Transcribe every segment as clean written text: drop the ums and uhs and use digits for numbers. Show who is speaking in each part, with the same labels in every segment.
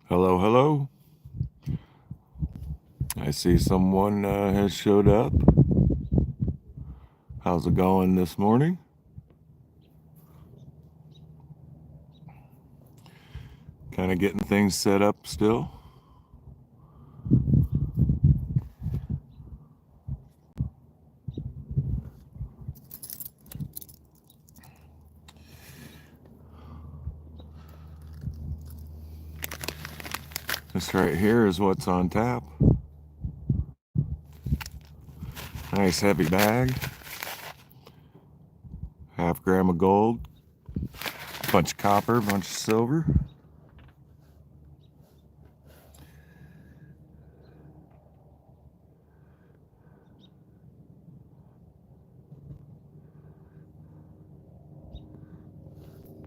Speaker 1: Hello, hello. I see someone has showed up. How's it going this morning? Kind of getting things set up still. This right here is what's on tap. Nice heavy bag. Half gram of gold. Bunch of copper, bunch of silver.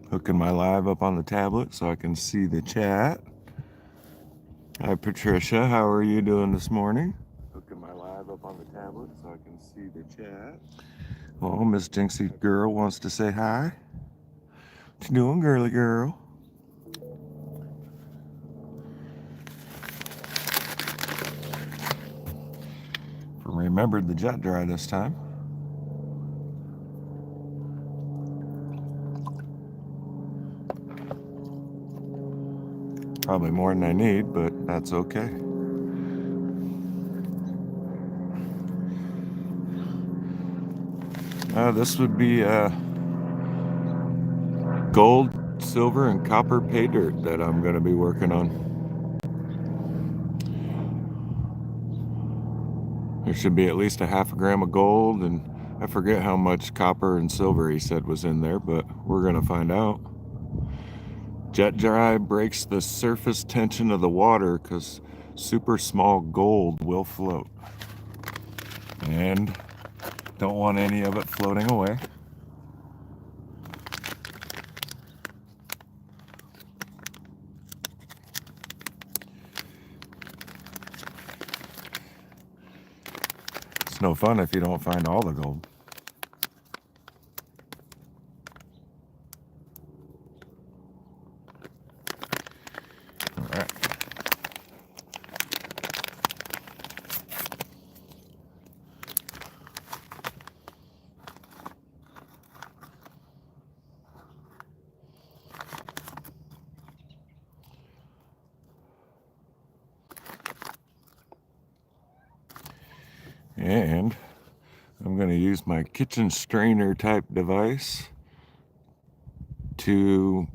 Speaker 1: Hooking my live up on the tablet so I can see the chat. Hi Patricia, how are you doing this morning? Hooking my live up on the tablet so I can see the chat. Oh, Miss Jinxie girl wants to say hi. What you doing, girly girl? Remembered the jet dry this time. Probably more than I need, but that's okay. This would be gold, silver, and copper pay dirt that I'm going to be working on. There should be at least a half a gram of gold, and I forget how much copper and silver he said was in there, but we're going to find out. Jet dry breaks the surface tension of the water because super small gold will float. And don't want any of it floating away. It's no fun if you don't find all the gold. All right. And I'm going to use my kitchen strainer type device to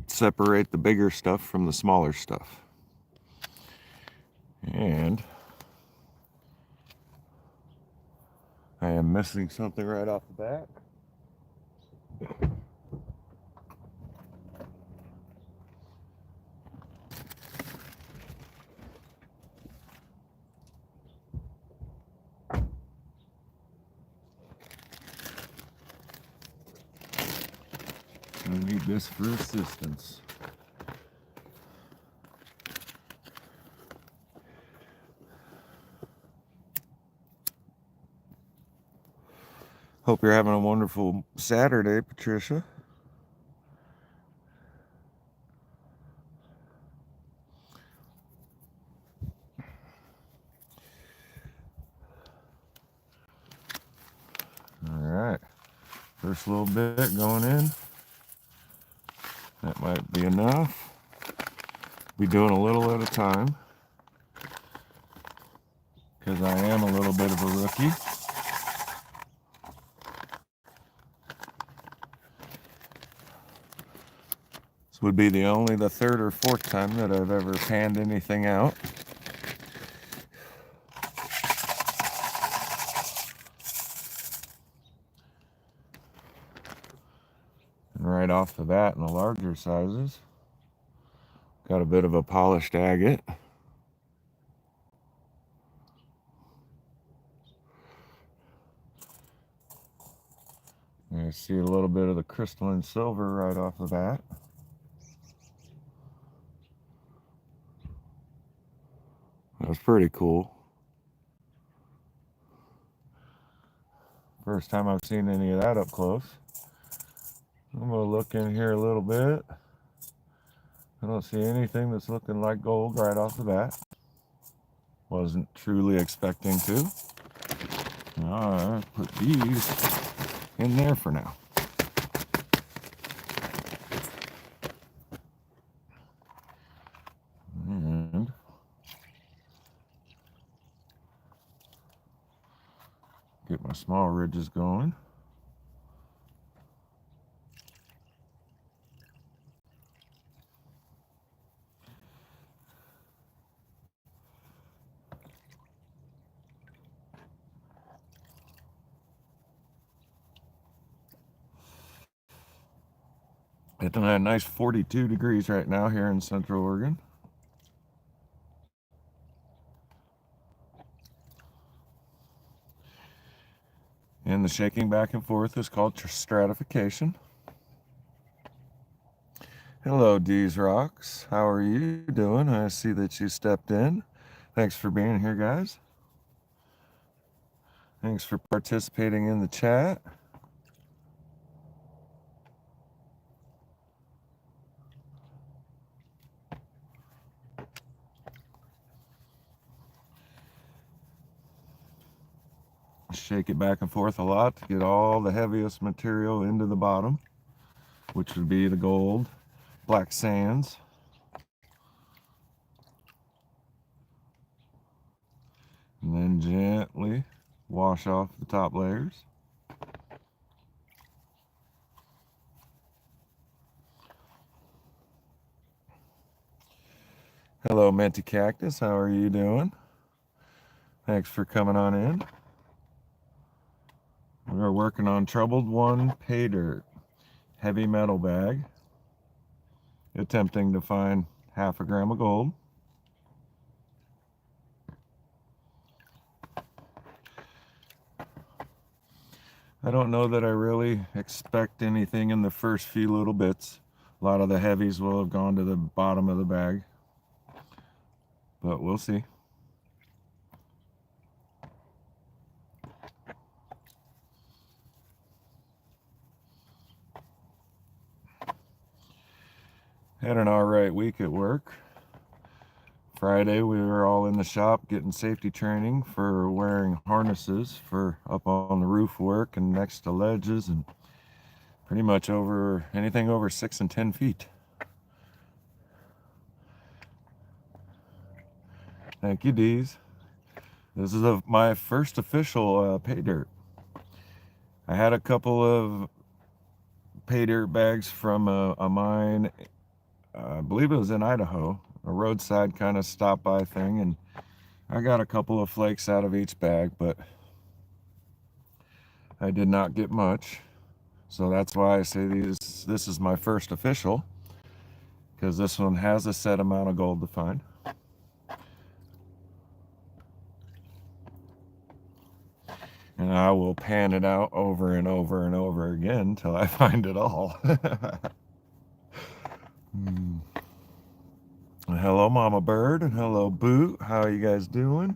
Speaker 1: separate the bigger stuff from the smaller stuff. And I am missing something right off the bat. I need this for assistance. Hope you're having a wonderful Saturday, Patricia. All right, first little bit going in. That might be enough. Be doing a little at a time because I am a little bit of a rookie. This would be the third or fourth time that I've ever panned anything out. And right off the bat in the larger sizes, got a bit of a polished agate. I see a little bit of the crystalline silver right off the bat. That's pretty cool. First time I've seen any of that up close. I'm gonna look in here a little bit. I don't see anything that's looking like gold right off the bat. Wasn't truly expecting to. Alright, put these in there for now. And get my small ridges going. It's a nice 42 degrees right now here in Central Oregon. And the shaking back and forth is called stratification. Hello, D's Rocks. How are you doing? I see that you stepped in. Thanks for being here, guys. Thanks for participating in the chat. Shake it back and forth a lot to get all the heaviest material into the bottom, which would be the gold, black sands. And then gently wash off the top layers. Hello, Minty Cactus. How are you doing? Thanks for coming on in. We're working on Troubledone paydirt heavy metal bag, attempting to find 1/2 gram of gold. I don't know that I really expect anything in the first few little bits. A lot of the heavies will have gone to the bottom of the bag, but we'll see. Had an alright week at work. Friday we were all in the shop getting safety training for wearing harnesses for up on the roof work and next to ledges and pretty much over anything over 6 and 10 feet. Thank you, Dees. This is my first official pay dirt. I had a couple of pay dirt bags from a mine, I believe it was in Idaho, a roadside kind of stop by thing, and I got a couple of flakes out of each bag, but I did not get much. So that's why I say this is my first official, because this one has a set amount of gold to find. And I will pan it out over and over and over again until I find it all. Hello, Mama Bird, and hello, Boot. How are you guys doing?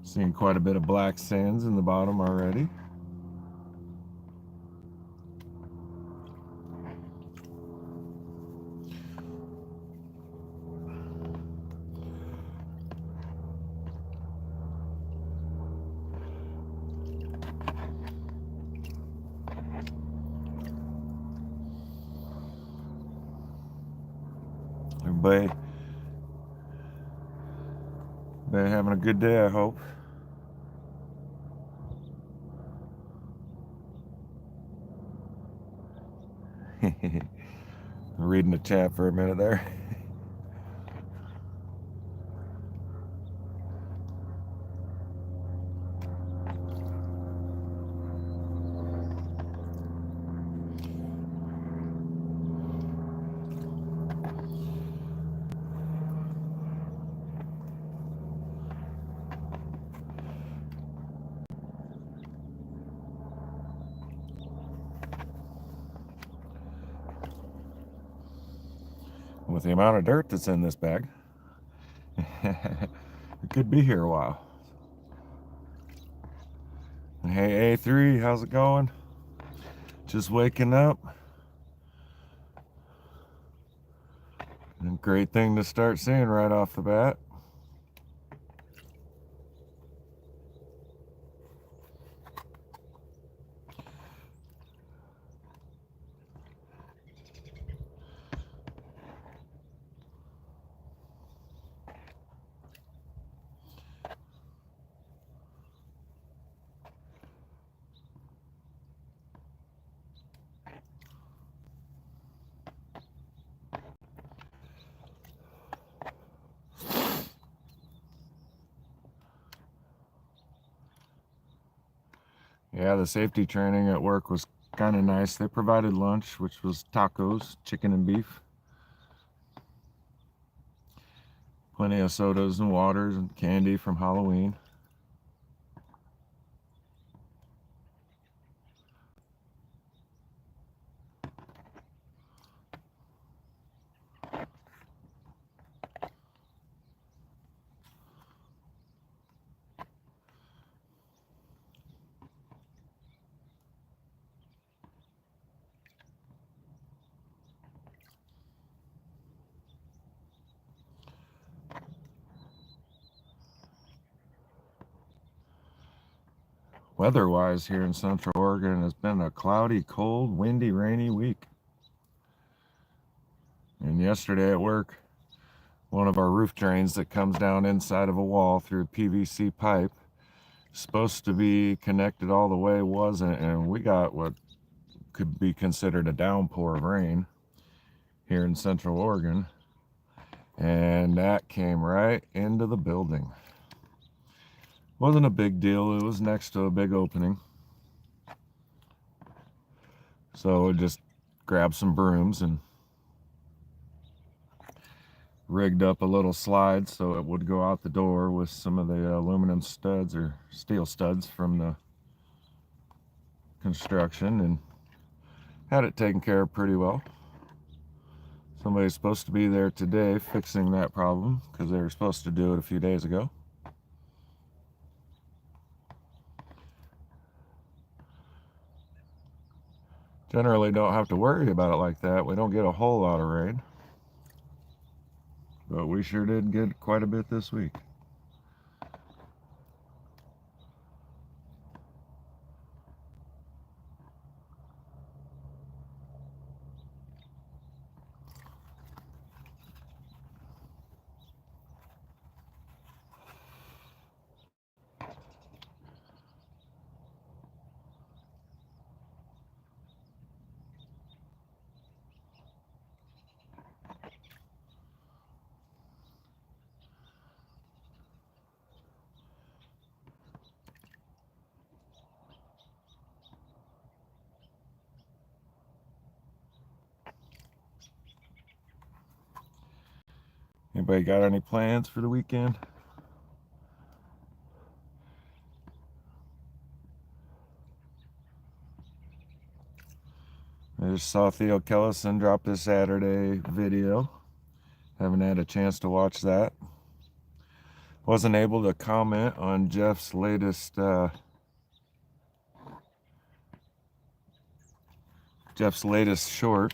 Speaker 1: Seeing quite a bit of black sands in the bottom already. Everybody having a good day, I hope. Reading the chat for a minute there. With the amount of dirt that's in this bag, It could be here a while. Hey, A3, how's it going? Just waking up. And great thing to start seeing right off the bat. Yeah, the safety training at work was kind of nice. They provided lunch, which was tacos, chicken and beef. Plenty of sodas and waters and candy from Halloween. Weather-wise here in Central Oregon, it's been a cloudy, cold, windy, rainy week. And yesterday at work, one of our roof drains that comes down inside of a wall through a PVC pipe, supposed to be connected all the way, wasn't, and we got what could be considered a downpour of rain here in Central Oregon, and that came right into the building. Wasn't a big deal. It was next to a big opening, so I just grabbed some brooms and rigged up a little slide so it would go out the door with some of the aluminum studs or steel studs from the construction, and had it taken care of pretty well. Somebody's supposed to be there today fixing that problem because they were supposed to do it a few days ago. Generally don't have to worry about it like that. We don't get a whole lot of rain, but we sure did get quite a bit this week. Anybody got any plans for the weekend? I just saw Theo Kellison drop this Saturday video. Haven't had a chance to watch that. Wasn't able to comment on Jeff's latest short.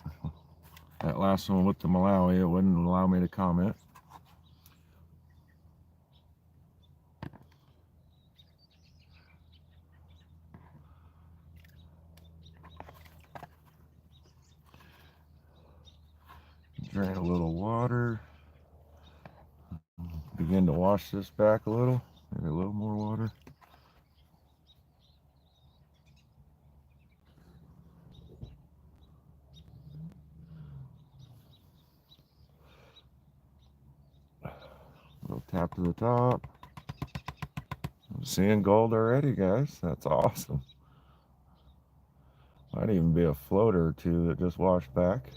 Speaker 1: That last one with the Malawi, it wouldn't allow me to comment. Drain a little water. Begin to wash this back a little. Maybe a little more water. Little tap to the top. I'm seeing gold already, guys. That's awesome. Might even be a floater or two that just washed back.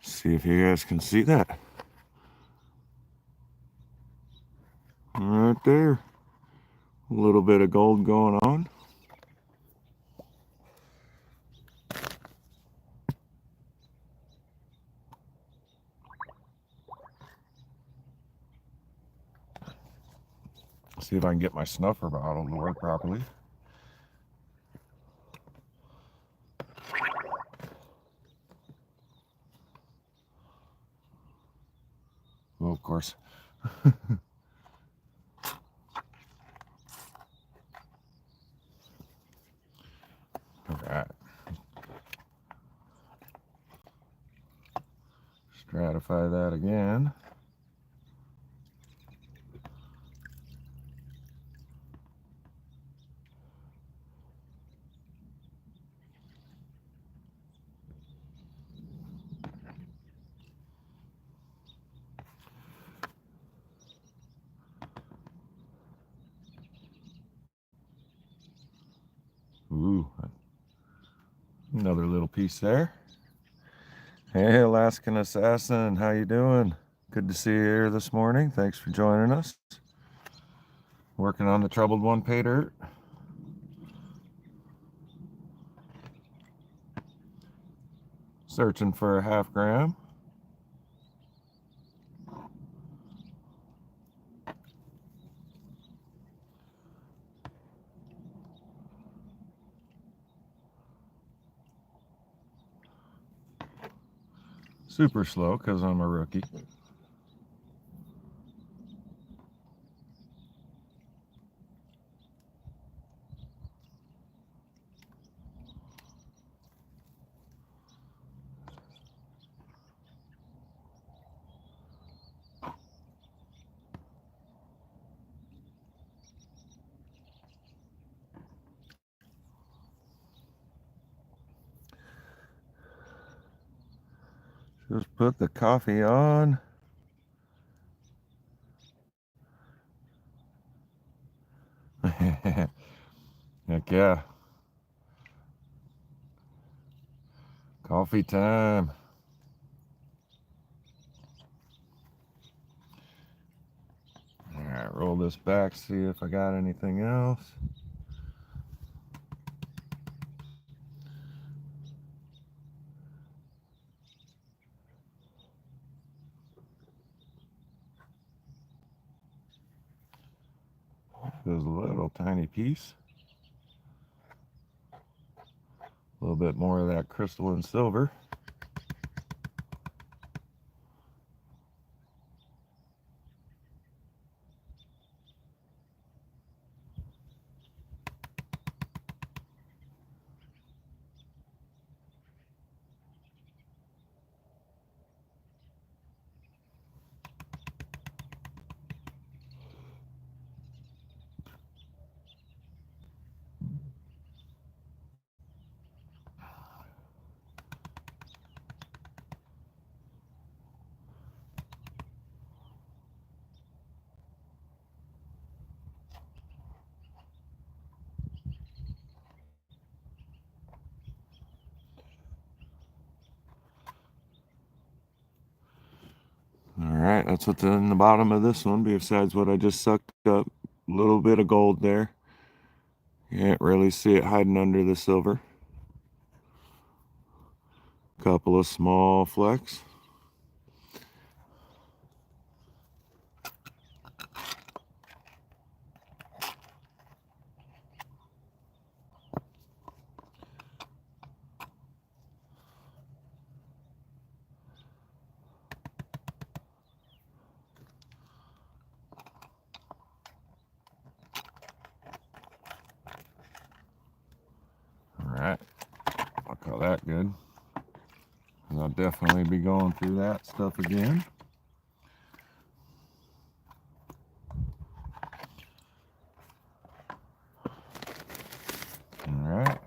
Speaker 1: See if you guys can see that. Right there. A little bit of gold going on. See if I can get my snuffer bottle to work properly. Well, of course. Alright. Stratify that again. Ooh, another little piece there. Hey, Alaskan Assassin, how you doing? Good to see you here this morning. Thanks for joining us. Working on the troubled one pay dirt. Searching for a 1/2 gram. Super slow because I'm a rookie. Just put the coffee on. Heck yeah. Coffee time. Alright, roll this back, see if I got anything else. There's a little tiny piece. A little bit more of that crystalline silver. Alright, that's what's in the bottom of this one, besides what I just sucked up. A little bit of gold there. You can't really see it hiding under the silver. Couple of small flecks. Alright, I'll call that good. I'll definitely be going through that stuff again. Alright,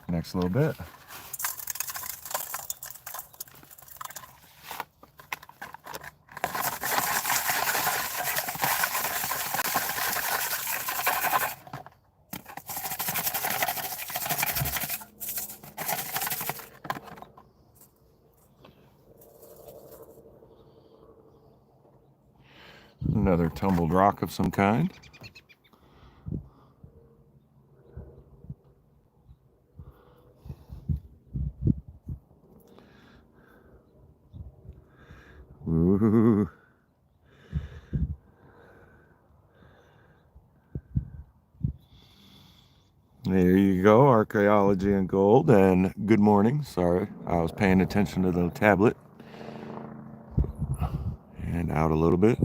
Speaker 1: next little bit. Another tumbled rock of some kind. Ooh. There you go, archaeology and gold, and good morning. Sorry, I was paying attention to the tablet and out a little bit.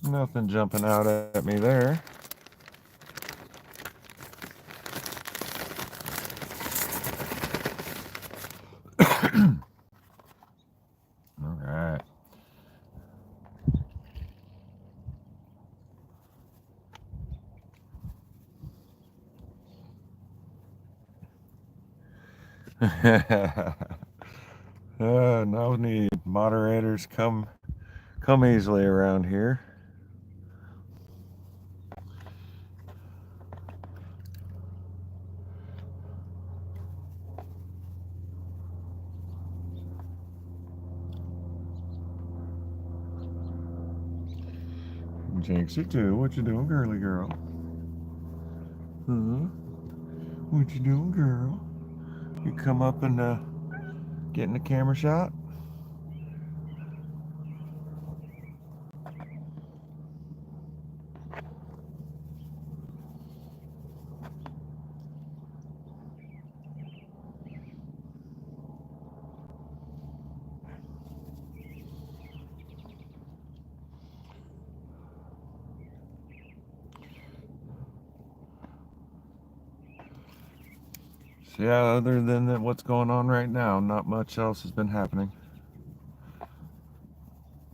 Speaker 1: Nothing jumping out at me there. All right. No need. Moderators come easily around here. Jinxie too. What you doing, girly girl? Huh? What you doing, girl? You come up and get in the camera shot? So yeah, other than what's going on right now, not much else has been happening.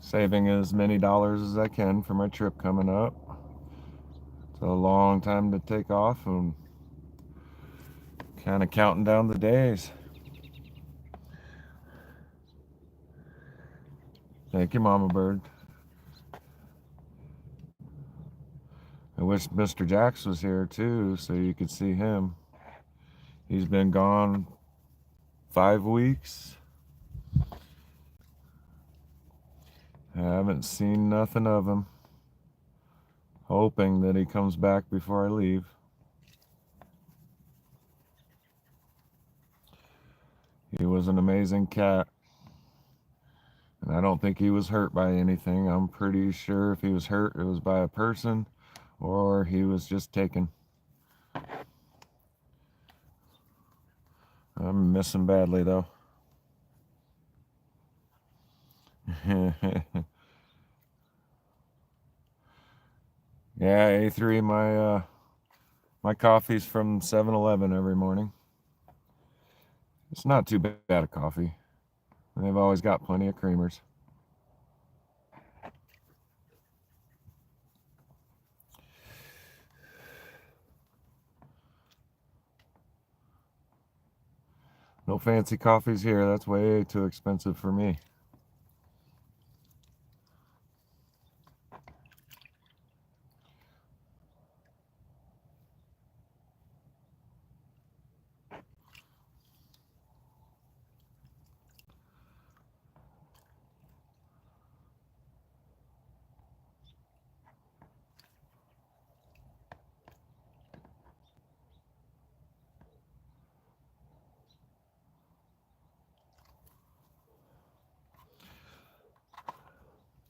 Speaker 1: Saving as many dollars as I can for my trip coming up. It's a long time to take off and kind of counting down the days. Thank you, Mama Bird. I wish Mr. Jax was here too so you could see him. He's been gone 5 weeks. I haven't seen nothing of him. Hoping that he comes back before I leave. He was an amazing cat. And I don't think he was hurt by anything. I'm pretty sure if he was hurt, it was by a person or he was just taken. I'm missing badly though. Yeah, A3, my coffee's from 7-Eleven every morning. It's not too bad a coffee. They've always got plenty of creamers. No fancy coffees here. That's way too expensive for me.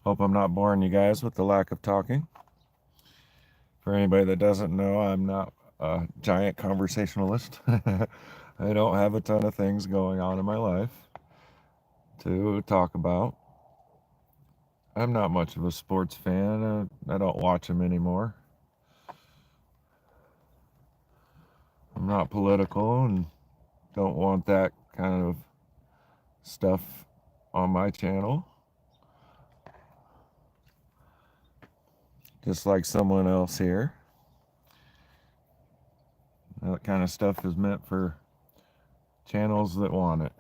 Speaker 1: Hope I'm not boring you guys with the lack of talking. For anybody that doesn't know, I'm not a giant conversationalist. I don't have a ton of things going on in my life to talk about. I'm not much of a sports fan. I don't watch them anymore. I'm not political and don't want that kind of stuff on my channel. Just like someone else here. That kind of stuff is meant for channels that want it.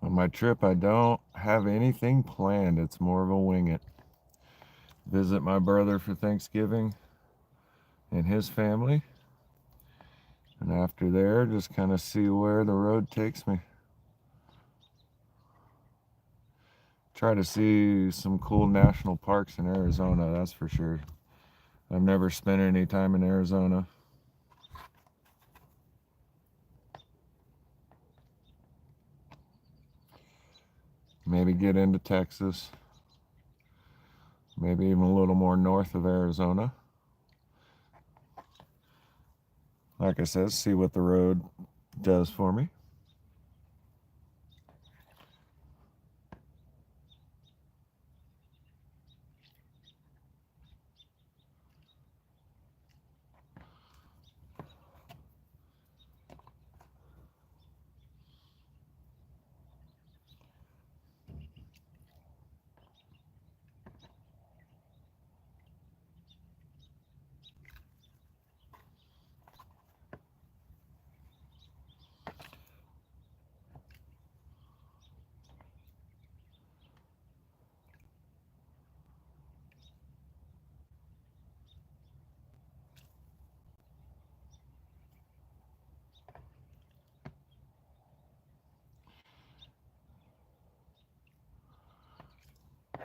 Speaker 1: On my trip, I don't have anything planned. It's more of a wing it. Visit my brother for Thanksgiving and his family. And after there, just kind of see where the road takes me. Try to see some cool national parks in Arizona, that's for sure. I've never spent any time in Arizona. Maybe get into Texas. Maybe even a little more north of Arizona. Like I said, see what the road does for me.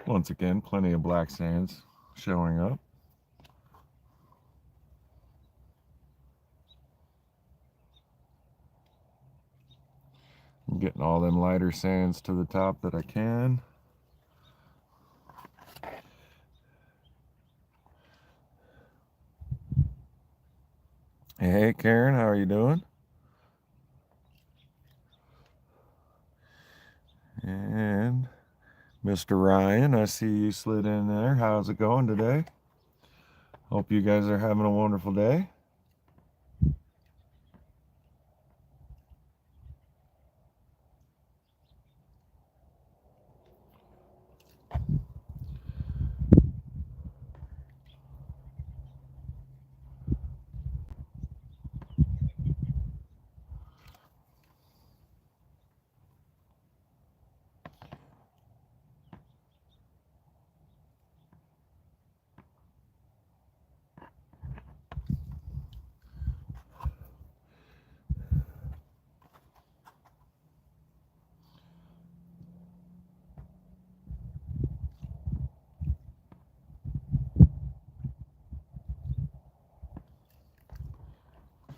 Speaker 1: Once again, plenty of black sands showing up. I'm getting all them lighter sands to the top that I can. Hey Karen, how are you doing? And Mr. Ryan, I see you slid in there. How's it going today? Hope you guys are having a wonderful day.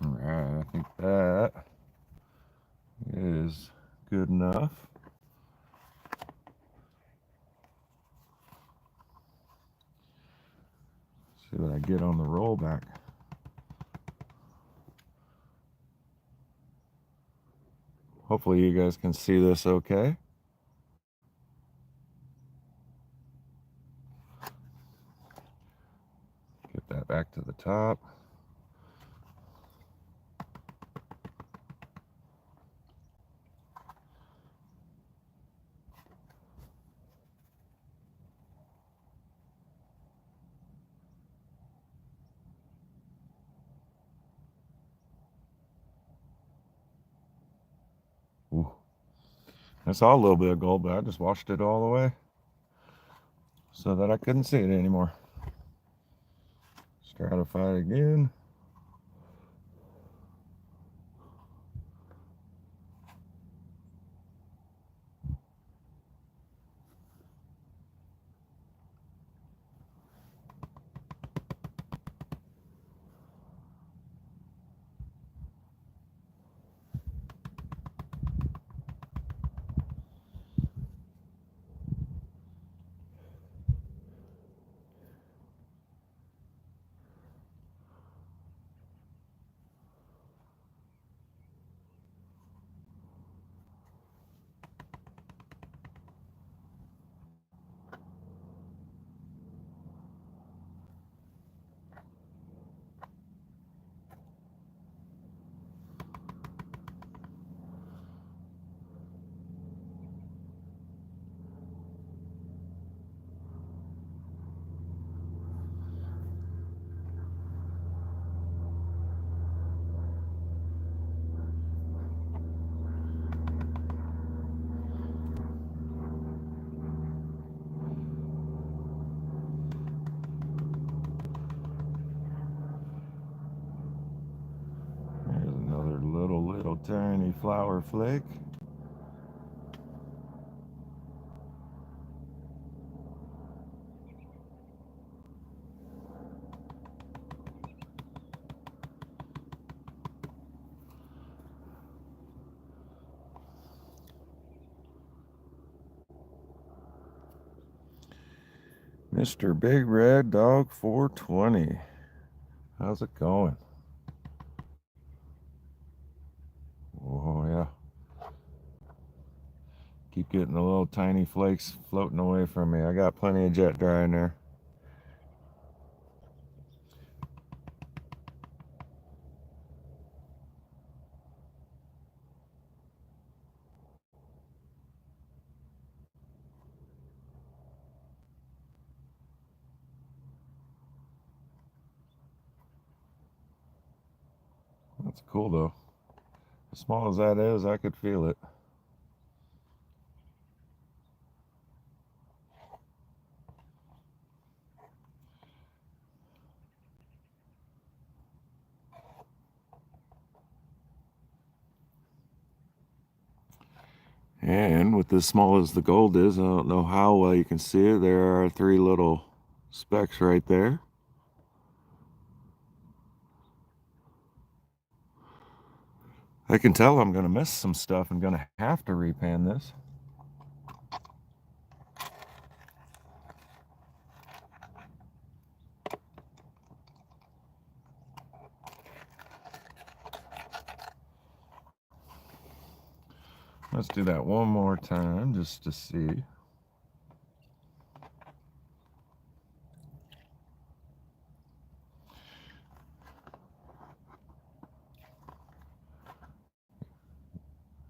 Speaker 1: All right, I think that is good enough. See what I get on the rollback. Hopefully you guys can see this okay. Get that back to the top. Ooh. I saw a little bit of gold, but I just washed it all away so that I couldn't see it anymore. Stratify again. tiny flour flake. Mr. Big Red Dog 420. How's it going? Oh, yeah. Keep getting the little tiny flakes floating away from me. I got plenty of jet dry in there. That's cool though. As small as that is, I could feel it. And with as small as the gold is, I don't know how well you can see it. There are 3 little specks right there. I can tell I'm going to miss some stuff and going to have to repan this. Let's do that one more time just to see.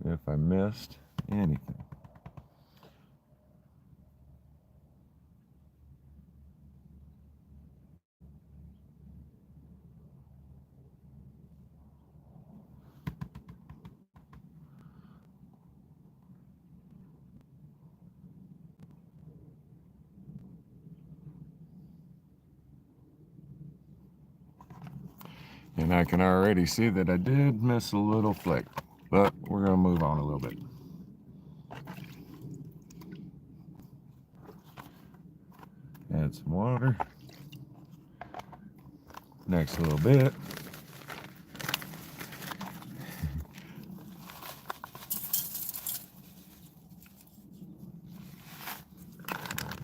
Speaker 1: If I missed anything. And I can already see that I did miss a little flake, but we're going to move on a little bit. Add some water. Next little bit.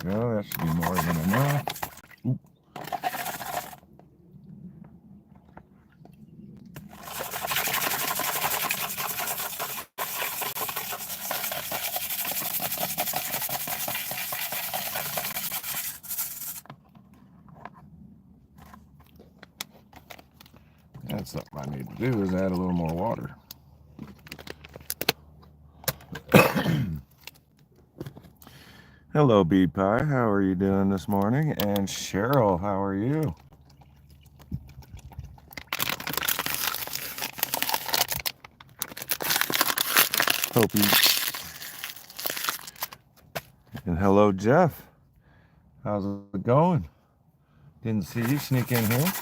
Speaker 1: Well, that should be more than enough. Oop. That's something I need to do, is add a little more water. Hello, Bee Pie. How are you doing this morning? And Cheryl, how are you? Hope you. And hello, Jeff. How's it going? Didn't see you sneak in here.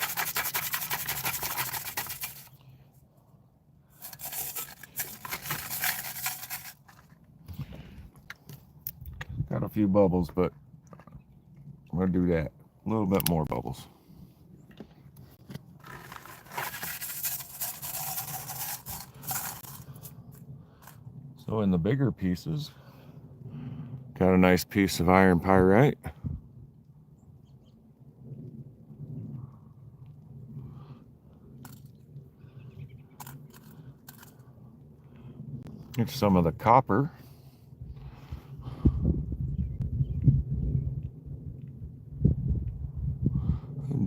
Speaker 1: Got a few bubbles, but I'm going to do that. A little bit more bubbles. So in the bigger pieces, got a nice piece of iron pyrite. Here's some of the copper.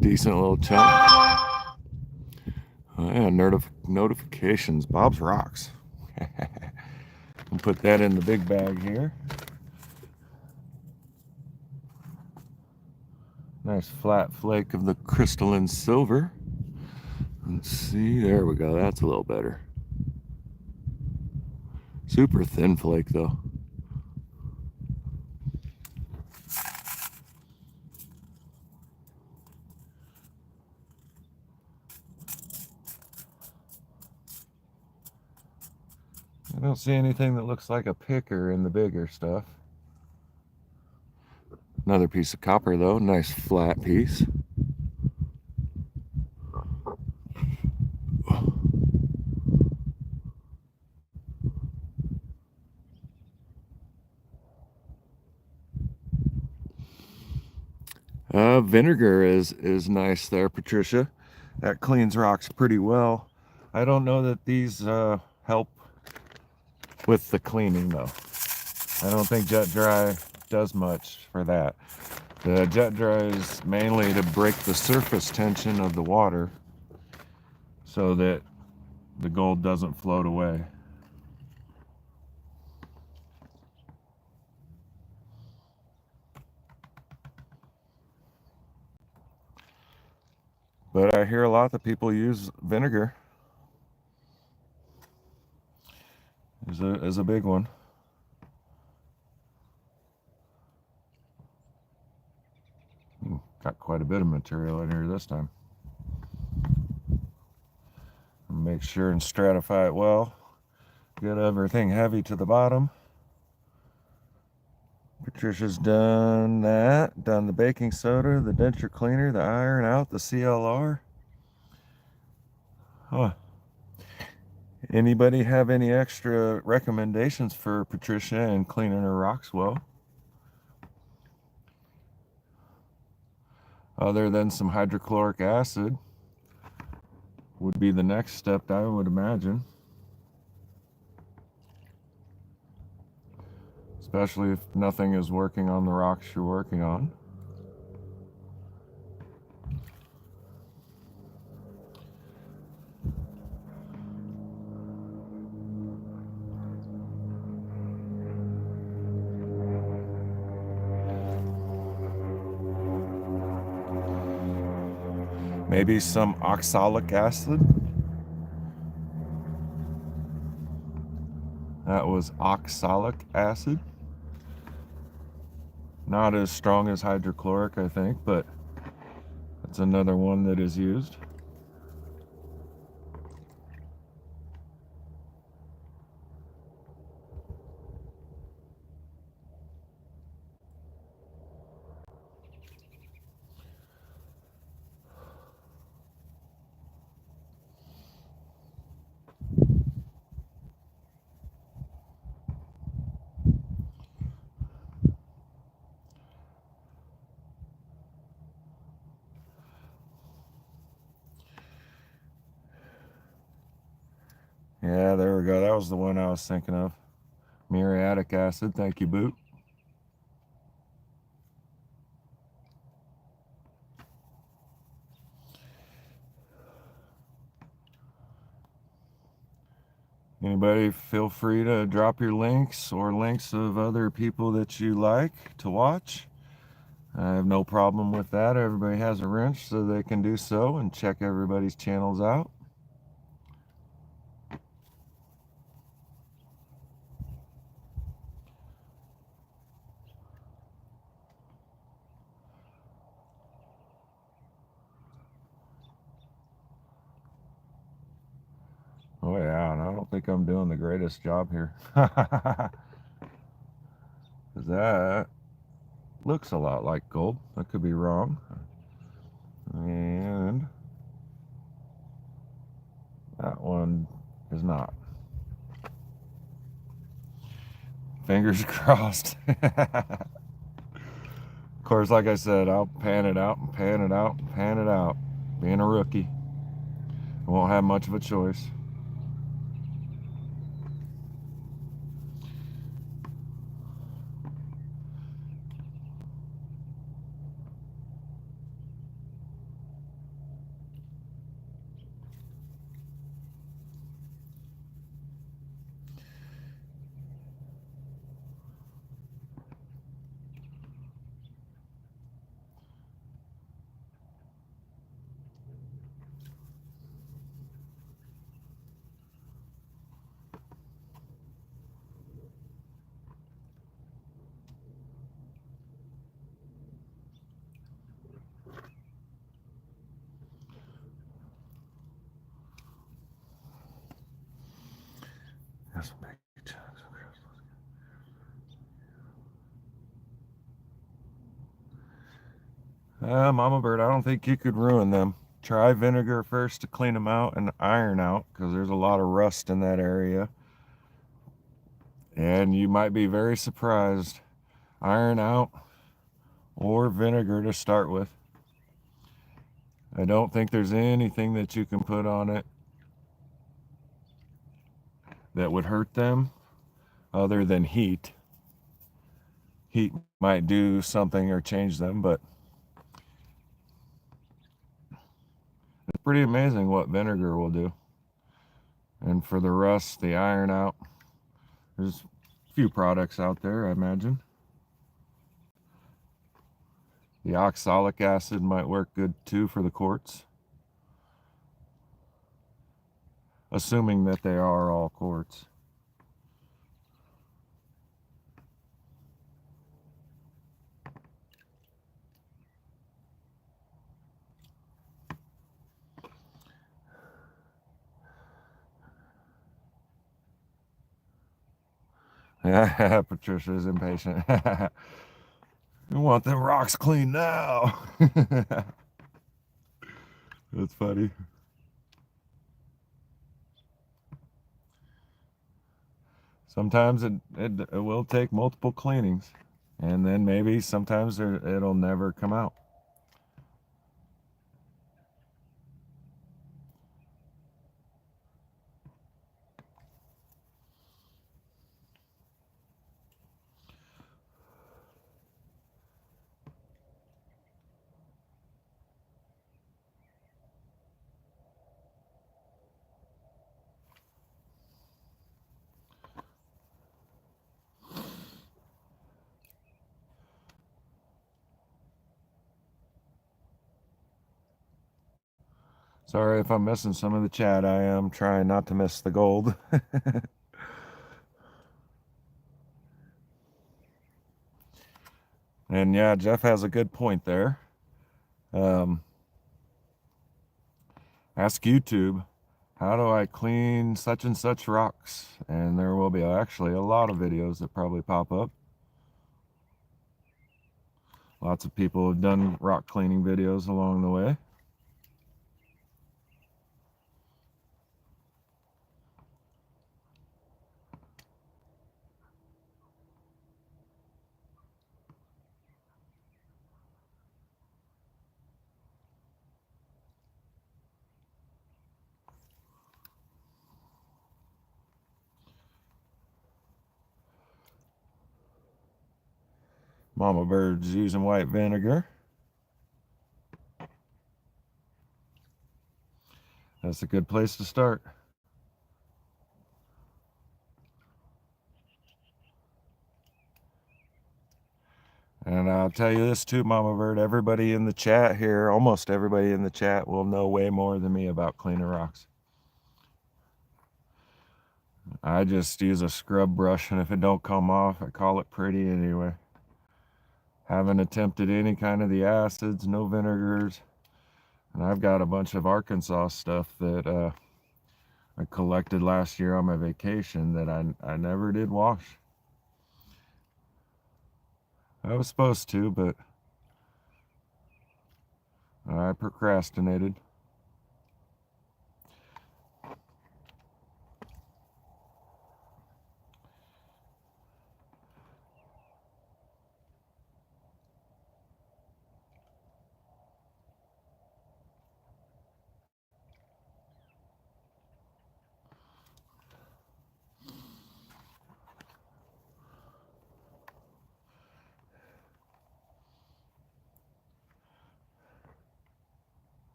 Speaker 1: Decent little chunk. Oh yeah, notifications. Bob's Rocks. I'll put that in the big bag here. Nice flat flake of the crystalline silver. Let's see. There we go. That's a little better. Super thin flake though. don't see anything that looks like a picker in the bigger stuff. Another piece of copper though, nice flat piece. Vinegar is nice there, Patricia. That cleans rocks pretty well. I don't know that these help with the cleaning though. I don't think jet dry does much for that. The jet dry is mainly to break the surface tension of the water so that the gold doesn't float away. But I hear a lot that people use vinegar is a big one. Got quite a bit of material in here this time. Make sure and stratify it well. Get everything heavy to the bottom. Patricia's done that. Done the baking soda, the denture cleaner, the iron out, the CLR. Huh. Anybody have any extra recommendations for Patricia in cleaning her rocks well? Other than some hydrochloric acid would be the next step, I would imagine. Especially if nothing is working on the rocks you're working on. Maybe some oxalic acid. That was oxalic acid. Not as strong as hydrochloric, I think, but that's another one that is used. Yeah, there we go. That was the one I was thinking of. Muriatic acid. Thank you, Boot. Anybody feel free to drop your links or links of other people that you like to watch. I have no problem with that. Everybody has a wrench, so they can do so and check everybody's channels out. Oh yeah, and I don't think I'm doing the greatest job here. That looks a lot like gold. I could be wrong. And that one is not. Fingers crossed. Of course, like I said, I'll pan it out and pan it out and pan it out. Being a rookie, I won't have much of a choice. Mama Bird, I don't think you could ruin them. Try vinegar first to clean them out and iron out, because there's a lot of rust in that area. And you might be very surprised. Iron out or vinegar to start with. I don't think there's anything that you can put on it that would hurt them other than heat. Heat might do something or change them, but it's pretty amazing what vinegar will do. And for the rust, the iron out, there's a few products out there, I imagine. The oxalic acid might work good too for the quartz, assuming that they are all quartz. Yeah, Patricia is impatient. You want them rocks clean now. That's funny. Sometimes it will take multiple cleanings, and then maybe sometimes it'll never come out. Sorry if I'm missing some of the chat. I am trying not to miss the gold. And yeah, Jeff has a good point there. Ask YouTube, how do I clean such and such rocks? And there will be actually a lot of videos that probably pop up. Lots of people have done rock cleaning videos along the way. Mama Bird's using white vinegar. That's a good place to start. And I'll tell you this too, Mama Bird, everybody in the chat here, almost everybody in the chat will know way more than me about cleaning rocks. I just use a scrub brush, and if it don't come off, I call it pretty anyway. Haven't attempted any kind of the acids, no vinegars. And I've got a bunch of Arkansas stuff that I collected last year on my vacation that I never did wash. I was supposed to, but I procrastinated.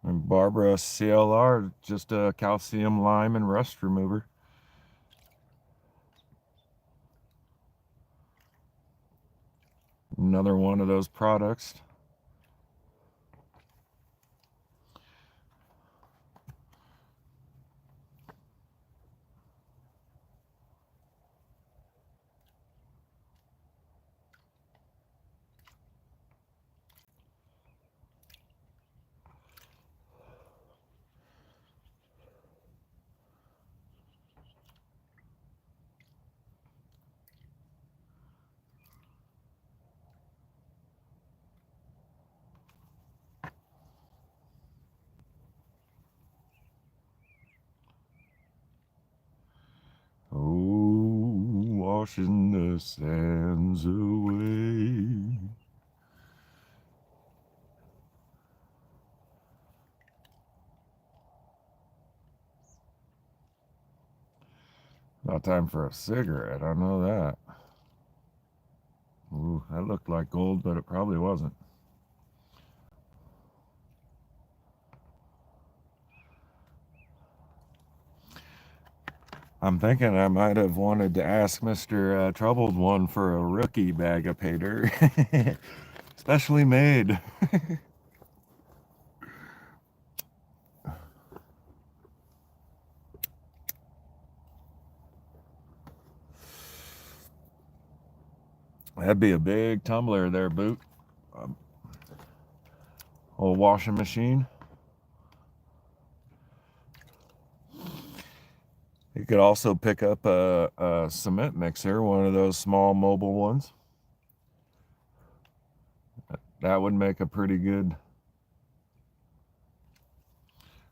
Speaker 1: And Barbara CLR, just a calcium, lime, and rust remover. Another one of those products. washing the sands away. About time for a cigarette, I know that. Ooh, that looked like gold, but it probably wasn't. I'm thinking I might have wanted to ask Mr. Troubledone for a rookie bag of paydirt. Specially made. That'd be a big tumbler there, Boot. Old washing machine. You could also pick up a cement mixer, one of those small mobile ones. That would make a pretty good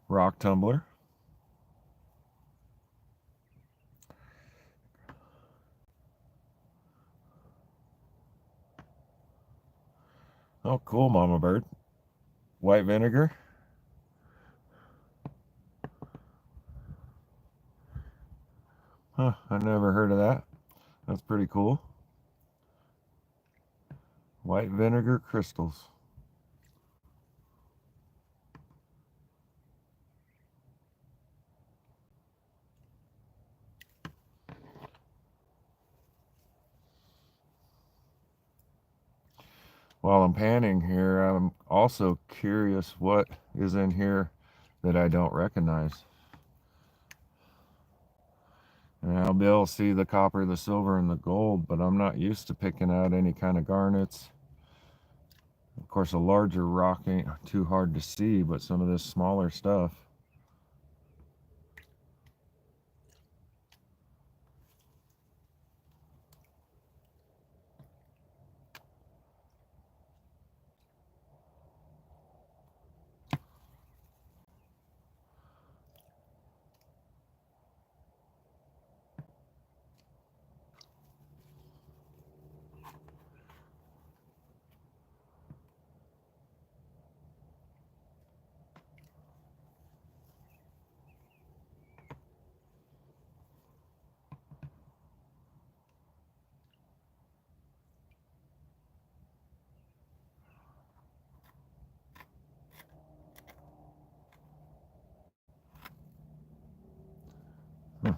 Speaker 1: rock tumbler. Oh, cool, Mama Bird. White vinegar. Huh, I never heard of that. That's pretty cool. White vinegar crystals. While I'm panning here, I'm also curious what is in here that I don't recognize. And I'll be able to see the copper, the silver, and the gold, but I'm not used to picking out any kind of garnets. Of course, a larger rock ain't too hard to see, but some of this smaller stuff. Huh.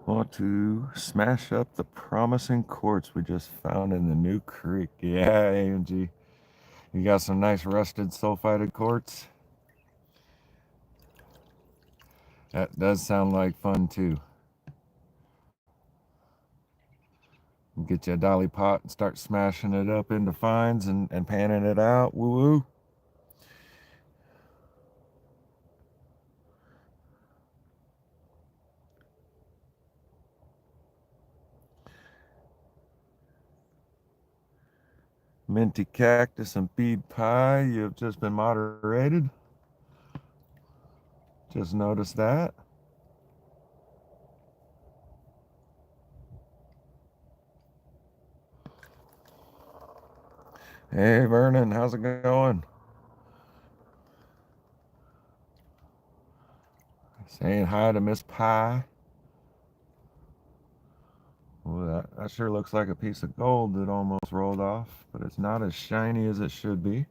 Speaker 1: Want to smash up the promising quartz we just found in the new creek. Yeah, AMG. You got some nice rusted sulfided quartz? That does sound like fun too. Get you a dolly pot and start smashing it up into fines and panning it out. Woo woo. Minty cactus and bead pie. You've just been moderated. Just noticed that. Hey Vernon, how's it going? Saying hi to Miss Pie. Well, that sure looks like a piece of gold that almost rolled off, but it's not as shiny as it should be.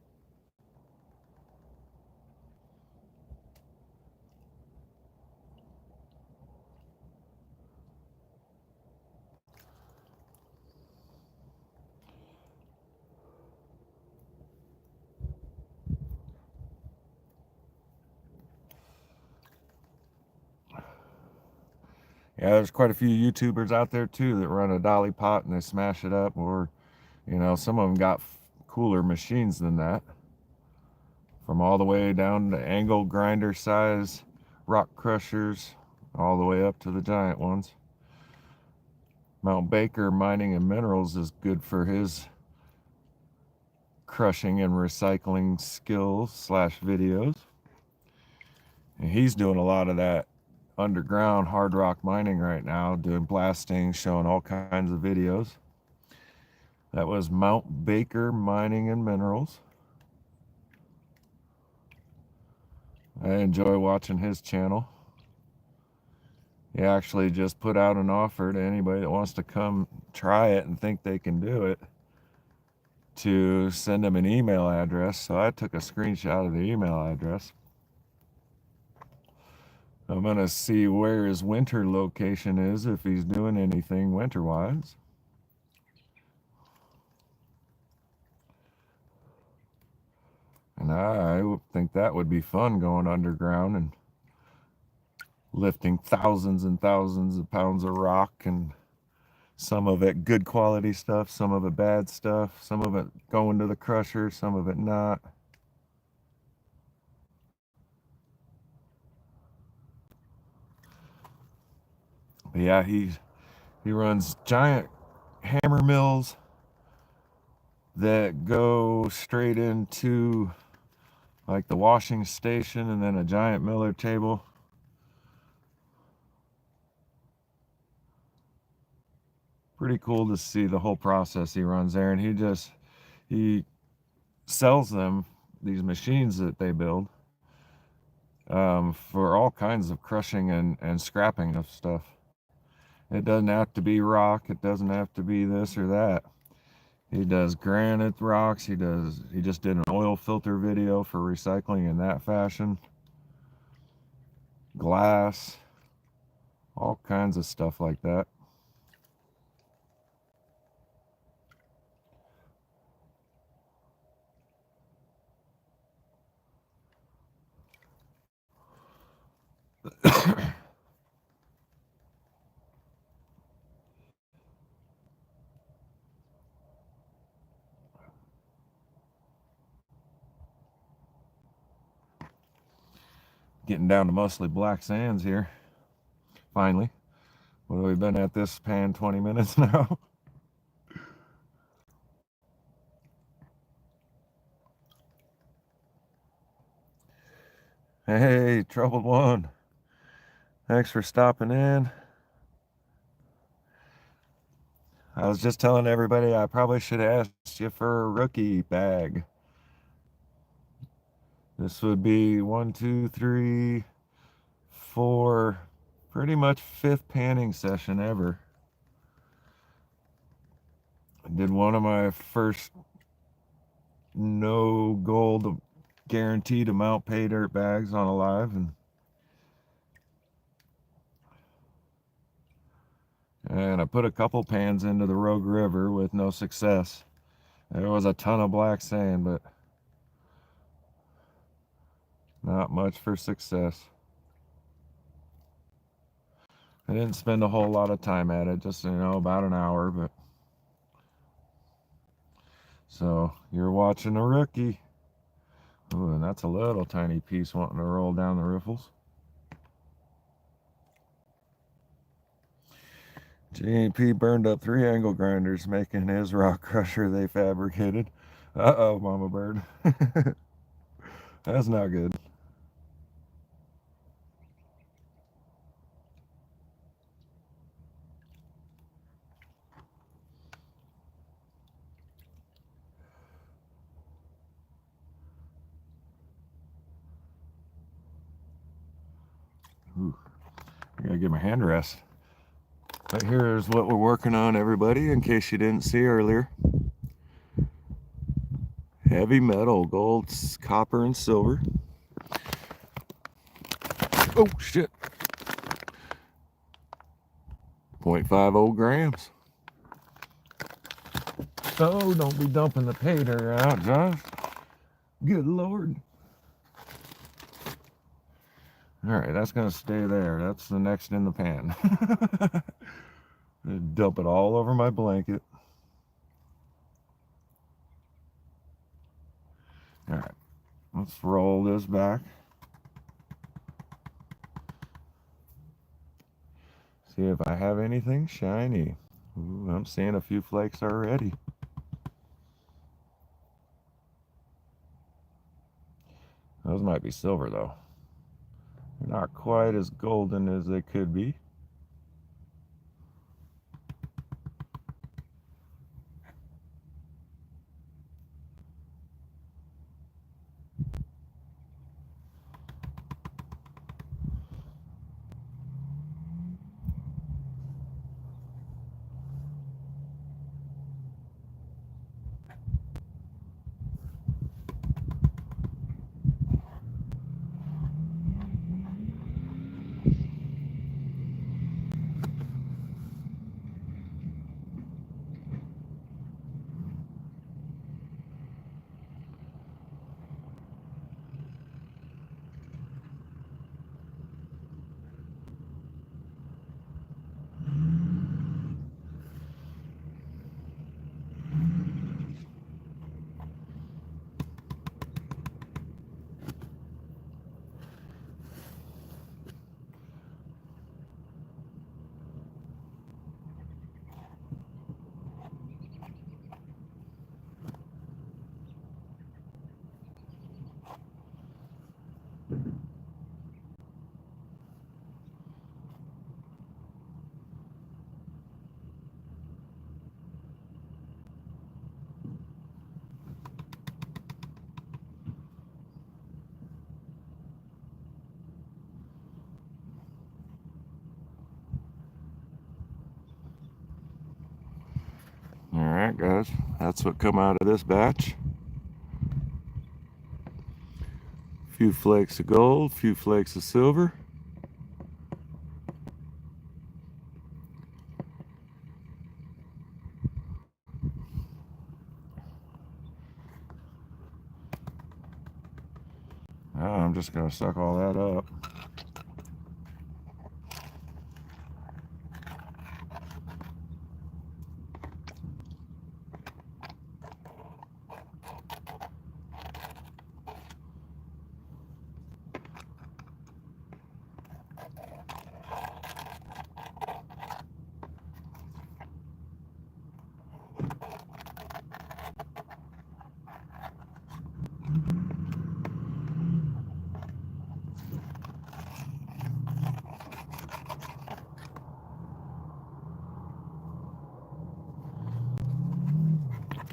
Speaker 1: Yeah, there's quite a few YouTubers out there too that run a dolly pot and they smash it up, or You know, some of them got cooler machines than that. From all the way down to angle grinder size rock crushers, all the way up to the giant ones. Mount Baker Mining and Minerals is good for his crushing and recycling skills / videos. And he's doing a lot of that underground hard rock mining right now, doing blasting, showing all kinds of videos. That was Mount Baker Mining and Minerals. I enjoy watching his channel. He actually just put out an offer to anybody that wants to come try it and think they can do it to send him an email address. So I took a screenshot of the email address. I'm going to see where his winter location is, if he's doing anything winter-wise. And I think that would be fun, going underground and lifting thousands and thousands of pounds of rock, and some of it good quality stuff, some of it bad stuff, some of it going to the crusher, some of it not. But yeah, he runs giant hammer mills that go straight into like the washing station, and then a giant miller table. Pretty cool to see the whole process he runs there. And he sells them, these machines that they build, for all kinds of crushing and scrapping of stuff. It doesn't have to be rock, it doesn't have to be this or that. He does granite rocks, he just did an oil filter video for recycling in that fashion. Glass, all kinds of stuff like that. Getting down to mostly black sands here, finally. Well, we've been at this pan 20 minutes now. Hey, Troubled One. Thanks for stopping in. I was just telling everybody I probably should have asked you for a rookie bag. This would be 1, 2, 3, 4, pretty much 5th panning session ever. I did one of my first no gold guaranteed amount pay dirt bags on a live, and I put a couple pans into the Rogue River with no success. There was a ton of black sand, but not much for success. I didn't spend a whole lot of time at it, just, about an hour, but. So, you're watching a rookie. Ooh, and that's a little tiny piece wanting to roll down the riffles. G&P burned up 3 angle grinders making his rock crusher they fabricated. Uh-oh, Mama Bird. That's not good. Ooh, I gotta get my hand rest. But here's what we're working on, everybody, in case you didn't see earlier. Heavy metal, gold, copper, and silver. Oh, shit. 0.50 grams. Oh, don't be dumping the pay dirt out, Josh. Good Lord. Alright, that's going to stay there. That's the next in the pan. Dump it all over my blanket. All right, let's roll this back. See if I have anything shiny. Ooh, I'm seeing a few flakes already. Those might be silver though. They're not quite as golden as they could be. All right, guys, that's what come out of this batch. A few flakes of gold, a few flakes of silver. Now I'm just gonna suck all that up.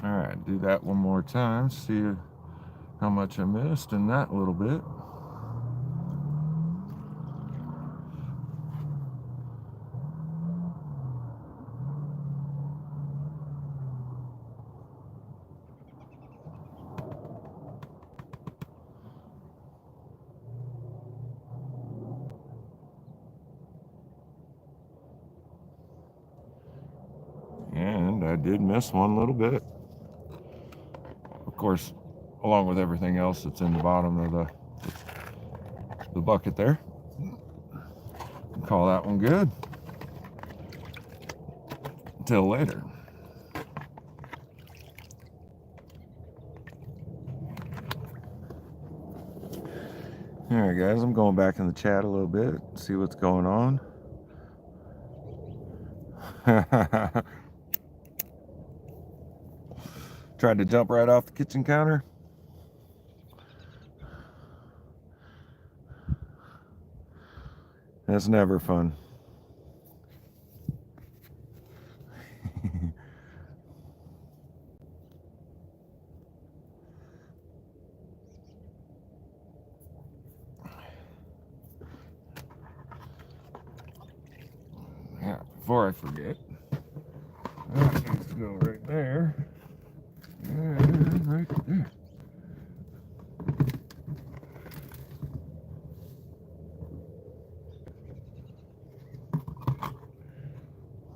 Speaker 1: All right, do that one more time, see how much I missed in that little bit. And I did miss one little bit. Of course, along with everything else that's in the bottom of the bucket there. Call that one good. Until later. All right, guys, I'm going back in the chat a little bit, see what's going on. Tried to jump right off the kitchen counter. That's never fun. Yeah, before I forget, that needs to go right there. And right there.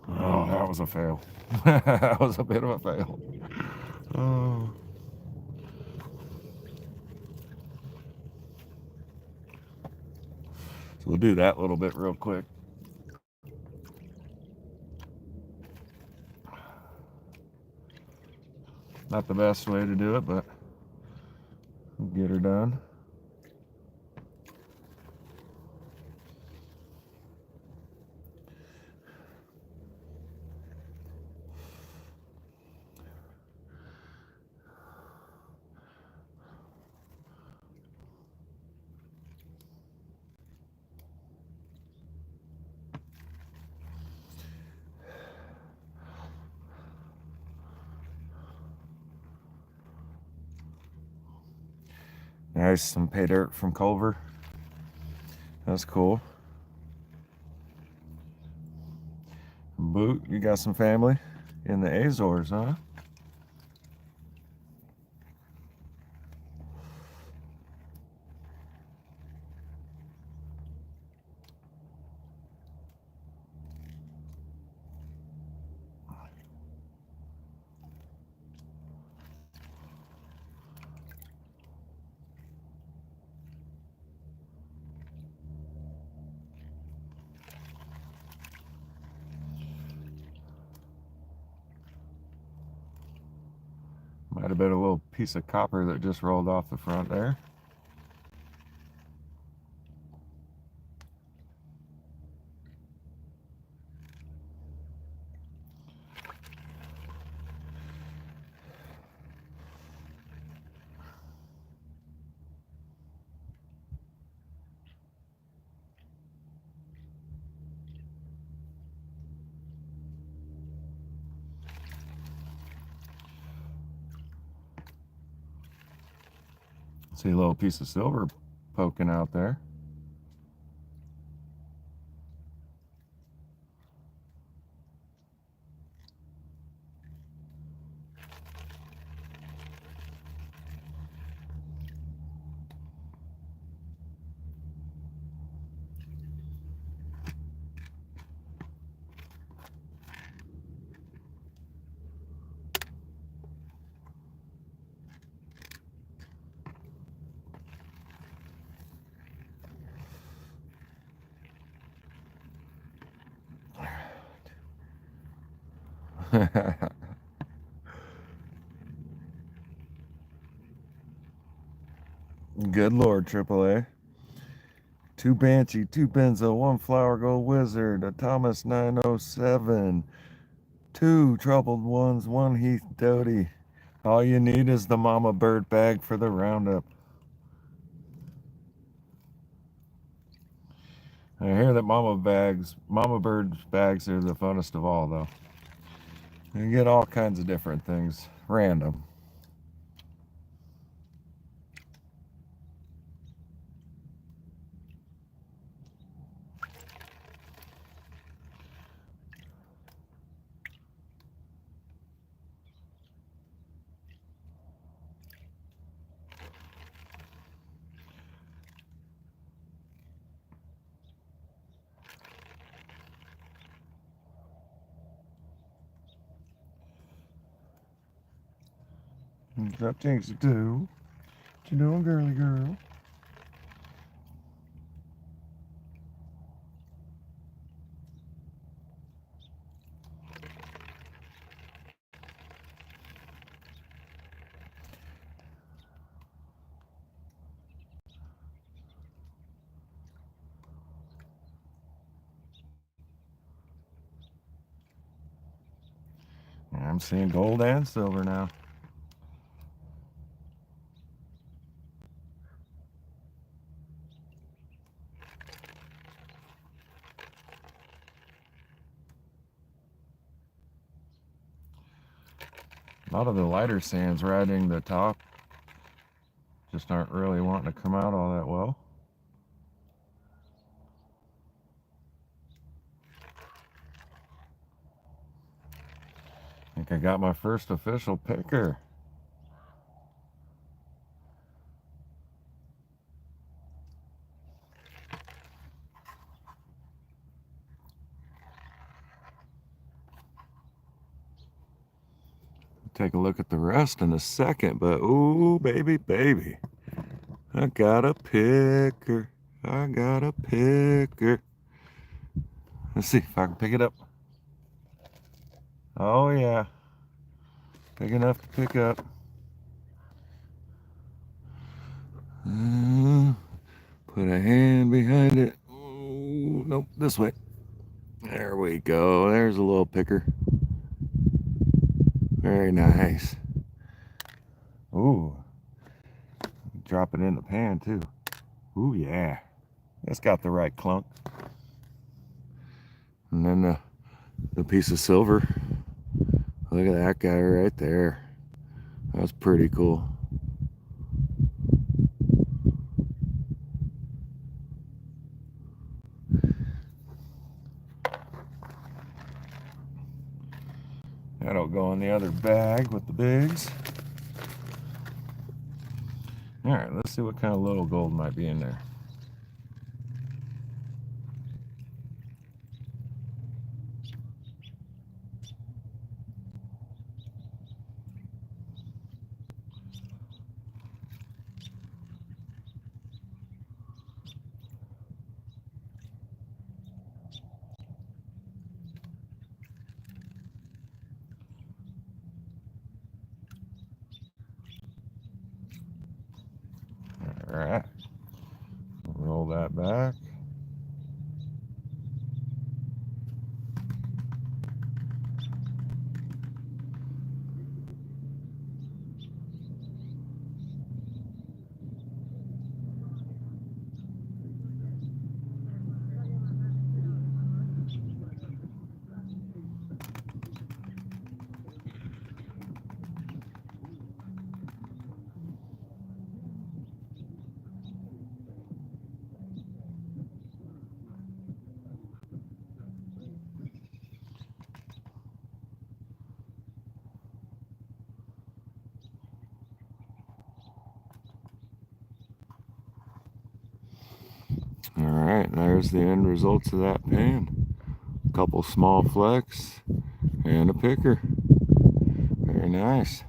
Speaker 1: Oh, that was a fail. That was a bit of a fail. Oh. So we'll do that little bit real quick. Not the best way to do it, but Get her done. Nice, some pay dirt from Culver. That's cool. Boot, you got some family in the Azores, huh? Might have been a little piece of copper that just rolled off the front there. See a little piece of silver poking out there. Good Lord, AAA. 2 Banshee, 2 Benzo, 1 Flower Gold Wizard, a Thomas 907, 2 Troubled Ones, 1 Heath Doty. All you need is the Mama Bird bag for the roundup. I hear that Mama Bird's bags are the funnest of all, though. You get all kinds of different things, random. Got things to do. What you doing, girly girl? I'm seeing gold and silver now. A lot of the lighter sands riding the top just aren't really wanting to come out all that well. I think I got my first official picker. Take a look at the rest in a second, but ooh, baby, baby. I got a picker. I got a picker. Let's see if I can pick it up. Oh, yeah. Big enough to pick up. Put a hand behind it. Oh, nope, this way. There we go. There's a little picker. Very nice. Ooh, drop it in the pan too. Ooh, yeah. That's got the right clunk. And then the piece of silver. Look at that guy right there. That's pretty cool. That'll go in the other bag with the bigs. All right, let's see what kind of little gold might be in there. All right, roll that back. All right, there's the end results of that pan. A couple small flecks and a picker. Very nice.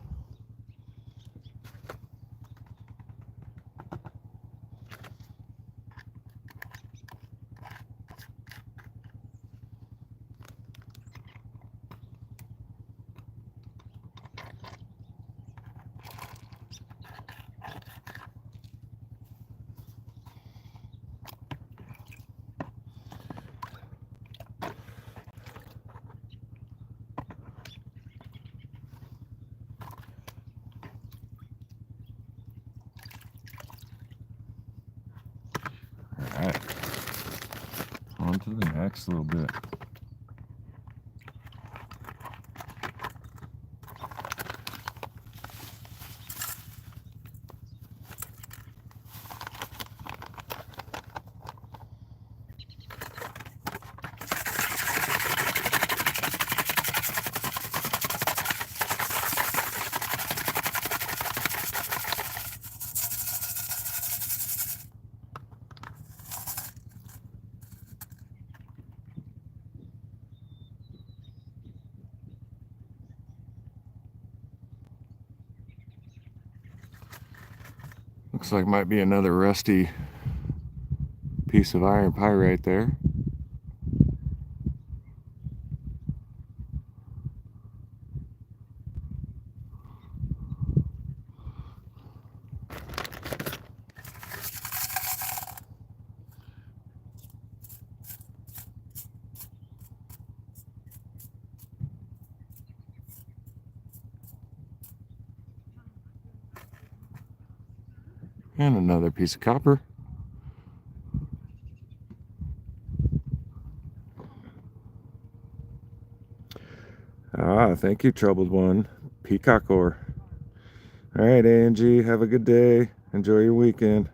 Speaker 1: All right, on to the next little bit. Looks like might be another rusty piece of iron pyrite there. And another piece of copper. Ah, thank you, Troubled One. Peacock ore. All right, Angie, have a good day. Enjoy your weekend.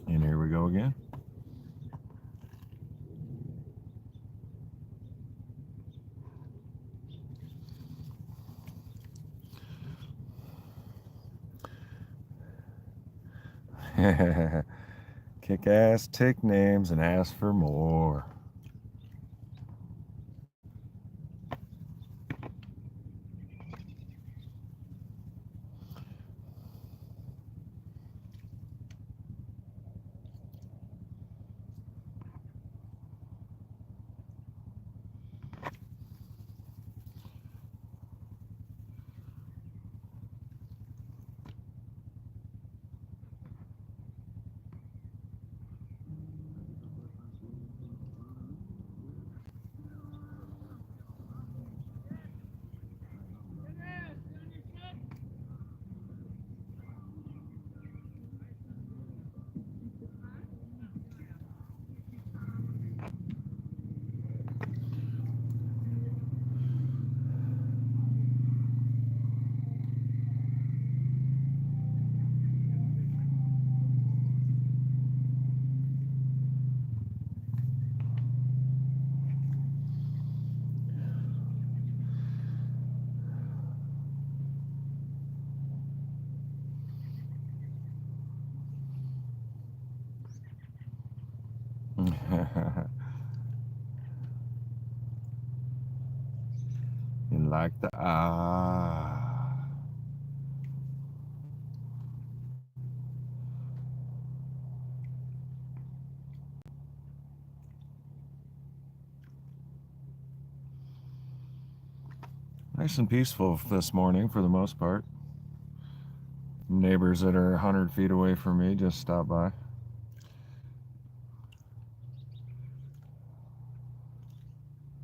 Speaker 1: And here we go again. Kick ass, take names, and ask for more. You like the Nice and peaceful this morning for the most part. Neighbors that are 100 feet away from me just stopped by.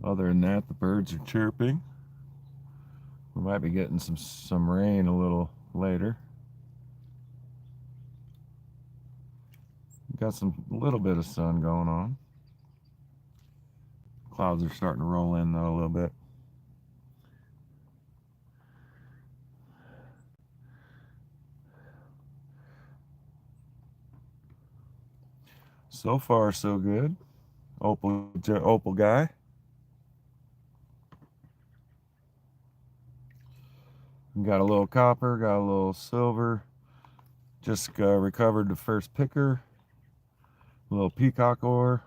Speaker 1: Other than that, the birds are chirping. We might be getting some rain a little later. Got some little bit of sun going on. Clouds are starting to roll in though a little bit. So far, so good. Opal guy. Got a little copper, got a little silver. Just recovered the first picker. A little peacock ore.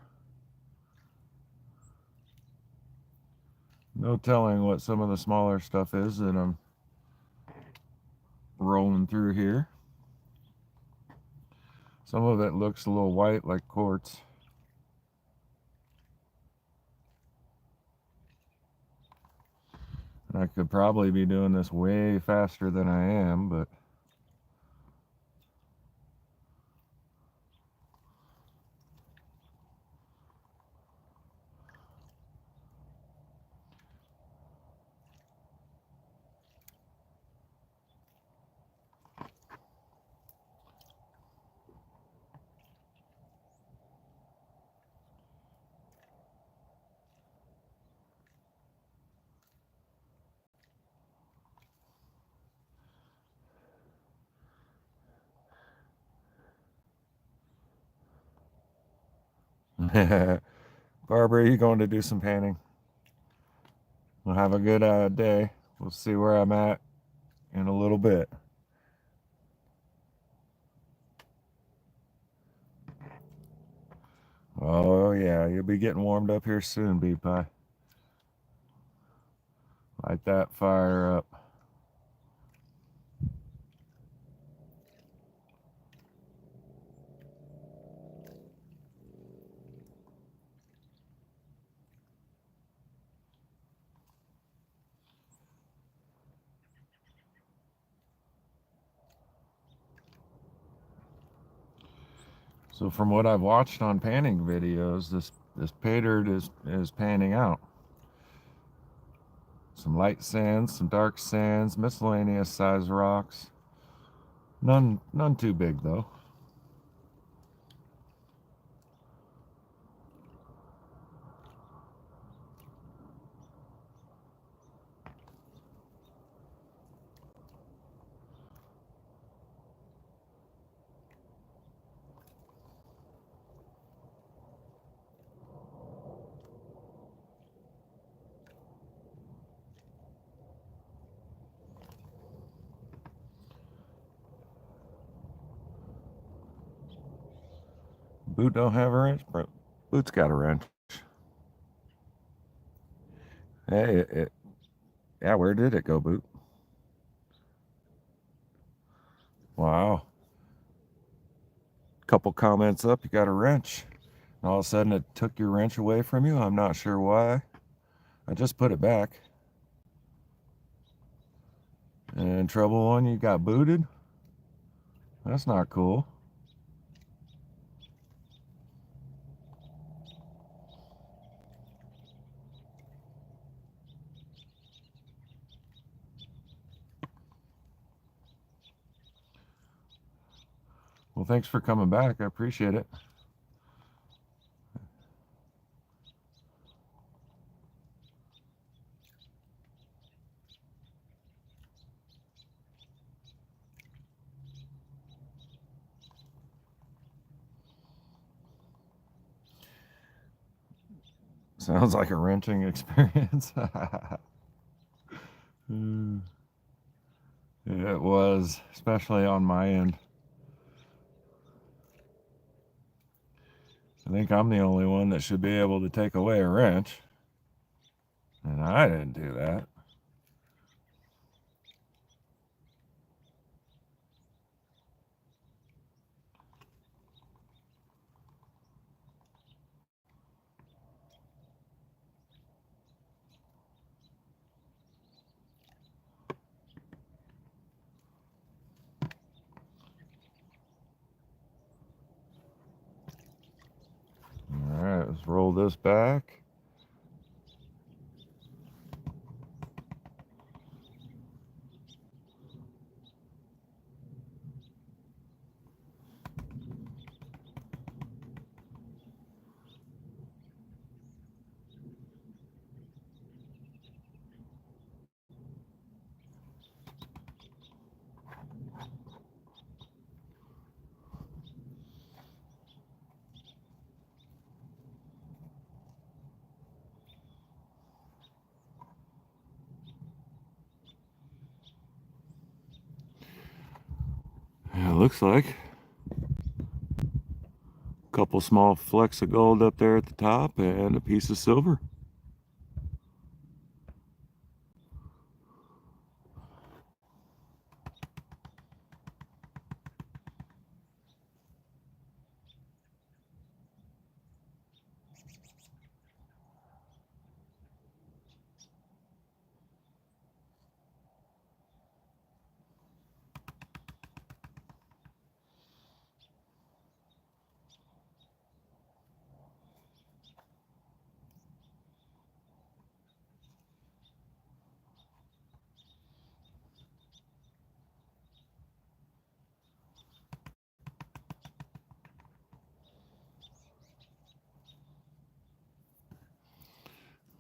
Speaker 1: No telling what some of the smaller stuff is that I'm rolling through here. Some of it looks a little white like quartz. And I could probably be doing this way faster than I am, but Barbara, you going to do some painting? We'll have a good day. We'll see where I'm at in a little bit. Oh yeah, you'll be getting warmed up here soon, Bee Pie. Light that fire up. So from what I've watched on panning videos, this pay dirt is panning out. Some light sands, some dark sands, miscellaneous size rocks. None too big though. Boot don't have a wrench, bro. Boot's got a wrench. Hey, yeah, where did it go, Boot? Wow. Couple comments up, you got a wrench. And all of a sudden it took your wrench away from you. I'm not sure why. I just put it back. And Troubledone, you got booted? That's not cool. Well, thanks for coming back. I appreciate it. Sounds like a wrenching experience. It was, especially on my end. I think I'm the only one that should be able to take away a wrench. And I didn't do that. All right, let's roll this back. Yeah, it looks like a couple small flecks of gold up there at the top and a piece of silver.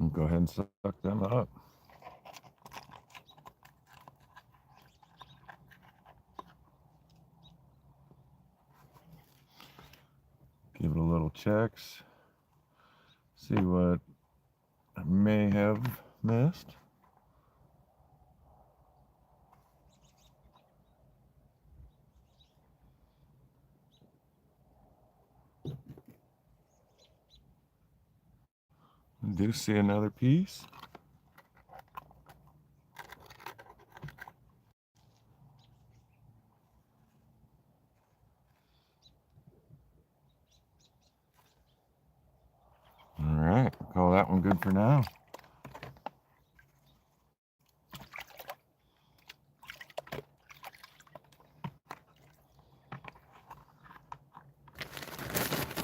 Speaker 1: I'll go ahead and suck them up. Give it a little checks. See what I may have missed. I do see another piece. All right, I'll call that one good for now.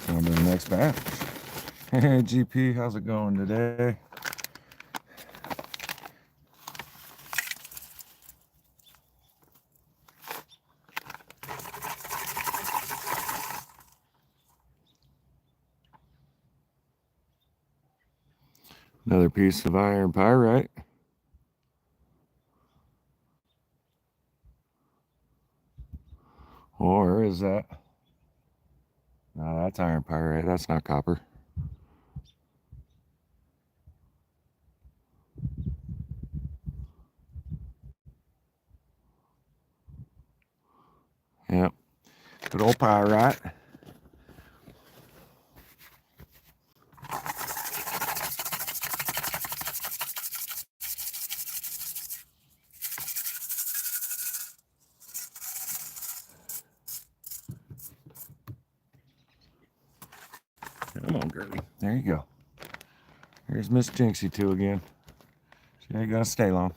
Speaker 1: On to the next batch. Hey GP, how's it going today? Another piece of iron pyrite. Or is that? No, that's iron pyrite. That's not copper. Yep. Good old pyrite. Come on, girlie. There you go. Here's Miss Jinxie 2 again. She ain't gonna stay long.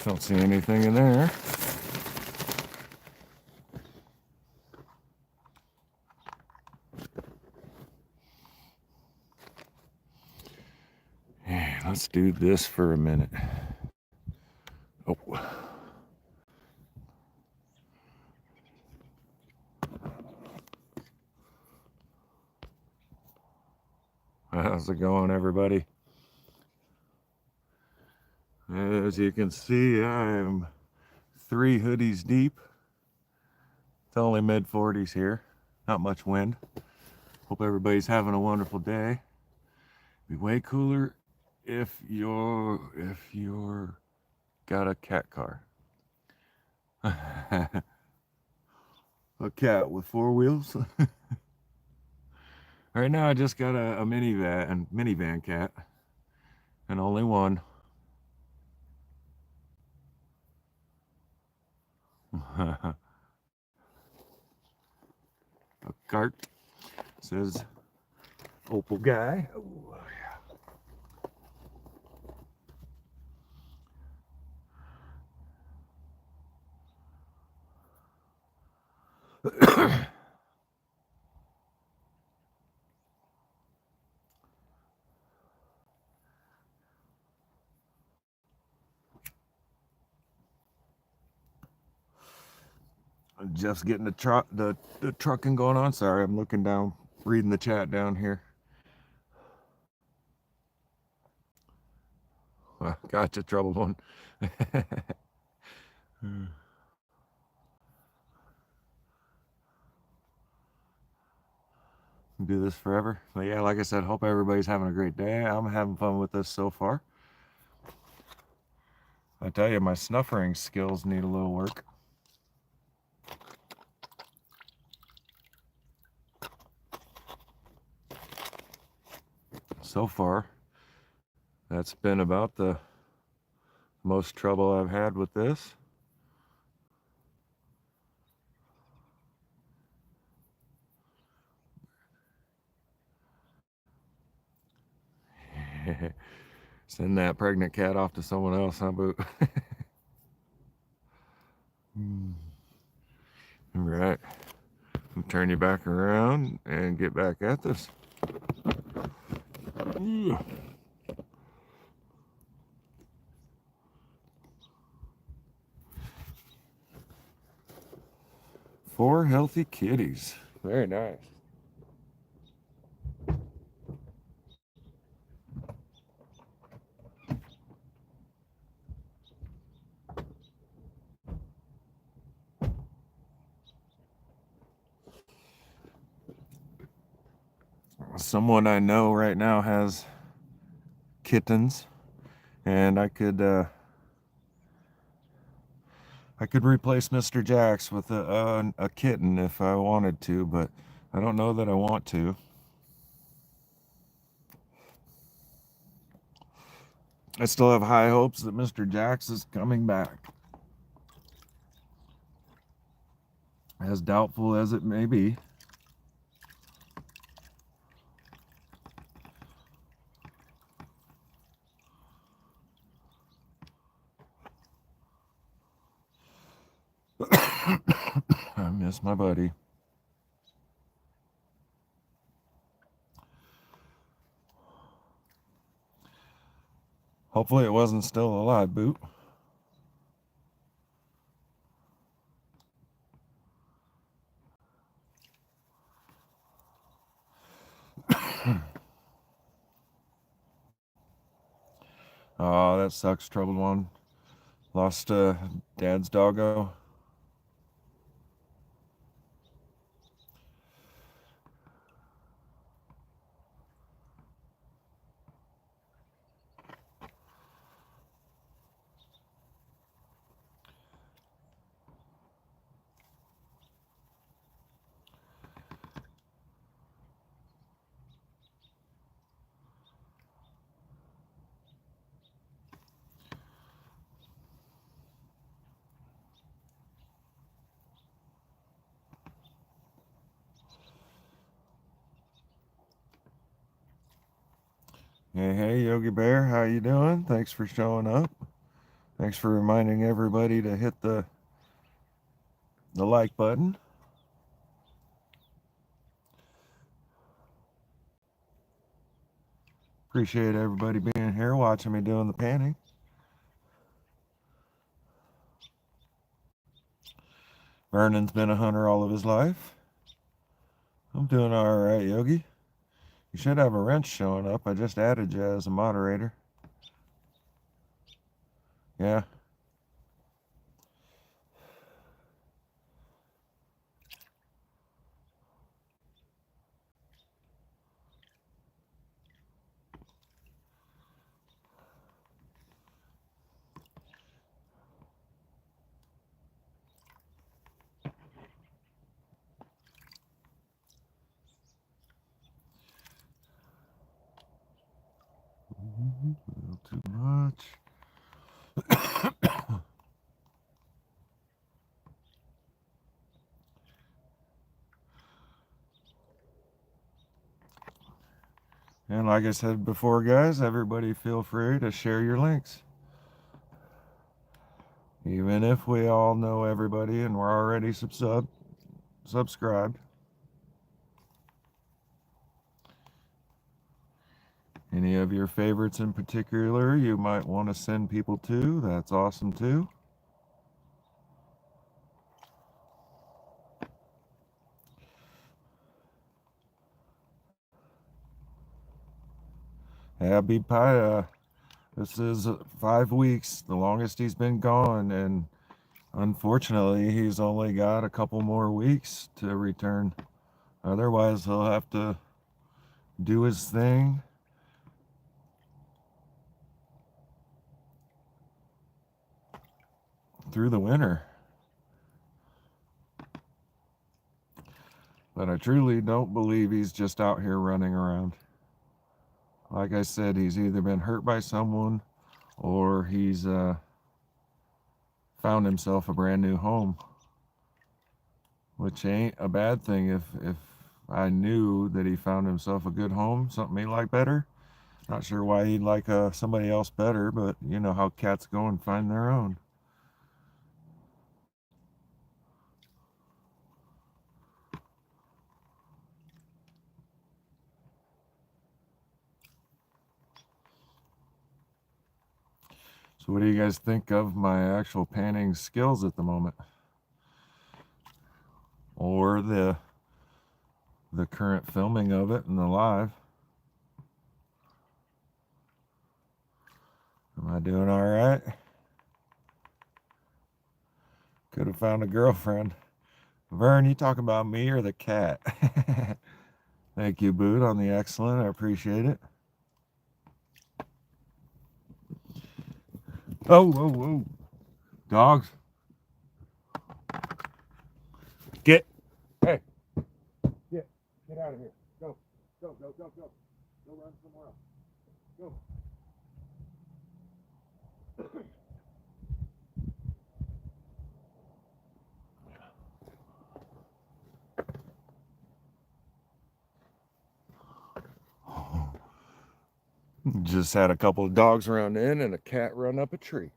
Speaker 1: Don't see anything in there. Yeah, let's do this for a minute. Oh. How's it going, everybody? As you can see, I'm 3 hoodies deep. It's only mid-40s here. Not much wind. Hope everybody's having a wonderful day. Be way cooler if you're got a cat car. A cat with 4 wheels. Right now I just got a minivan cat, and only one. A cart. Says Opal guy. Oh, yeah. Jeff's getting the trucking going on. Sorry, I'm looking down, reading the chat down here. Gotcha, Troubledone. Do this forever. But yeah, like I said, hope everybody's having a great day. I'm having fun with this so far. I tell you, my snuffering skills need a little work. So far, that's been about the most trouble I've had with this. Send that pregnant cat off to someone else, huh, Boo? All right. I'll turn you back around and get back at this. Ooh. 4 healthy kitties. Very nice. Someone I know right now has kittens, and I could replace Mr. Jax with a kitten if I wanted to, but I don't know that I want to. I still have high hopes that Mr. Jax is coming back. As doubtful as it may be. I miss my buddy. Hopefully it wasn't still alive, Boot. Oh, that sucks, Troubled One. Lost Dad's doggo. Hey, Yogi Bear, how you doing? Thanks for showing up. Thanks for reminding everybody to hit the like button. Appreciate everybody being here, watching me doing the panning. Vernon's been a hunter all of his life. I'm doing all right, Yogi. You should have a wrench showing up. I just added you as a moderator. Yeah. A little too much. And like I said before, guys, everybody feel free to share your links. Even if we all know everybody and we're already subscribed. Any of your favorites in particular you might want to send people to, that's awesome too. Abby Pie, this is 5 weeks, the longest he's been gone, and unfortunately he's only got a couple more weeks to return. Otherwise he'll have to do his thing through the winter. But I truly don't believe he's just out here running around. Like I said, he's either been hurt by someone or he's found himself a brand new home, which ain't a bad thing. If I knew that he found himself a good home, something he liked better. Not sure why he'd like somebody else better, but you know how cats go and find their own. So what do you guys think of my actual panning skills at the moment? Or the current filming of it and the live? Am I doing all right? Could have found a girlfriend. Vern, you talking about me or the cat? Thank you, Boot, on the excellent. I appreciate it. Oh, whoa, whoa. Dogs. Get. Hey. Get out of here. Go. Go, go, go, go. Go run somewhere else. Go. Just had a couple of dogs run in and a cat run up a tree.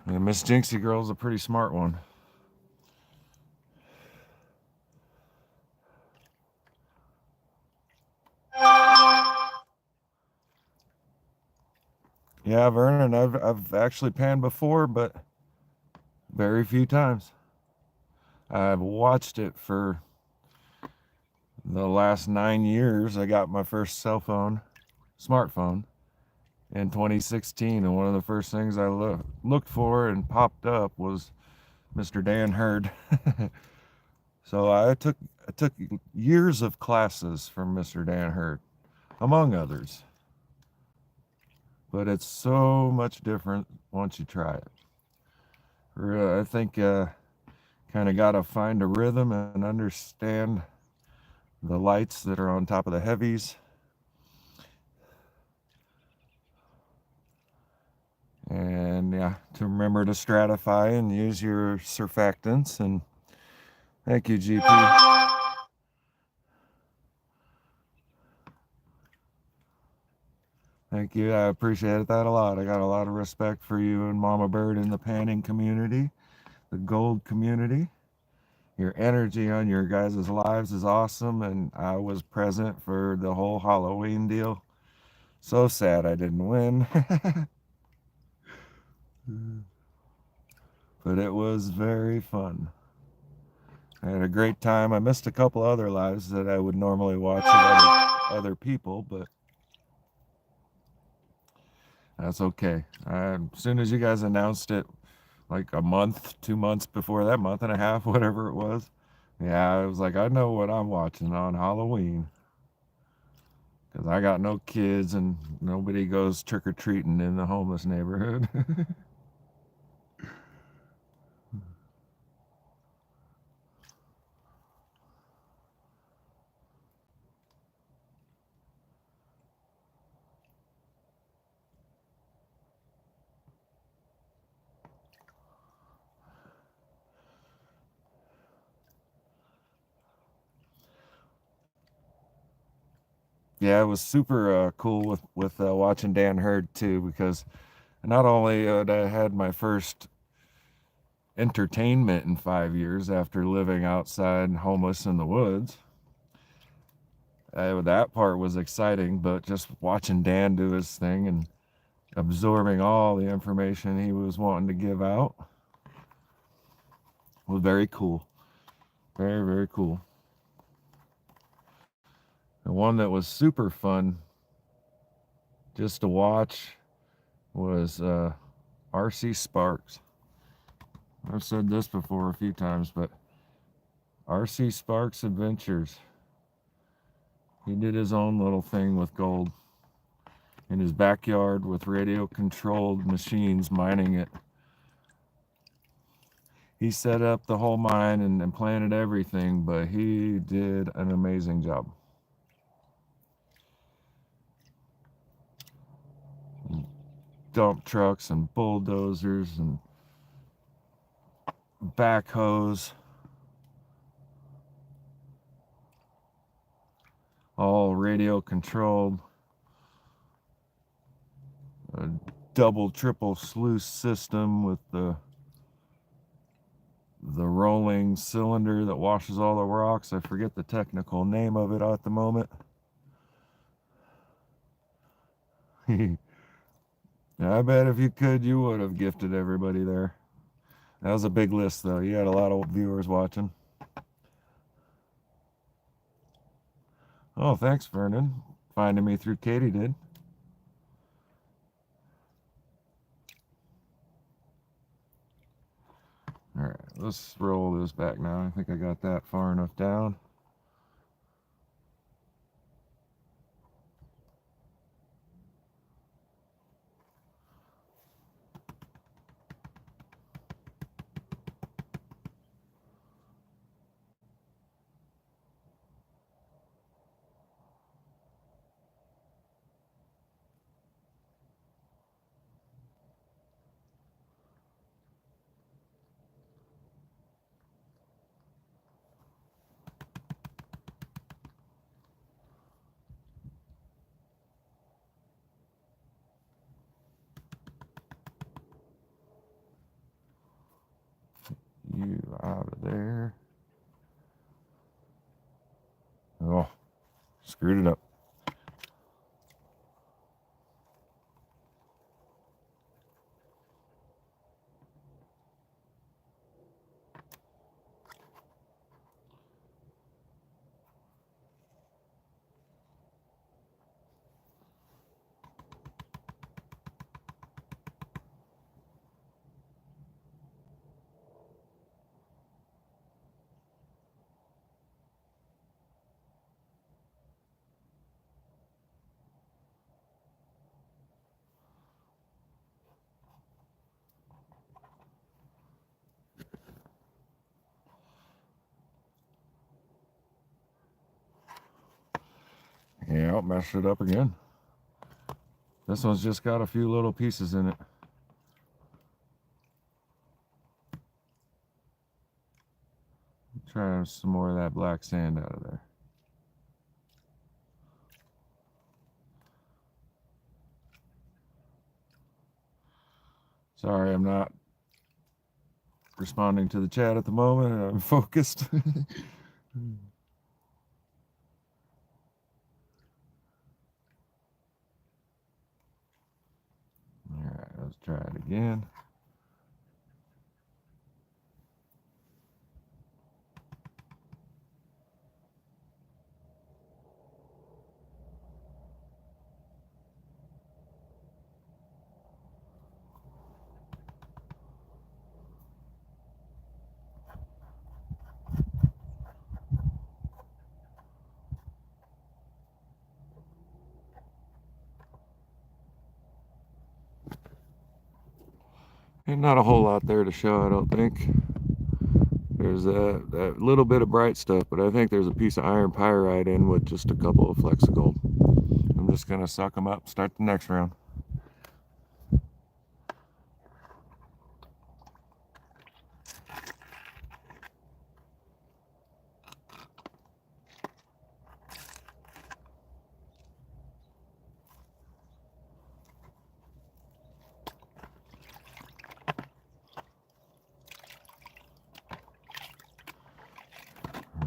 Speaker 1: And Miss Jinxie Girl's a pretty smart one. Yeah, Vernon, I've actually panned before, but very few times. I've watched it for the last 9 years. I got my first smartphone in 2016, and one of the first things I looked for and popped up was Mr. Dan Hurd. So I took years of classes from Mr. Dan Hurd, among others. But it's so much different once you try it. I think kind of got to find a rhythm and understand the lights that are on top of the heavies. And yeah, to remember to stratify and use your surfactants. And thank you, GP. Thank you. I appreciate that a lot. I got a lot of respect for you and Mama Bird in the panning community, the gold community. Your energy on your guys' lives is awesome, and I was present for the whole Halloween deal. So sad I didn't win. But it was very fun. I had a great time. I missed a couple other lives that I would normally watch of other people, but that's okay. As soon as you guys announced it, like a month, 2 months before that, month and a half, whatever it was, yeah, I was like, I know what I'm watching on Halloween. Because I got no kids and nobody goes trick-or-treating in the homeless neighborhood. Yeah, it was super cool with watching Dan Hurd too, because not only I had my first entertainment in 5 years after living outside homeless in the woods. That part was exciting, but just watching Dan do his thing and absorbing all the information he was wanting to give out was very cool. Very, very cool. The one that was super fun just to watch was R.C. Sparks. I've said this before a few times, but R.C. Sparks Adventures. He did his own little thing with gold in his backyard with radio-controlled machines mining it. He set up the whole mine and planted everything, but he did an amazing job. Dump trucks and bulldozers and backhoes, all radio controlled. A double, triple sluice system with the rolling cylinder that washes all the rocks. I forget the technical name of it at the moment. I bet if you could, you would have gifted everybody there. That was a big list, though. You had a lot of viewers watching. Oh, thanks, Vernon. Finding me through Katie did. All right, let's roll this back now. I think I got that far enough down. You out of there. Oh, screwed it up. Yeah, messed it up again. This one's just got a few little pieces in it. Try some more of that black sand out of there. Sorry, I'm not responding to the chat at the moment. I'm focused. All right, let's try it again. And not a whole lot there to show, I don't think. There's that little bit of bright stuff, but I think there's a piece of iron pyrite in with just a couple of flecks of gold. I'm just going to suck them up, start the next round.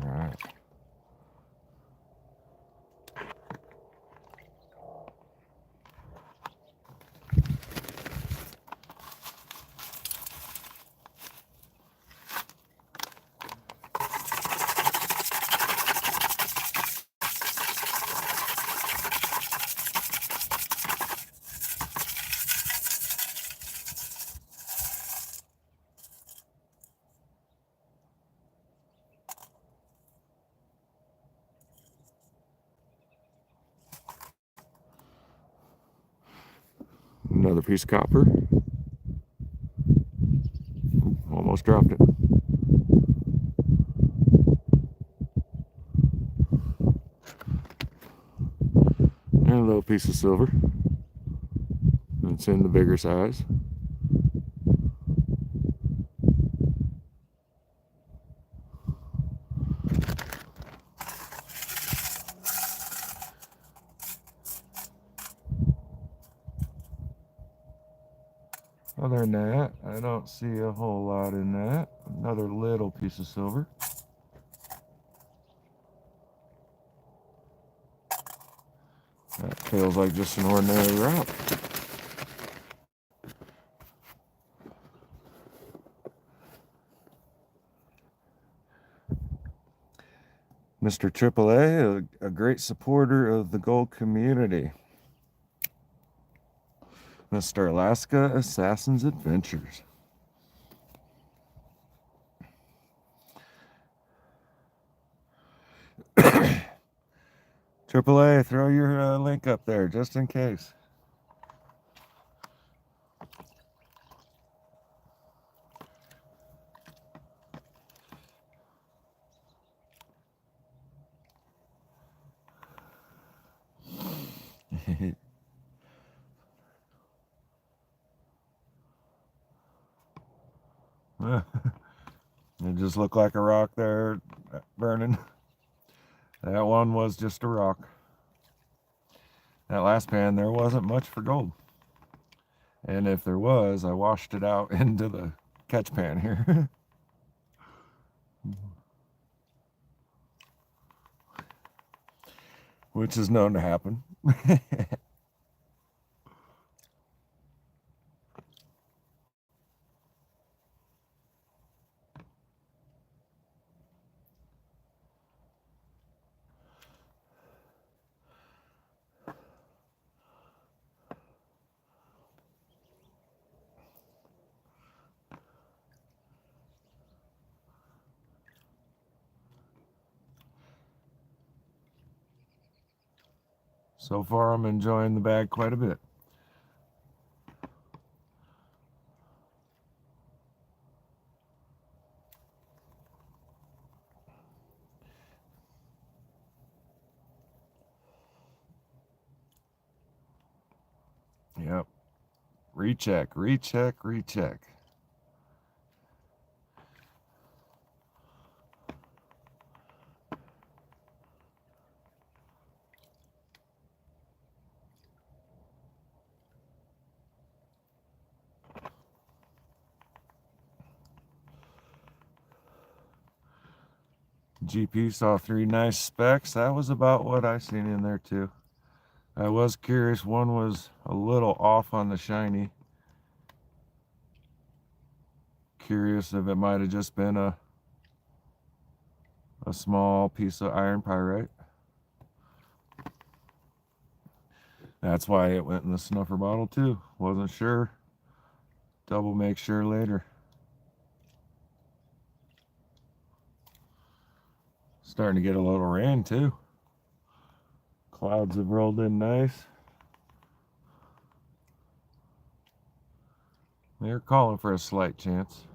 Speaker 1: All right. Another piece of copper. Almost dropped it. And a little piece of silver. It's in the bigger size. Other than that, I don't see a whole lot in that. Another little piece of silver. That feels like just an ordinary rock. Mr. AAA, a great supporter of the gold community. Mr. Alaska Assassin's Adventures. AAA, throw your link up there just in case. It just looked like a rock there burning. That one was just a rock. That last pan, there wasn't much for gold. And if there was, I washed it out into the catch pan here. Which is known to happen. So far, I'm enjoying the bag quite a bit. Yep. Recheck, recheck, recheck. GP saw 3 nice specs. That was about what I seen in there too. I was curious, one was a little off on the shiny. Curious if it might have just been a small piece of iron pyrite. That's why it went in the snuffer bottle too. Wasn't sure. Double make sure later. Starting to get a little rain too. Clouds have rolled in nice. They're calling for a slight chance.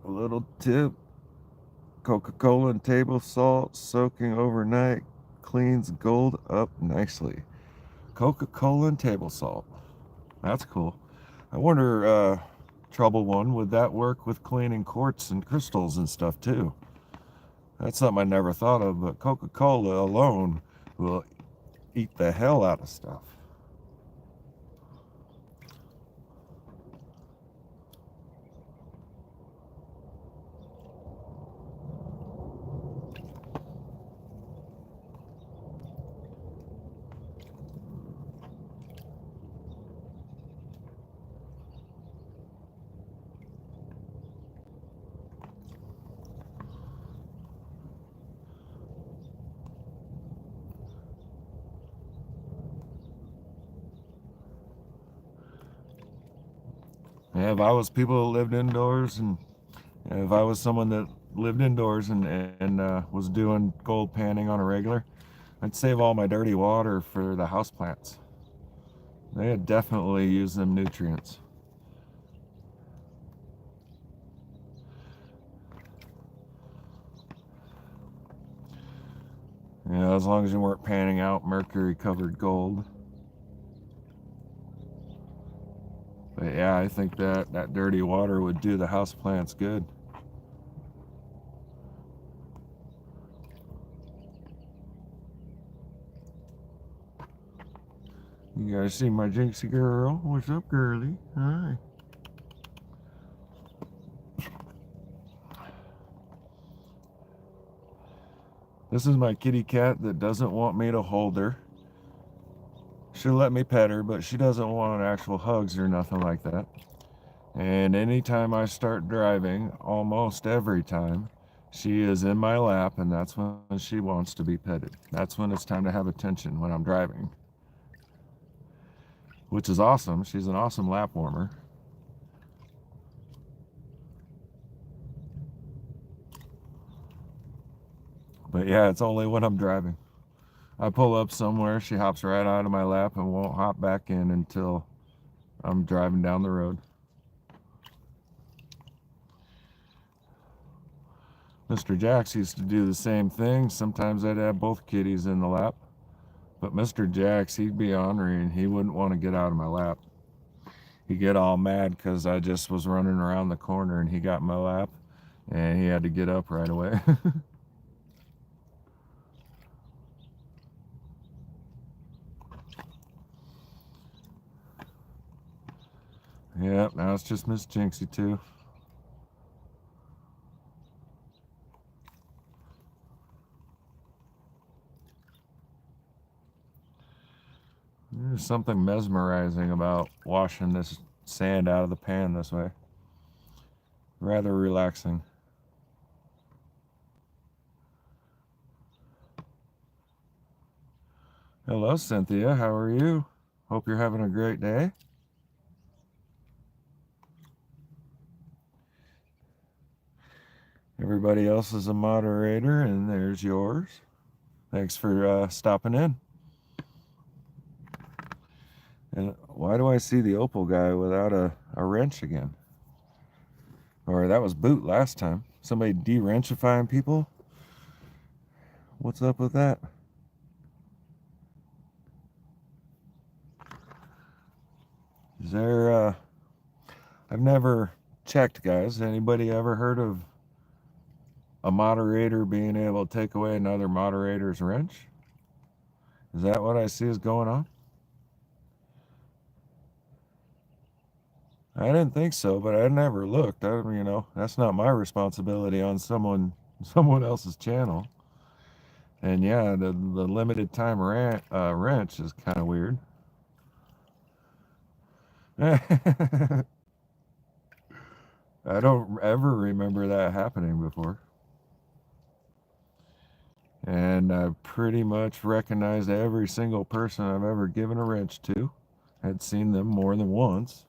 Speaker 1: A little tip. Coca-Cola and table salt soaking overnight cleans gold up nicely. Coca-Cola and table salt. That's cool. I wonder, Troubledone, would that work with cleaning quartz and crystals and stuff too? That's something I never thought of, but Coca-Cola alone will eat the hell out of stuff. Yeah, if I was people that lived indoors, and if I was someone that lived indoors and was doing gold panning on a regular, I'd save all my dirty water for the houseplants. They definitely use them nutrients. Yeah, as long as you weren't panning out mercury covered gold. But yeah, I think that dirty water would do the houseplants good. You guys see my Jinxie girl? What's up, girly? Hi. This is my kitty cat that doesn't want me to hold her. She'll let me pet her, but she doesn't want actual hugs or nothing like that. And anytime I start driving, almost every time, she is in my lap, and that's when she wants to be petted. That's when it's time to have attention, when I'm driving. Which is awesome. She's an awesome lap warmer. But yeah, it's only when I'm driving. I pull up somewhere, she hops right out of my lap and won't hop back in until I'm driving down the road. Mr. Jax used to do the same thing. Sometimes I'd have both kitties in the lap. But Mr. Jax, he'd be ornery and he wouldn't want to get out of my lap. He'd get all mad because I just was running around the corner and he got in my lap and he had to get up right away. Yep, now it's just Miss Jinxie too. There's something mesmerizing about washing this sand out of the pan this way. Rather relaxing. Hello, Cynthia. How are you? Hope you're having a great day. Everybody else is a moderator, and there's yours. Thanks for stopping in. And why do I see the opal guy without a wrench again? Or that was Boot last time. Somebody de-wrenchifying people? What's up with that? Is there, I've never checked, guys. Anybody ever heard of a moderator being able to take away another moderator's wrench? Is that what I see is going on? I didn't think so, but I never looked. That's not my responsibility on someone else's channel. And yeah, the limited time wrench is kind of weird. I don't ever remember that happening before. And I pretty much recognized every single person I've ever given a wrench to. I'd seen them more than once.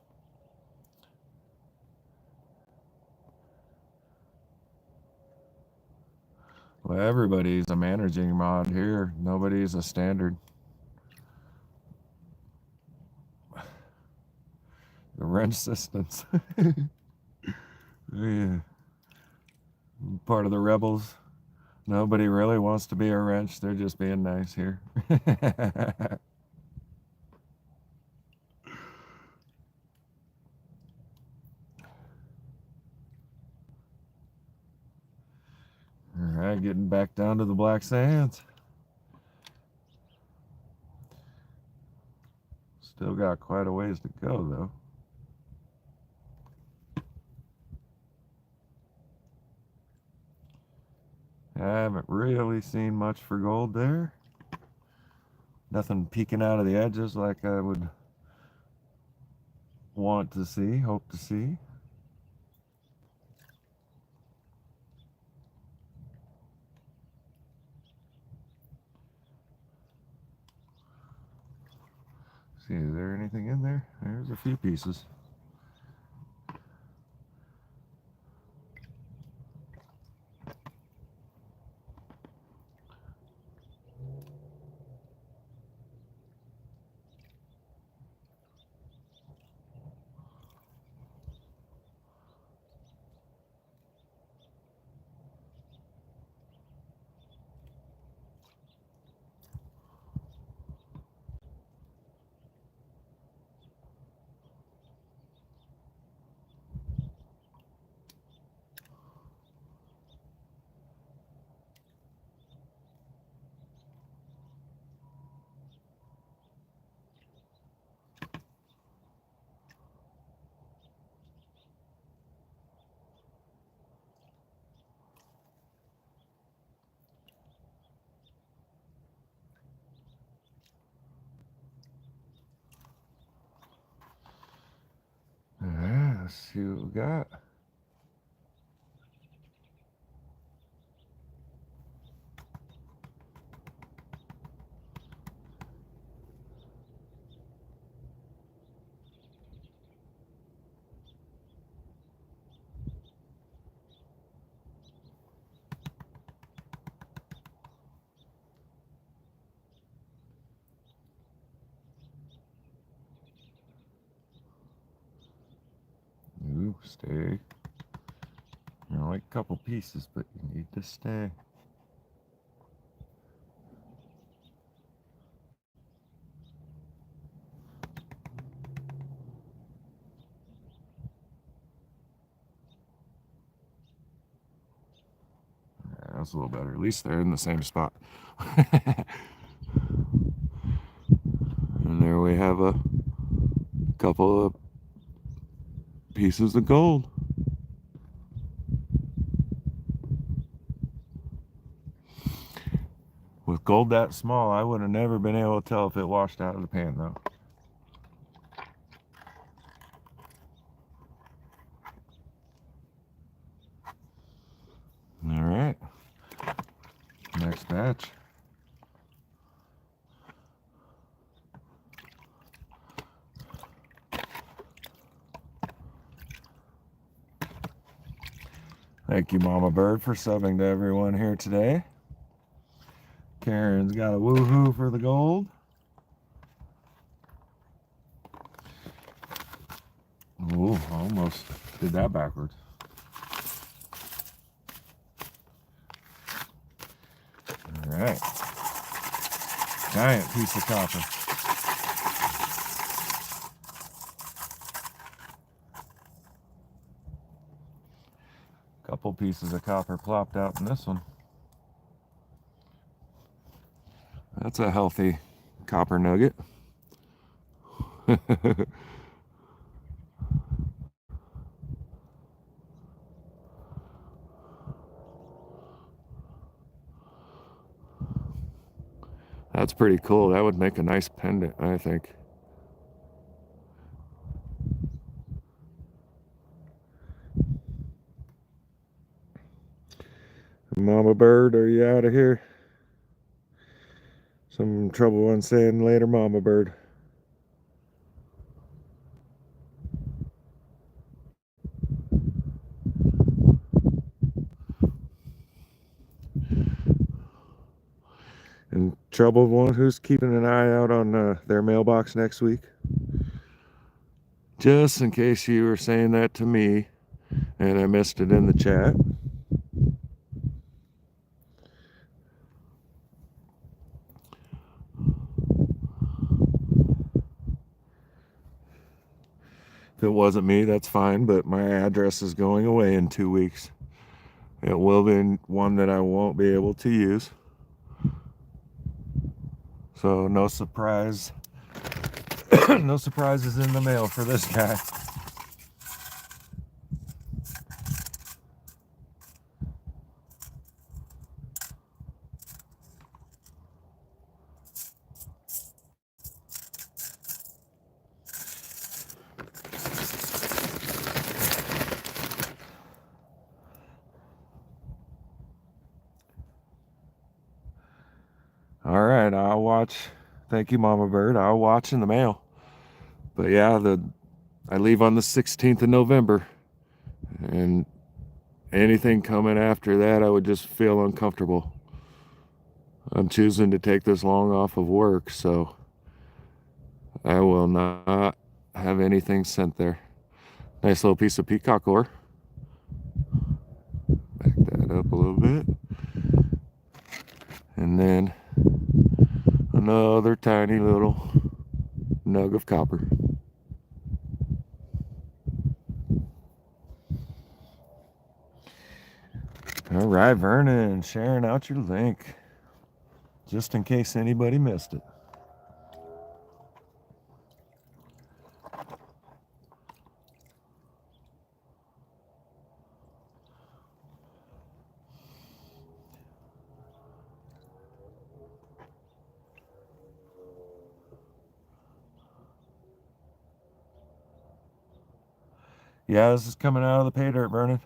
Speaker 1: Well, everybody's a managing mod here. Nobody's a standard. The wrench assistants. Yeah. Part of the rebels. Nobody really wants to be a wrench. They're just being nice here. Alright, getting back down to the black sands. Still got quite a ways to go, though. I haven't really seen much for gold there. Nothing peeking out of the edges like I would want to see, hope to see. See, is there anything in there? There's a few pieces. Alright, let's see what we got. Ooh, stay. Like a couple pieces, but you need to stay. Yeah, that's a little better. At least they're in the same spot. And there we have a couple of pieces of gold. With gold that small, I would have never been able to tell if it washed out of the pan, though. All right. Next batch. Thank you, Mama Bird, for subbing to everyone here today. Karen's got a woohoo for the gold. Ooh, almost did that backwards. All right. Giant piece of copper. Couple pieces of copper plopped out in this one. That's a healthy copper nugget. That's pretty cool. That would make a nice pendant, I think. Mama bird, are you out of here? Some trouble on saying later, mama bird. And troubled one, who's keeping an eye out on their mailbox next week? Just in case you were saying that to me and I missed it in the chat. If it wasn't me, that's fine, but my address is going away in 2 weeks. It will be one that I won't be able to use. So no surprise. No surprises in the mail for this guy. All right, I'll watch. Thank you, Mama Bird. I'll watch in the mail. But yeah, I leave on the 16th of November, and anything coming after that, I would just feel uncomfortable. I'm choosing to take this long off of work, so I will not have anything sent there. Nice little piece of peacock ore. Back that up a little bit. And then another tiny little nug of copper. All right, Vernon, sharing out your link, just in case anybody missed it. Yeah, this is coming out of the pay dirt, Vernon.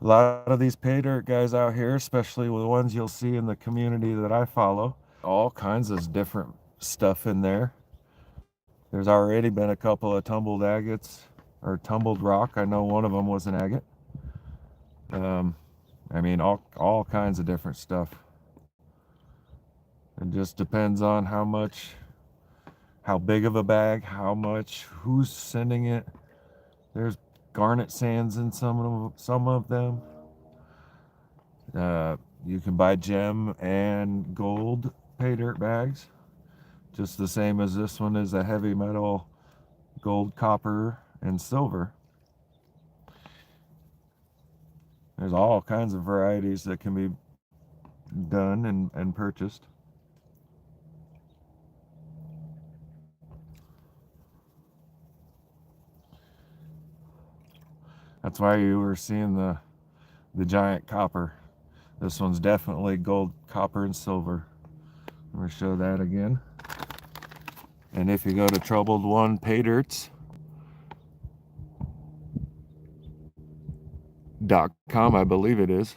Speaker 1: A lot of these pay dirt guys out here, especially the ones you'll see in the community that I follow, all kinds of different stuff in there. There's already been a couple of tumbled agates or tumbled rock. I know one of them was an agate. I mean, all kinds of different stuff. It just depends on how big of a bag, how much, who's sending it. There's garnet sands in some of them. You can buy gem and gold pay dirt bags, just the same as this one is a heavy metal gold, copper, and silver. There's all kinds of varieties that can be done and purchased. That's why you were seeing the giant copper. This one's definitely gold, copper, and silver. I'm going to show that again. And if you go to Troubledone paydirt.com, I believe it is,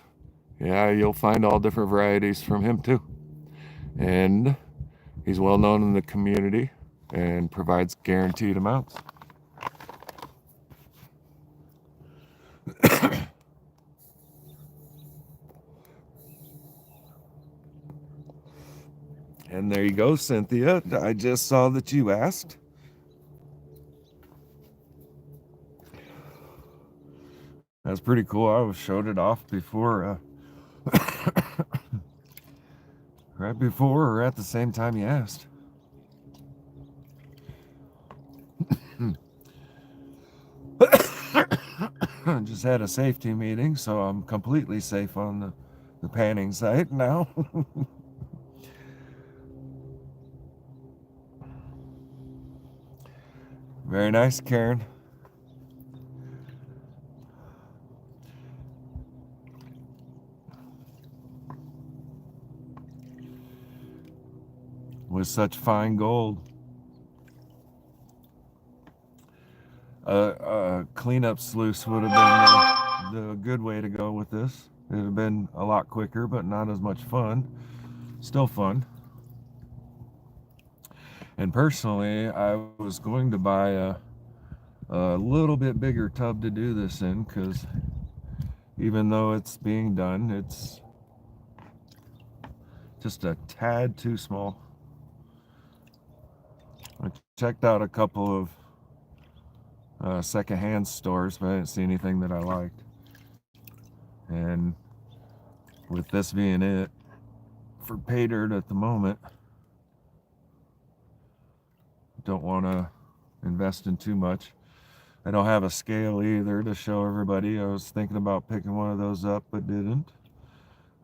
Speaker 1: yeah, you'll find all different varieties from him too. And he's well known in the community and provides guaranteed amounts. And there you go, Cynthia. I just saw that you asked. That's pretty cool. I showed it off before, right before or at the same time you asked. Just had a safety meeting, so I'm completely safe on the panning site now. Very nice, Karen. with such fine gold. A cleanup sluice would have been the good way to go with this. It would have been a lot quicker, but not as much fun. Still fun. And personally, I was going to buy a little bit bigger tub to do this in, because even though it's being done, it's just a tad too small. I checked out a couple of secondhand stores, but I didn't see anything that I liked. And with this being it for pay dirt at the moment, don't want to invest in too much. I don't have a scale either to show everybody. I was thinking about picking one of those up, but didn't.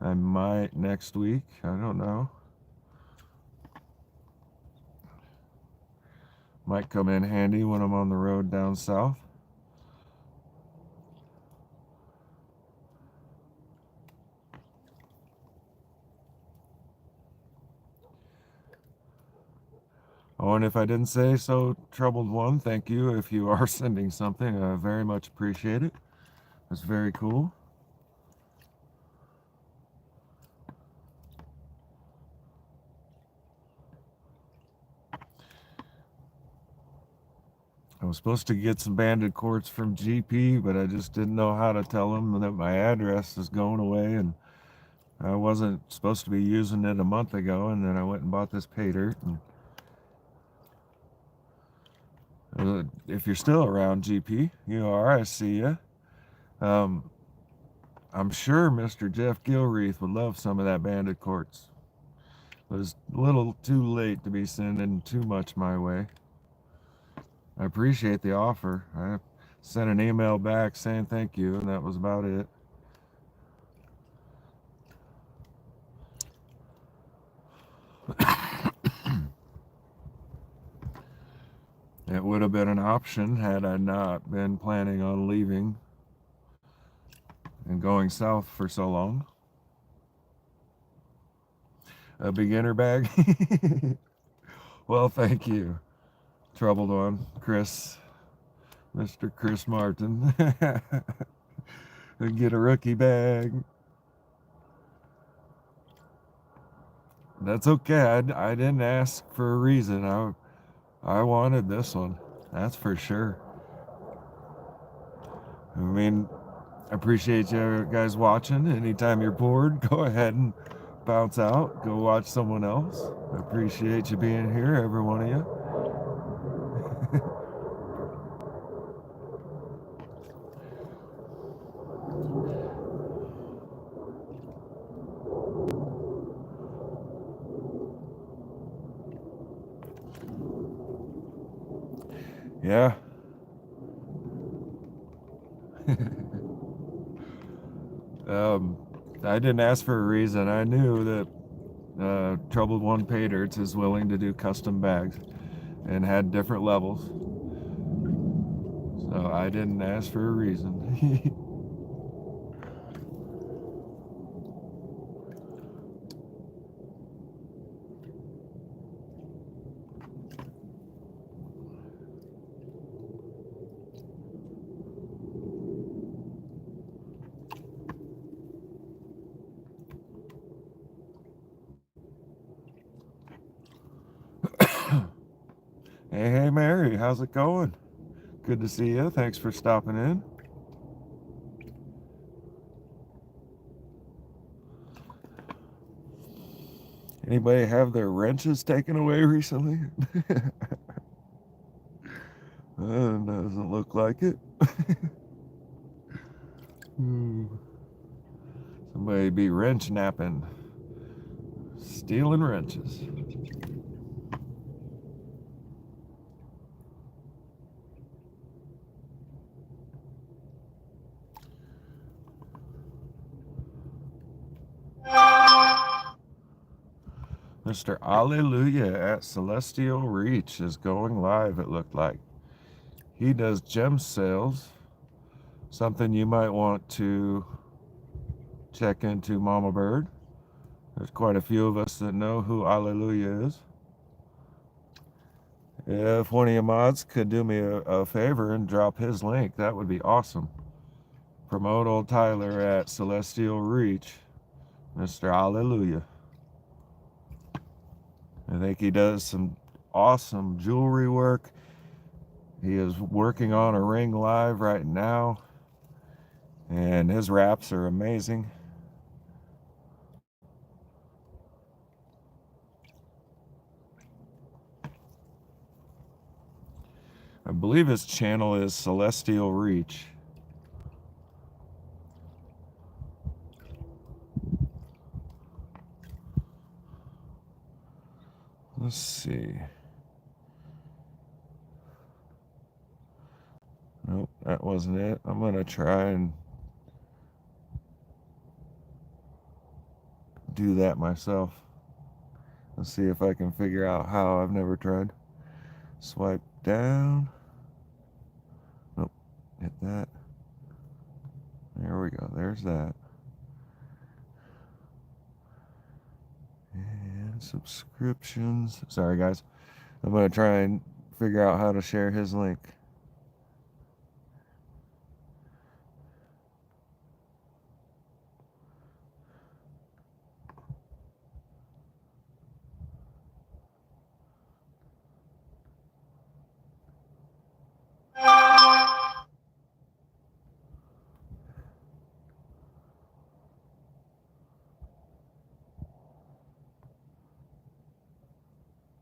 Speaker 1: I might next week. I don't know. Might come in handy when I'm on the road down south. Oh, and if I didn't say so, Troubled One, thank you. If you are sending something, I very much appreciate it. It's very cool. I was supposed to get some banded quartz from GP, but I just didn't know how to tell them that my address is going away, and I wasn't supposed to be using it a month ago, and then I went and bought this pay dirt. And if you're still around, GP, you are, I see you. I'm sure Mr. Jeff Gilreath would love some of that banded quartz. But it's a little too late to be sending too much my way. I appreciate the offer. I sent an email back saying thank you, and that was about it. It would have been an option had I not been planning on leaving and going south for so long. A beginner bag? Well, thank you. Troubled One, Chris, Mr. Chris Martin. Get a rookie bag. That's okay. I didn't ask for a reason. I wanted this one. That's for sure. I mean, I appreciate you guys watching. Anytime you're bored, go ahead and bounce out. Go watch someone else. I appreciate you being here, every one of you. Yeah. I didn't ask for a reason. I knew that Troubled One Pay Dirts is willing to do custom bags and had different levels. So I didn't ask for a reason. Hey, Mary, how's it going? Good to see you. Thanks for stopping in. Anybody have their wrenches taken away recently? Doesn't look like it. Somebody be wrench napping, stealing wrenches. Mr. Alleluia at Celestial Reach is going live, it looked like. He does gem sales. Something you might want to check into, Mama Bird. There's quite a few of us that know who Alleluia is. If one of you mods could do me a favor and drop his link, that would be awesome. Promote old Tyler at Celestial Reach, Mr. Hallelujah. I think he does some awesome jewelry work. He is working on a ring live right now, and his wraps are amazing. I believe his channel is Celestial Reach. Let's see. Nope, that wasn't it. I'm going to try and do that myself. Let's see if I can figure out how. I've never tried. Swipe down. Nope, hit that. There we go. There's that. And subscriptions. Sorry, guys. I'm going to try and figure out how to share his link.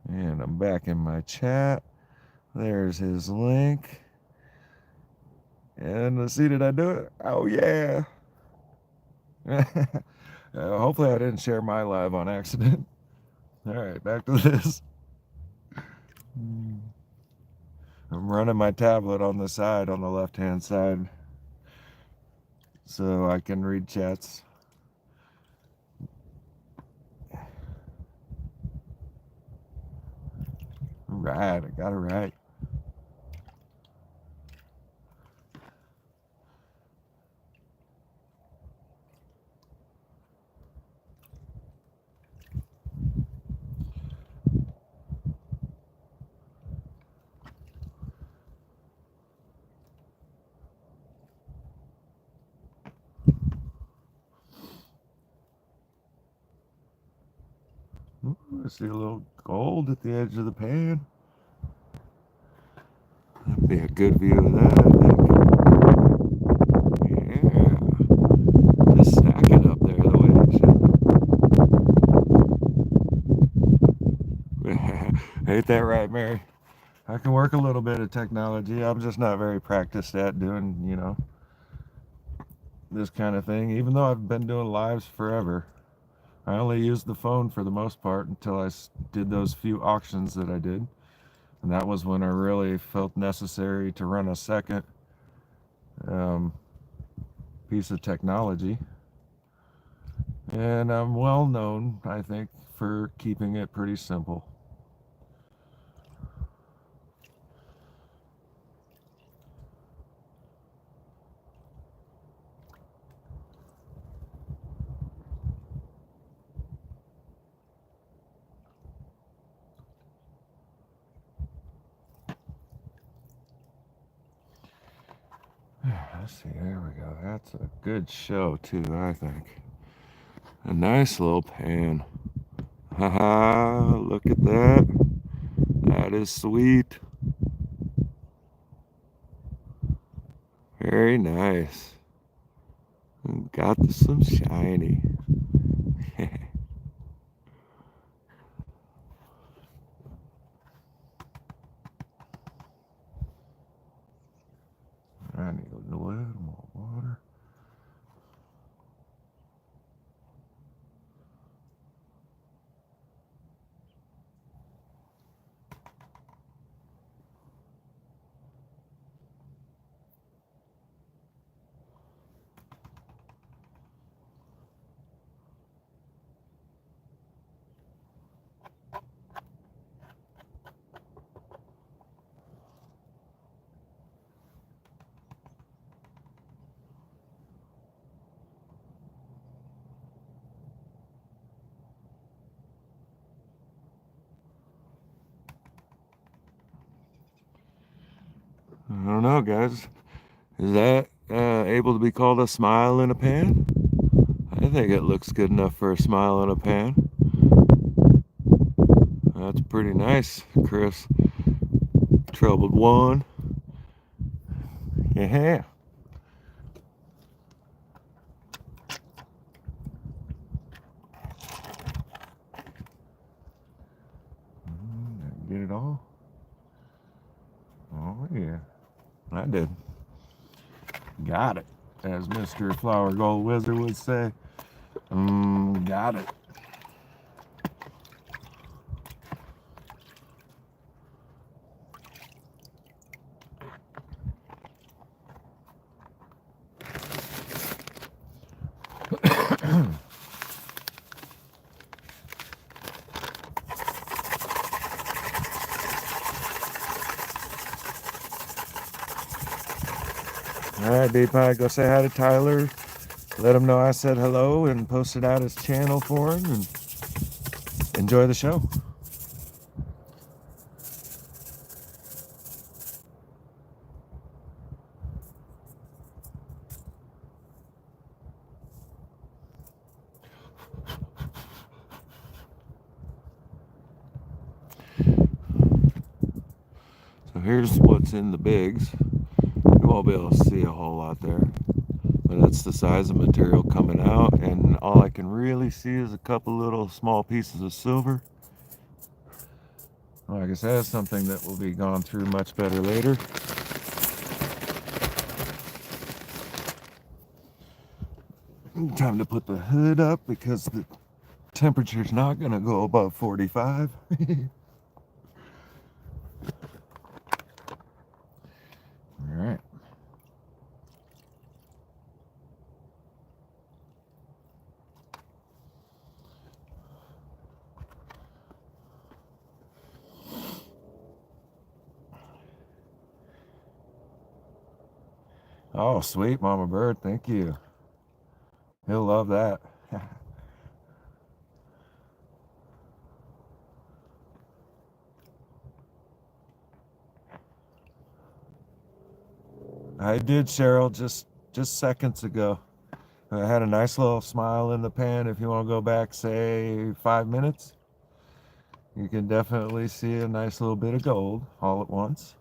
Speaker 1: And I'm back in my chat. There's his link. And let's see, did I do it? Oh, yeah. Hopefully I didn't share my live on accident. All right, back to this. I'm running my tablet on the side, on the left-hand side, so I can read chats. All right, I got it right. Ooh, I see a little gold at the edge of the pan. That'd be a good view of that, I think. Yeah. Just stack it up there the way it should. Ain't that right, Mary? I can work a little bit of technology. I'm just not very practiced at doing, this kind of thing. Even though I've been doing lives forever, I only used the phone for the most part until I did those few auctions that I did. And that was when I really felt necessary to run a second piece of technology. And I'm well known, I think, for keeping it pretty simple. Let's see, there we go. That's a good show, too, I think. A nice little pan. Haha, look at that. That is sweet. Very nice. Got some shiny. I need a little more water. don't know, guys. Is that able to be called a smile in a pan? I think it looks good enough for a smile in a pan. That's pretty nice, Chris. Troubled one. Yeah. Get it all? Oh, yeah. I did. Got it, as Mr. Flower Gold Wizard would say. Got it. All right, D-Pie, go say hi to Tyler. Let him know I said hello and posted out his channel for him, and enjoy the show. So here's what's in the bigs. You won't be able to see a whole lot there, but that's the size of material coming out, and all I can really see is a couple little small pieces of silver. Like I said, something that will be gone through much better later. Time to put the hood up because the temperature's not going to go above 45. All right. Oh, sweet, Mama Bird. Thank you. He'll love that. I did, Cheryl, just seconds ago. I had a nice little smile in the pan. If you want to go back, say 5 minutes, you can definitely see a nice little bit of gold all at once.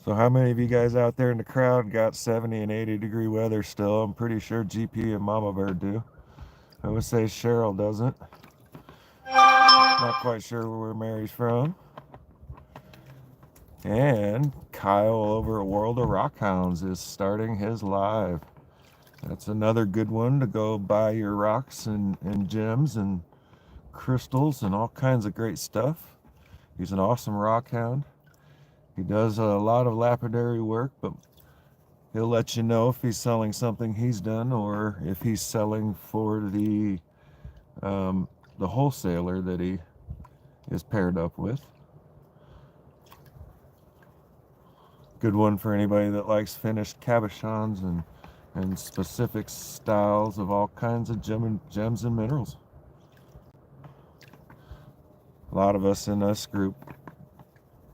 Speaker 1: So how many of you guys out there in the crowd got 70 and 80 degree weather still? I'm pretty sure GP and Mama Bird do. I would say Cheryl doesn't. Not quite sure where Mary's from. And Kyle over at World of Rockhounds is starting his live. That's another good one to go buy your rocks and gems and crystals and all kinds of great stuff. He's an awesome rock hound. He does a lot of lapidary work, but he'll let you know if he's selling something he's done or if he's selling for the wholesaler that he is paired up with. Good one for anybody that likes finished cabochons and specific styles of all kinds of gems and minerals. A lot of us in this group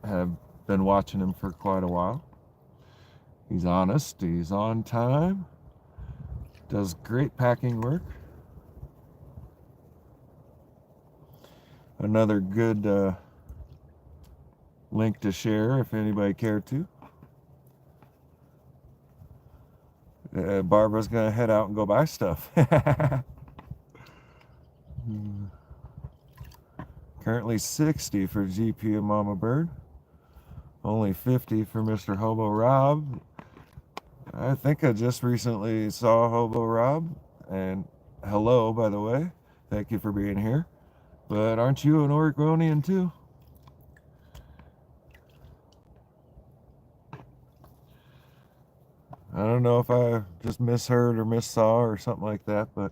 Speaker 1: have been watching him for quite a while. He's honest, he's on time, does great packing work. Another good link to share if anybody cared to. Barbara's gonna head out and go buy stuff. Currently 60 for GP and Mama Bird. Only 50 for Mr. Hobo Rob. I think I just recently saw Hobo Rob. And hello, by the way. Thank you for being here. But aren't you an Oregonian too? I don't know if I just misheard or missaw or something like that, but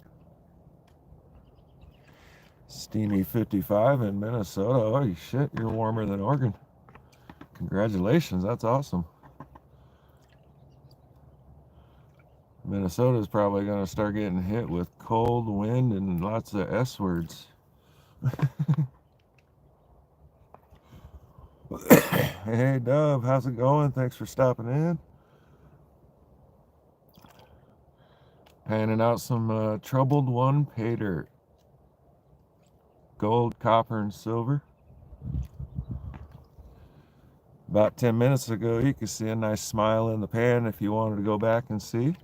Speaker 1: Steamy 55 in Minnesota. Holy shit, you're warmer than Oregon. Congratulations, that's awesome. Minnesota's probably going to start getting hit with cold wind and lots of S words. Hey, Dove, how's it going? Thanks for stopping in. Handing out some Troubledone paydirt. Gold, copper, and silver. About 10 minutes ago, you could see a nice smile in the pan if you wanted to go back and see.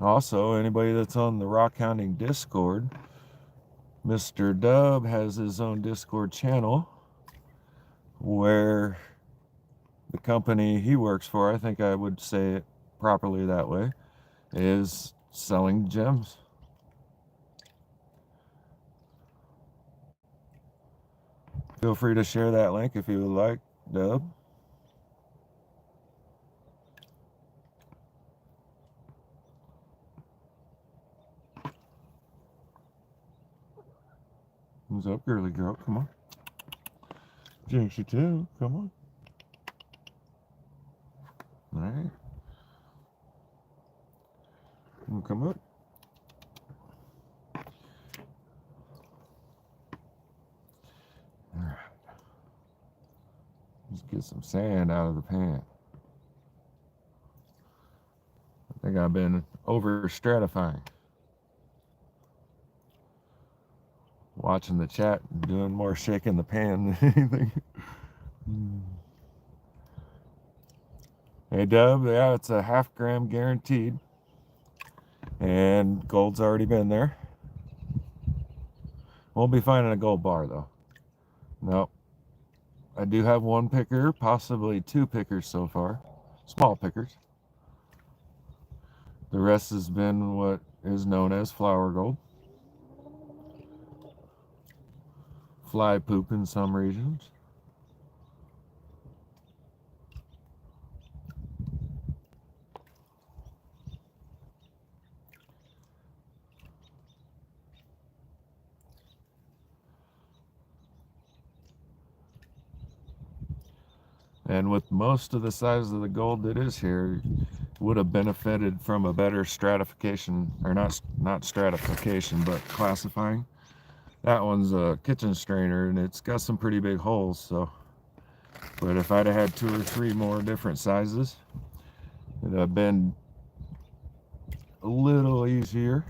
Speaker 1: Also, anybody that's on the Rock Hounding Discord, Mr. Dub has his own Discord channel where the company he works for, I think I would say it properly that way, is selling gems. Feel free to share that link if you would like, Dub. What's up, girly girl? Come on. Jinxie too. Come on. All right. Come up. All right. Let's get some sand out of the pan. I think I've been over stratifying. Watching the chat and doing more shaking the pan than anything. Hey Dub, yeah, it's a 1/2 gram guaranteed. And gold's already been there. Won't be finding a gold bar though. Nope. I do have one picker, possibly 2 pickers so far. Small pickers. The rest has been what is known as flower gold. Fly poop in some regions. And with most of the size of the gold that is here, would have benefited from a better stratification, or not stratification, but classifying. That one's a kitchen strainer, and it's got some pretty big holes, so. But if I'd have had 2 or 3 more different sizes, it'd have been a little easier.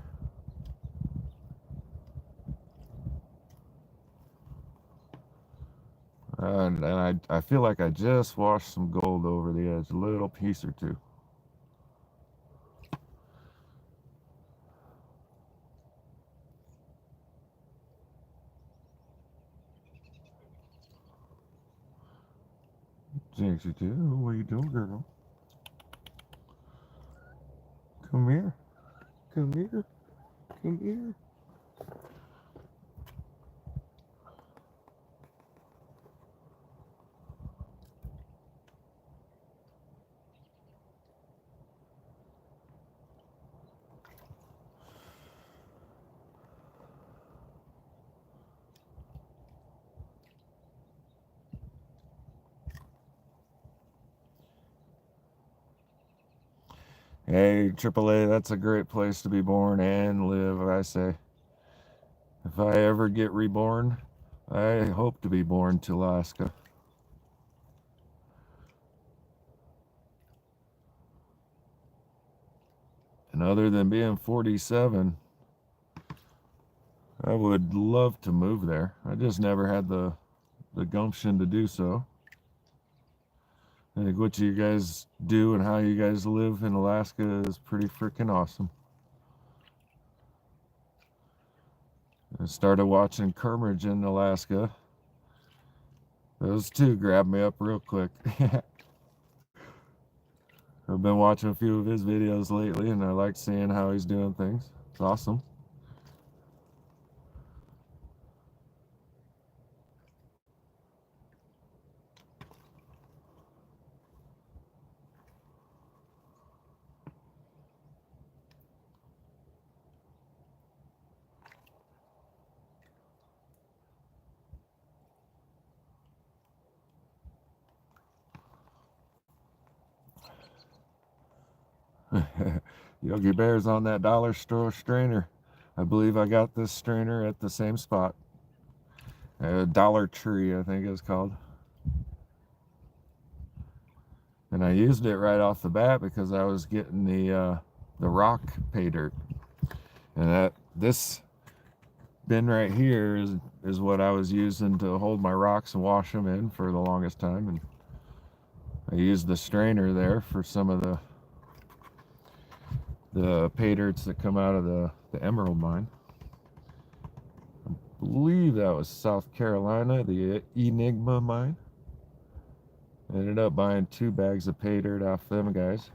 Speaker 1: And I feel like I just washed some gold over the edge, a little piece or 2. Jinxie too, what are you doing, girl? Come here. Come here. Come here. Hey, AAA, that's a great place to be born and live, I say. If I ever get reborn, I hope to be born to Alaska. And other than being 47, I would love to move there. I just never had the gumption to do so. I think what you guys do and how you guys live in Alaska is pretty freaking awesome. I started watching Kermage in Alaska. Those 2 grabbed me up real quick. I've been watching a few of his videos lately, and I like seeing how he's doing things. It's awesome. Yogi Bear's on that dollar store strainer. I believe I got this strainer at the same spot. Dollar Tree, I think it's called. And I used it right off the bat because I was getting the rock pay dirt. And this bin right here is what I was using to hold my rocks and wash them in for the longest time. And I used the strainer there for some of the pay dirts that come out of the emerald mine. I believe that was South Carolina, the Enigma mine. I ended up buying 2 bags of pay dirt off them guys.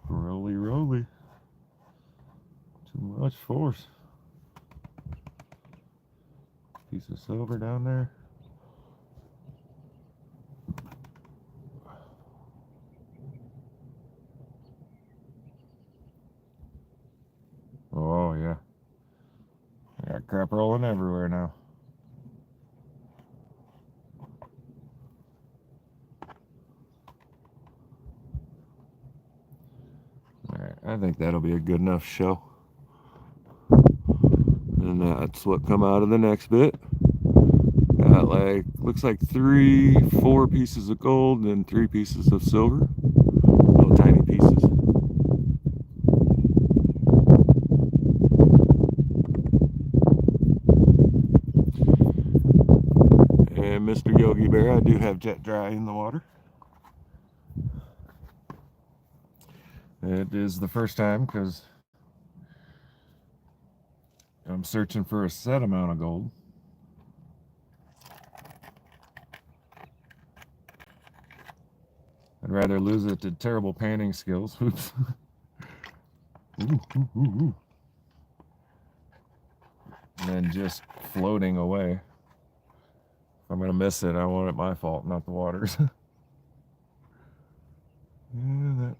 Speaker 1: Roly roly. Too much force. Piece of silver down there. Oh yeah. I got crap rolling everywhere now. Alright, I think that'll be a good enough show. And that's what come out of the next bit. Got looks like 4 pieces of gold and 3 pieces of silver. Little tiny pieces. And Mr. Yogi Bear, I do have jet dry in the water. It is the first time because I'm searching for a set amount of gold. I'd rather lose it to terrible panning skills. Oops. Than just floating away. If I'm going to miss it, I want it my fault, not the water's. Yeah, that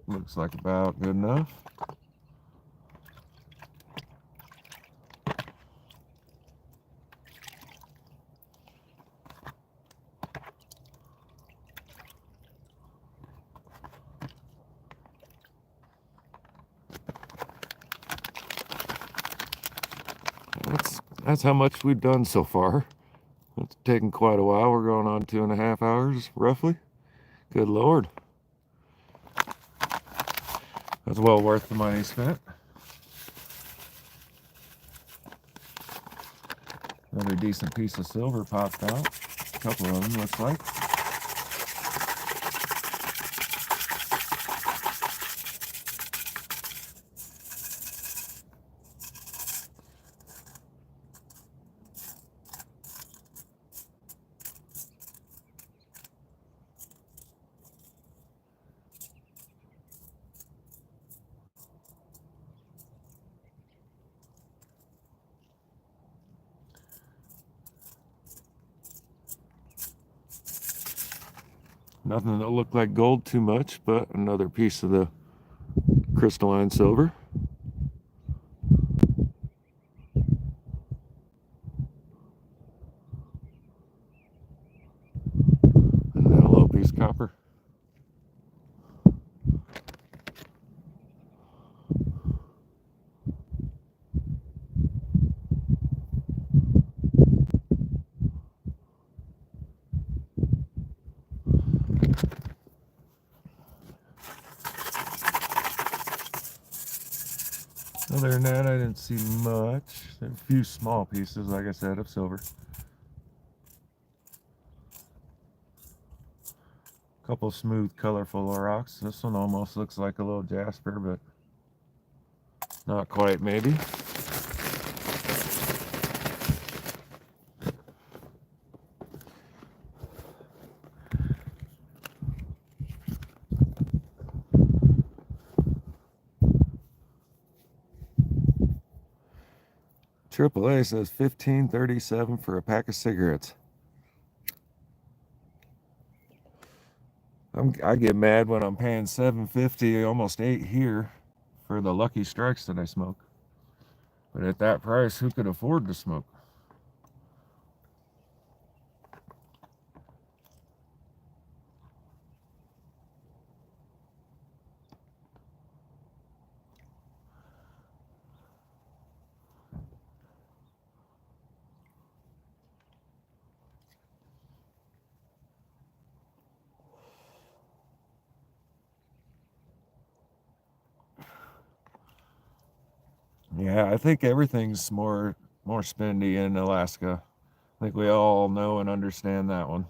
Speaker 1: looks like about good enough. That's how much we've done so far. It's taken quite a while. We're going on 2.5 hours, roughly. Good Lord. That's well worth the money spent. Another decent piece of silver popped out. A couple of them, looks like. Nothing that looked like gold too much, but another piece of the crystalline silver. And then a little piece of copper. Other than that, I didn't see much. There are a few small pieces, like I said, of silver. A couple smooth, colorful rocks. This one almost looks like a little jasper, but not quite, maybe. AAA says $15.37 for a pack of cigarettes. I I get mad when I'm paying $7.50, almost $8 here for the Lucky Strikes that I smoke. But at that price, who could afford to smoke? Yeah, I think everything's more spendy in Alaska. I think we all know and understand that one.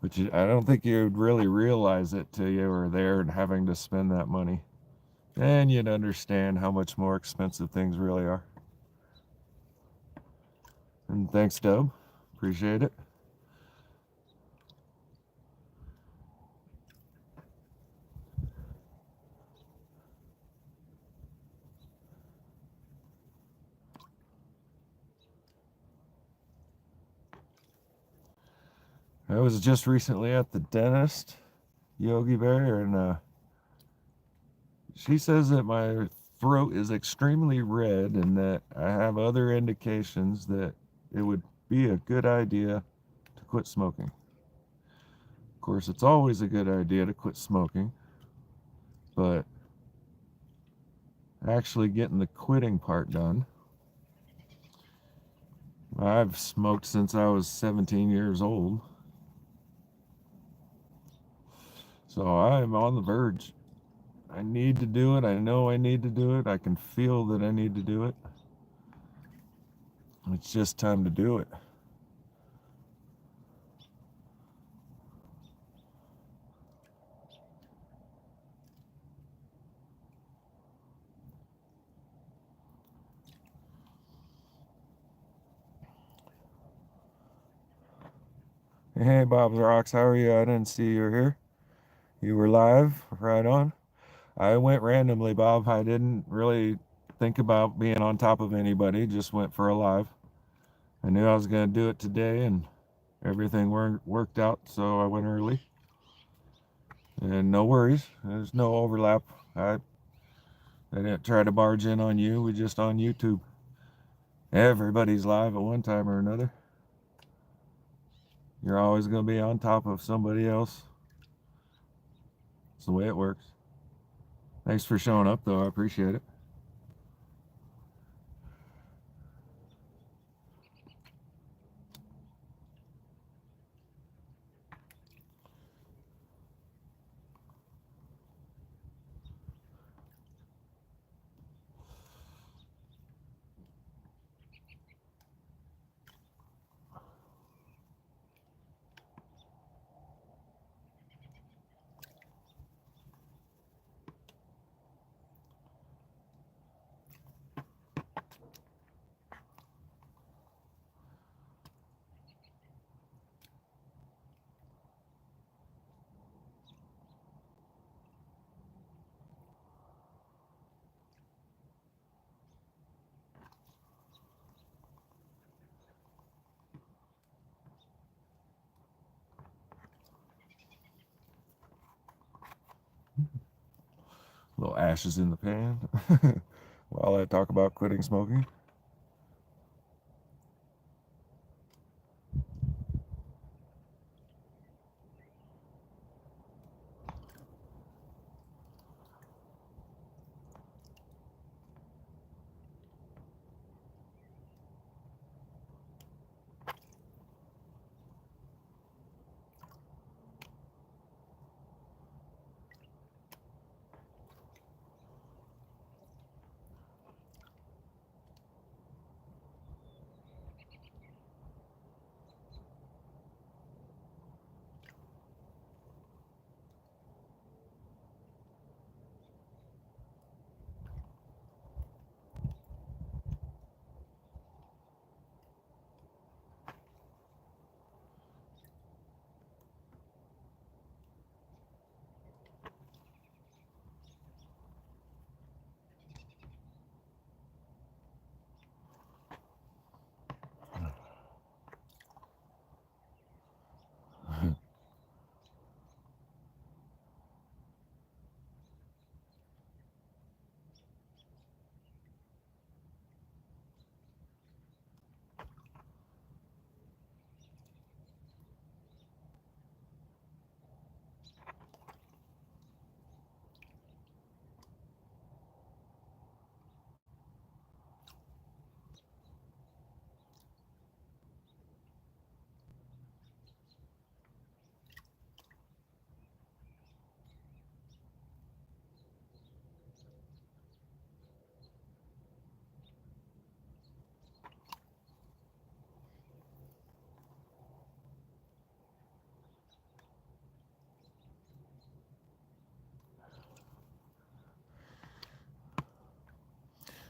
Speaker 1: But I don't think you'd really realize it till you were there and having to spend that money. And you'd understand how much more expensive things really are. And thanks, Dub. Appreciate it. I was just recently at the dentist, Yogi Bear, and she says that my throat is extremely red and that I have other indications that it would be a good idea to quit smoking. Of course, it's always a good idea to quit smoking, but actually getting the quitting part done. I've smoked since I was 17 years old, so I'm on the verge. I need to do it. I know I need to do it. I can feel that I need to do it. It's just time to do it. Hey, Bob's Rocks, how are you? I didn't see you were here. You were live, right on. I went randomly, Bob. I didn't really think about being on top of anybody, just went for a live. I knew I was going to do it today, and everything worked out, so I went early. And no worries, there's no overlap. I didn't try to barge in on you, we just on YouTube. Everybody's live at one time or another. You're always going to be on top of somebody else. It's the way it works. Thanks for showing up, though. I appreciate it. Little ashes in the pan while I talk about quitting smoking.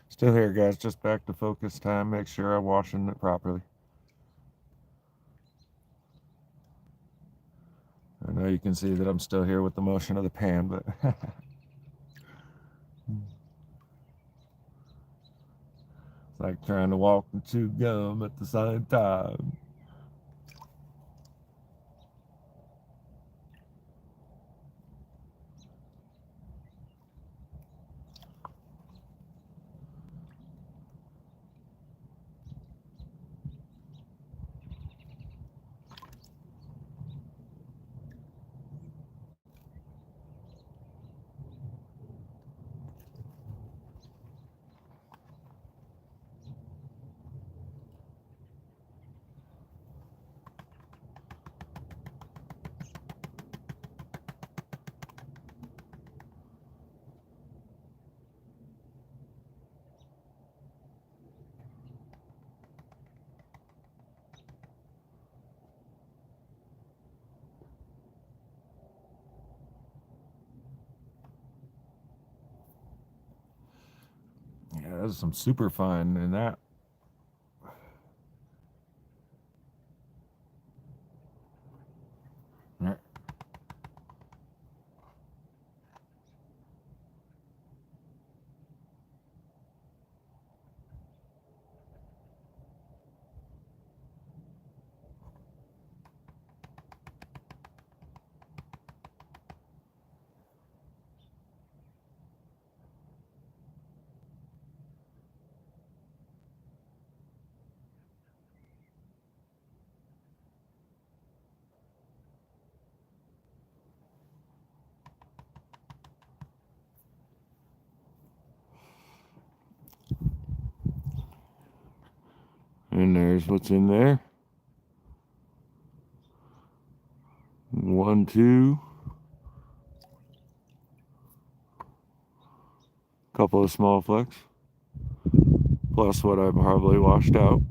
Speaker 1: Still here, guys. Just back to focus time. Make sure I'm washing it properly. I know you can see that I'm still here with the motion of the pan, but it's like trying to walk and chew gum at the same time. Yeah, there's some super fine in that. And there's what's in there. 1, 2. Couple of small flecks. Plus what I probably washed out.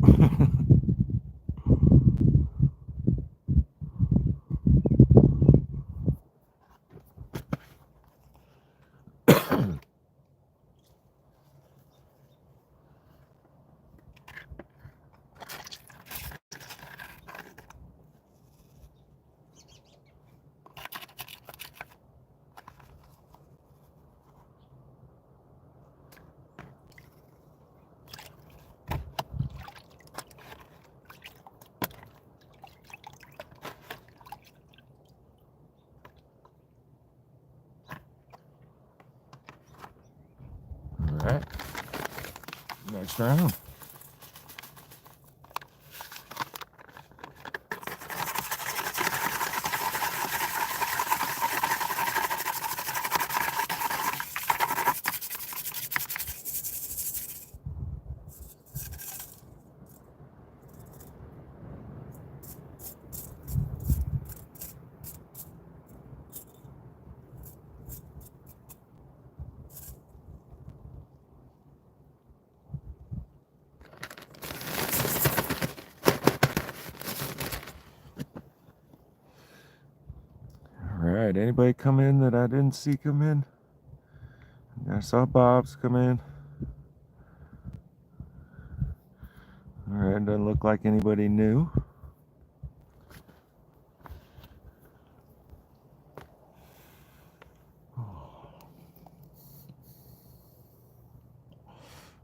Speaker 1: All right. Next round. All right. Anybody come in that I didn't see come in? I saw Bob's come in. All right. Doesn't look like anybody new.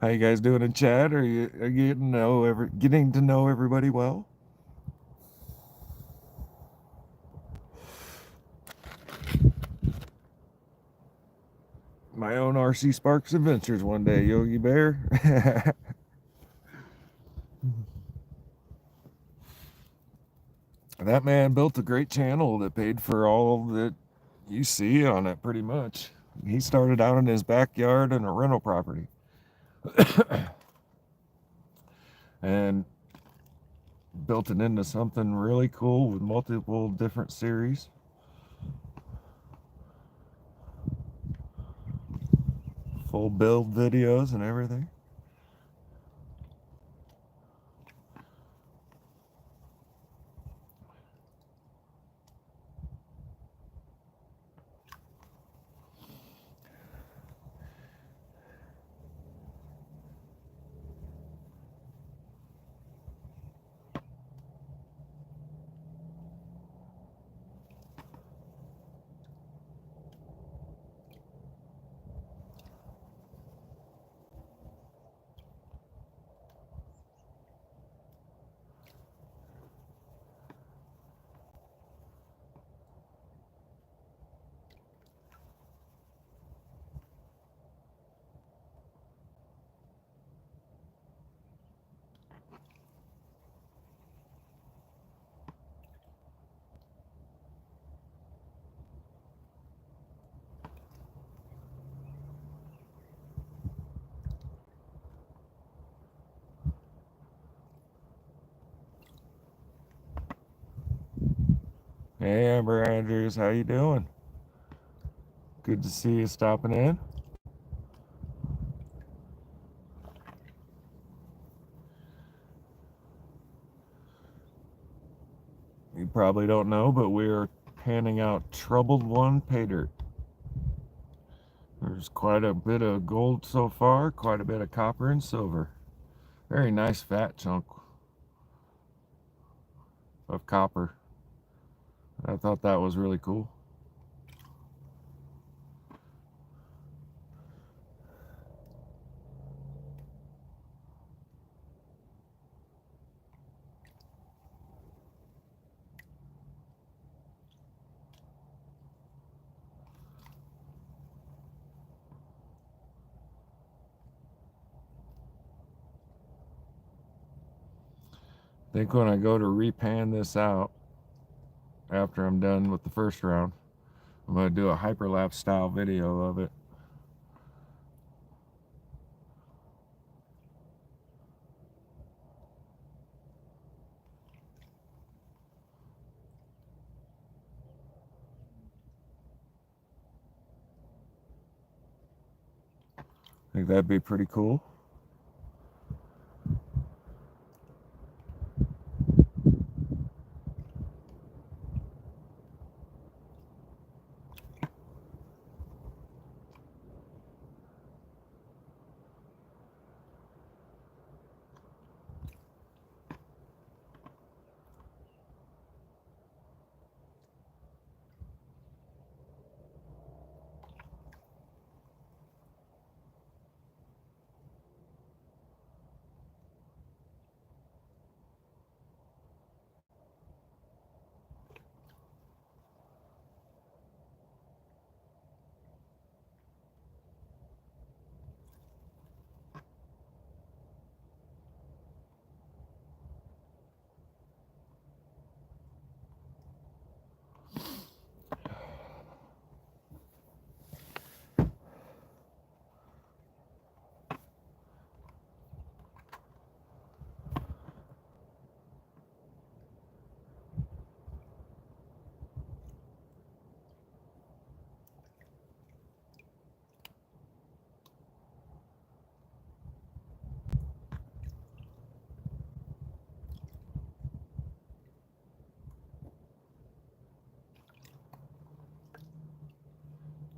Speaker 1: How you guys doing in chat? Are you getting to know everybody well? My own RC Sparks adventures one day, Yogi Bear. That man built a great channel that paid for all that you see on it, pretty much. He started out in his backyard in a rental property. And built it into something really cool with multiple different series. Full build videos and everything. Hey, Amber Andrews, how you doing? Good to see you stopping in. You probably don't know, but we're handing out Troubledone paydirt. There's quite a bit of gold so far, quite a bit of copper and silver. Very nice fat chunk of copper. I thought that was really cool. I think when I go to repan this out, after I'm done with the first round, I'm going to do a hyperlapse style video of it. I think that'd be pretty cool.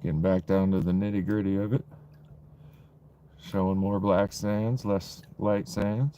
Speaker 1: Getting back down to the nitty gritty of it. Showing more black sands, less light sands.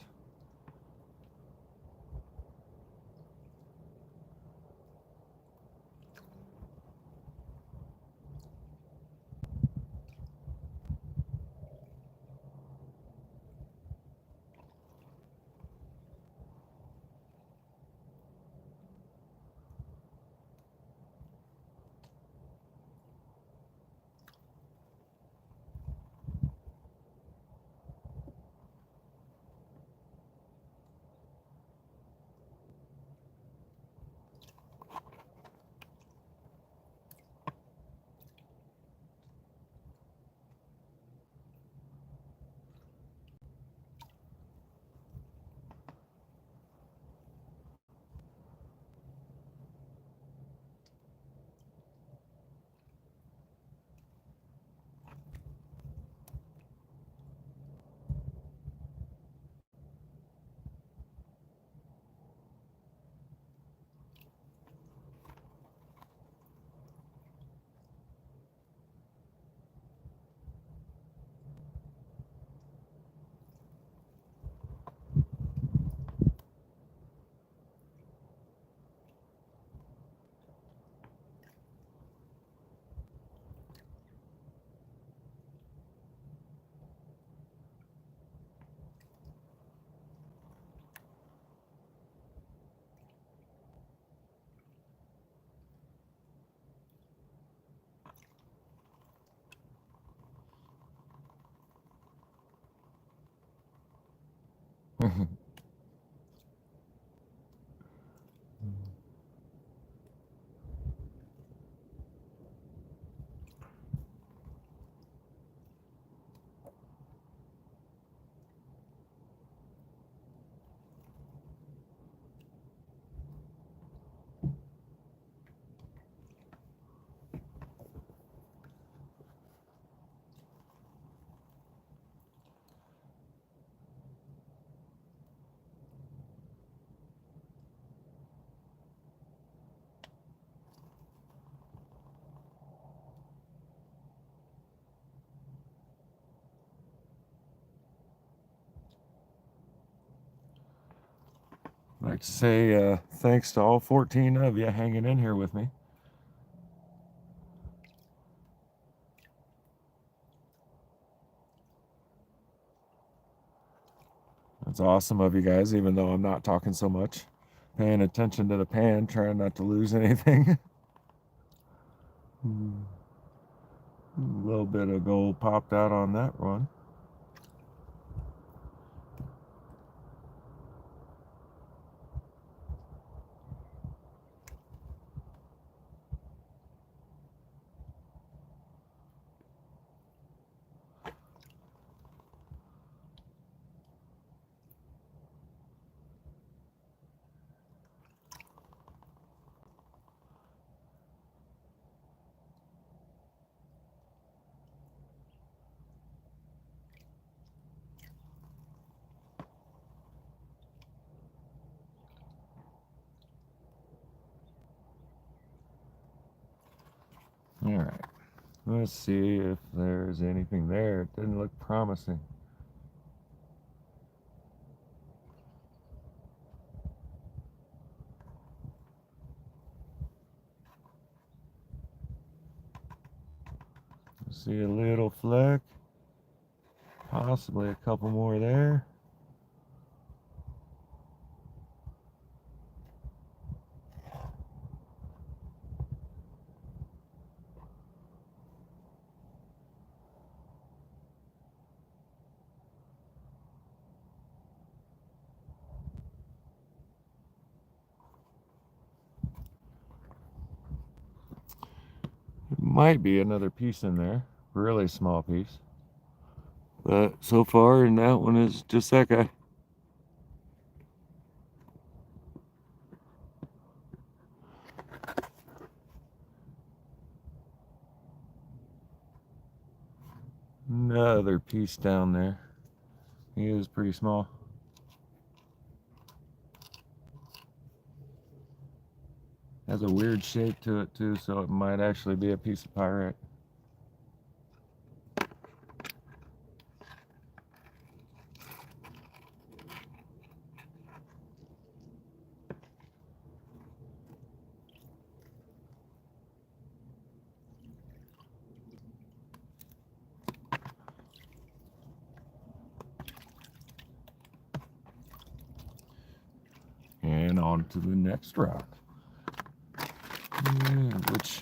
Speaker 1: like to say thanks to all 14 of you hanging in here with me. That's awesome of you guys, even though I'm not talking so much. Paying attention to the pan, trying not to lose anything. A little bit of gold popped out on that one. All right, let's see if there's anything there. It didn't look promising. See a little fleck, possibly a couple more there. Might be another piece in there, really small piece. But so far, and that one is just that guy. Another piece down there. He is pretty small. Has a weird shape to it too, so it might actually be a piece of pyrite. And on to the next round. Which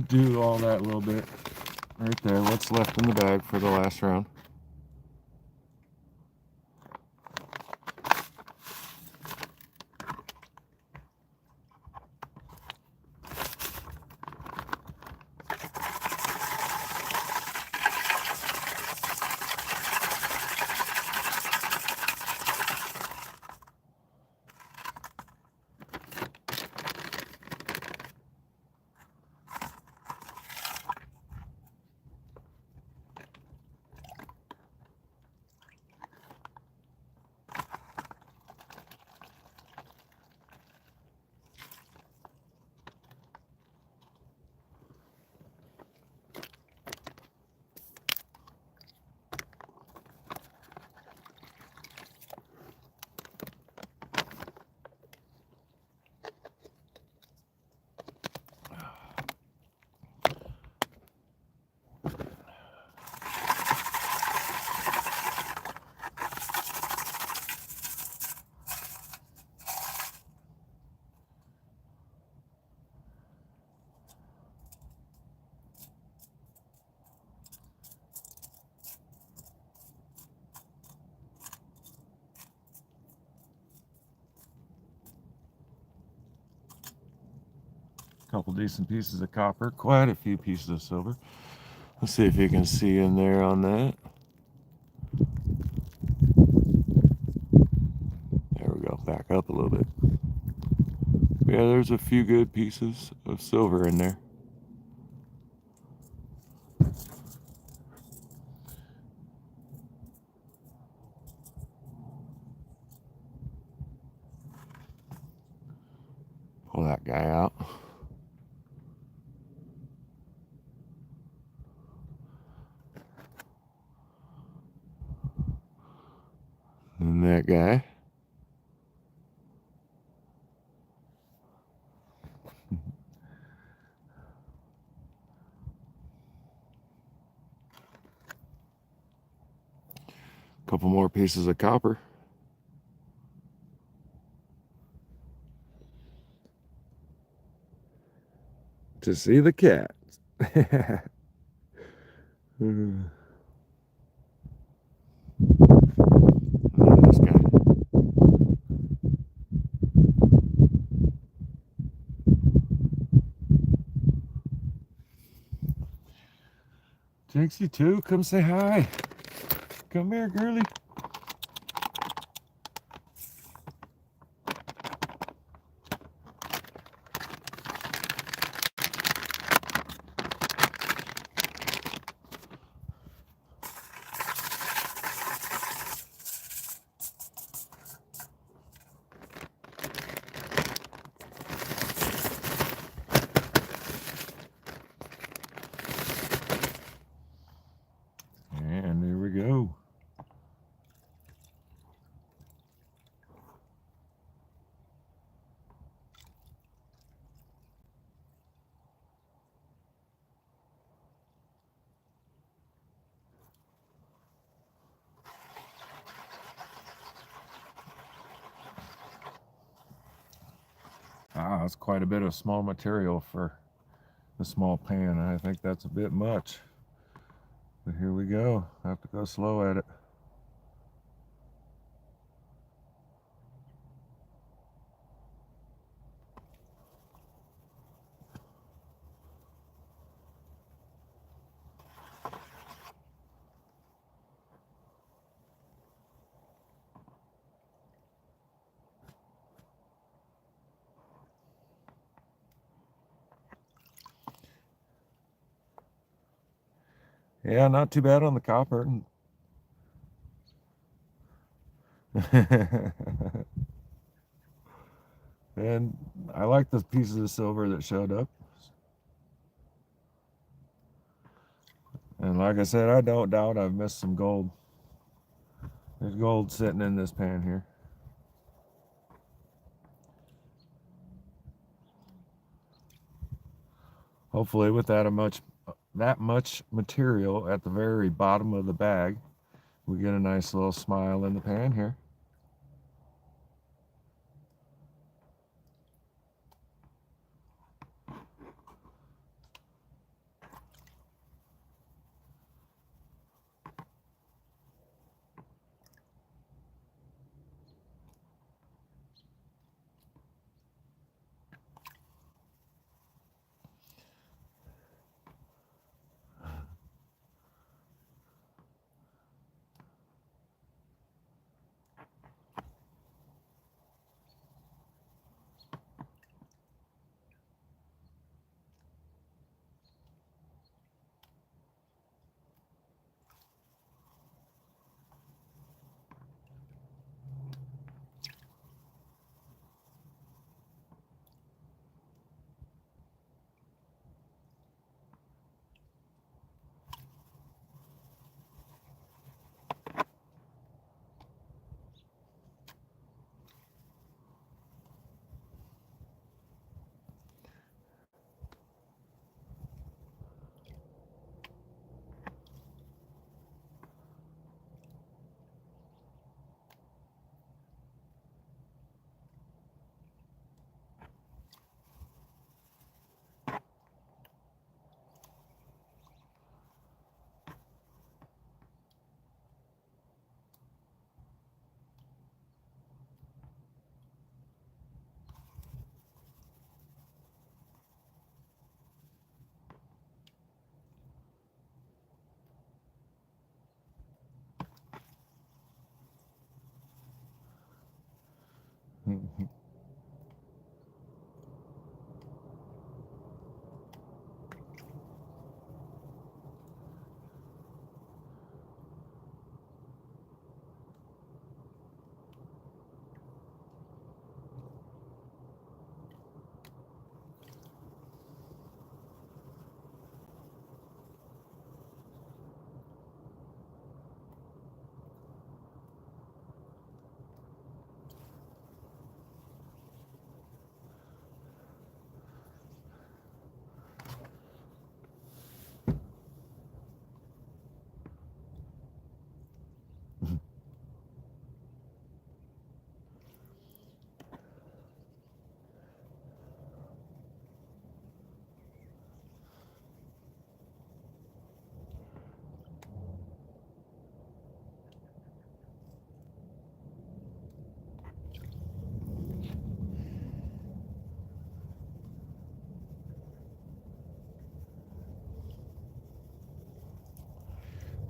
Speaker 1: do all that little bit right there. What's left in the bag for the last round? Couple decent pieces of copper, quite a few pieces of silver. Let's see if you can see in there on that. There we go, back up a little bit. Yeah, there's a few good pieces of silver in there. Pull that guy out. And that guy. Couple more pieces of copper. To see the cat. This guy. Jinxie too, come say hi. Come here, girly. And there we go. That's quite a bit of small material for a small pan. I think that's a bit much. But here we go. I have to go slow at it. Yeah, not too bad on the copper. And I like the pieces of silver that showed up. And like I said, I don't doubt I've missed some gold. There's gold sitting in this pan here. Hopefully with that much material at the very bottom of the bag, we get a nice little smile in the pan here.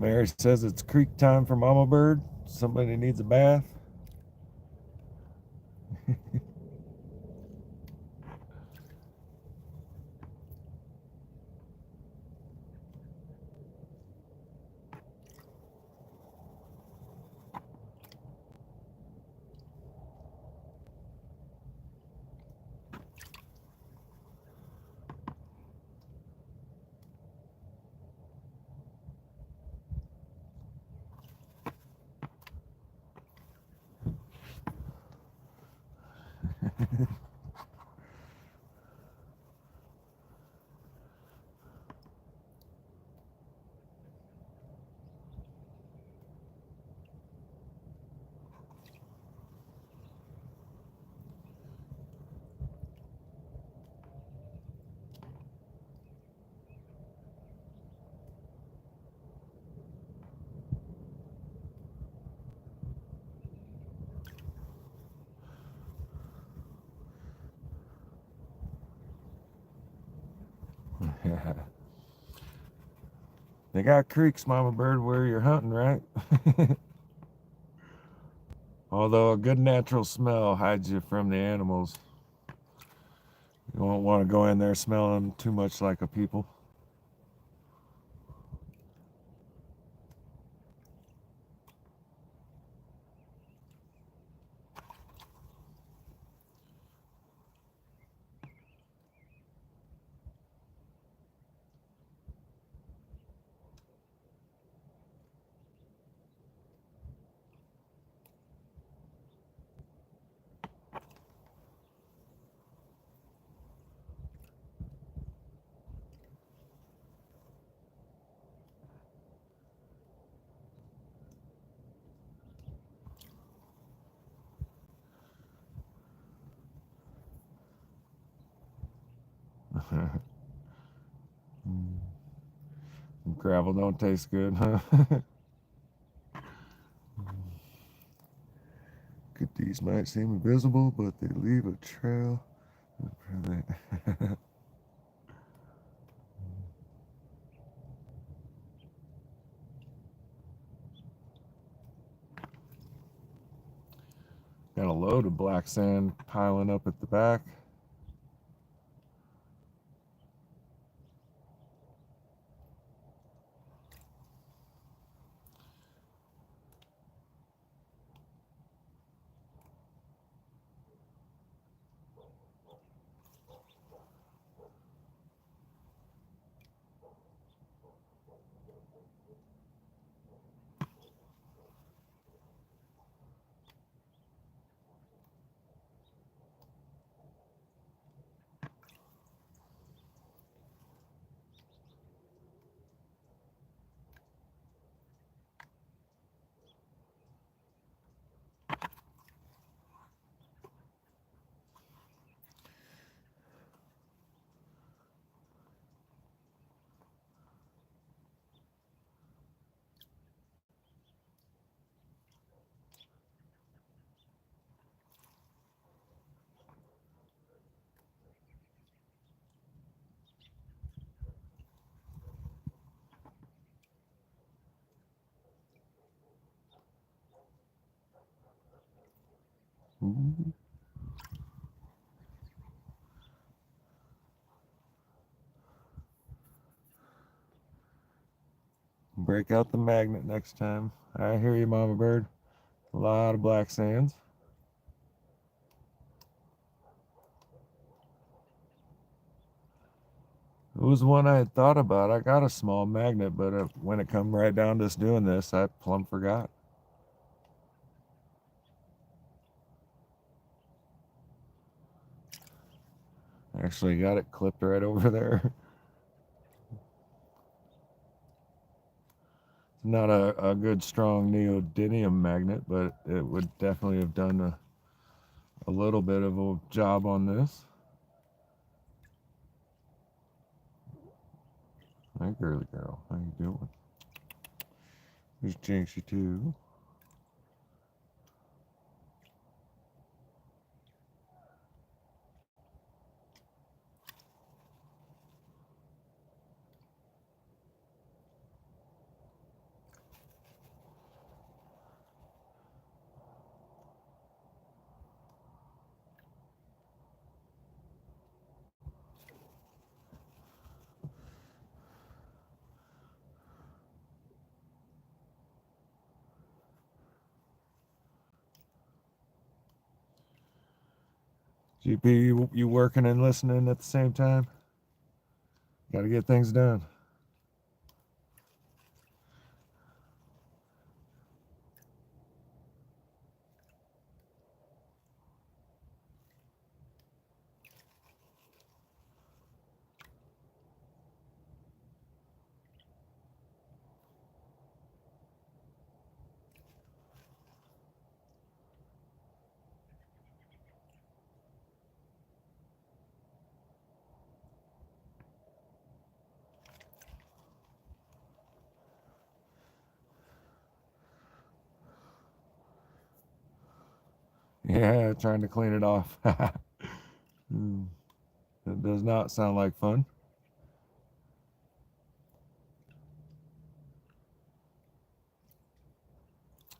Speaker 1: Mary says it's creek time for Mama Bird. Somebody needs a bath. They got creeks, Mama Bird, where you're hunting, right? Although a good natural smell hides you from the animals. You won't want to go in there smelling too much like a people. Gravel don't taste good, huh? These might seem invisible, but they leave a trail. Got a load of black sand piling up at the back. Ooh. Break out the magnet next time. I hear you, Mama Bird. A lot of black sands. It was one I had thought about. I got a small magnet, but when it come right down to us doing this, I plumb forgot. Actually got it clipped right over there. Not a good strong neodymium magnet, but it would definitely have done a little bit of a job on this. Hi, girly girl. How you doing? There's Jinxie too. GP, you working and listening at the same time? Got to get things done. Yeah, trying to clean it off. That does not sound like fun.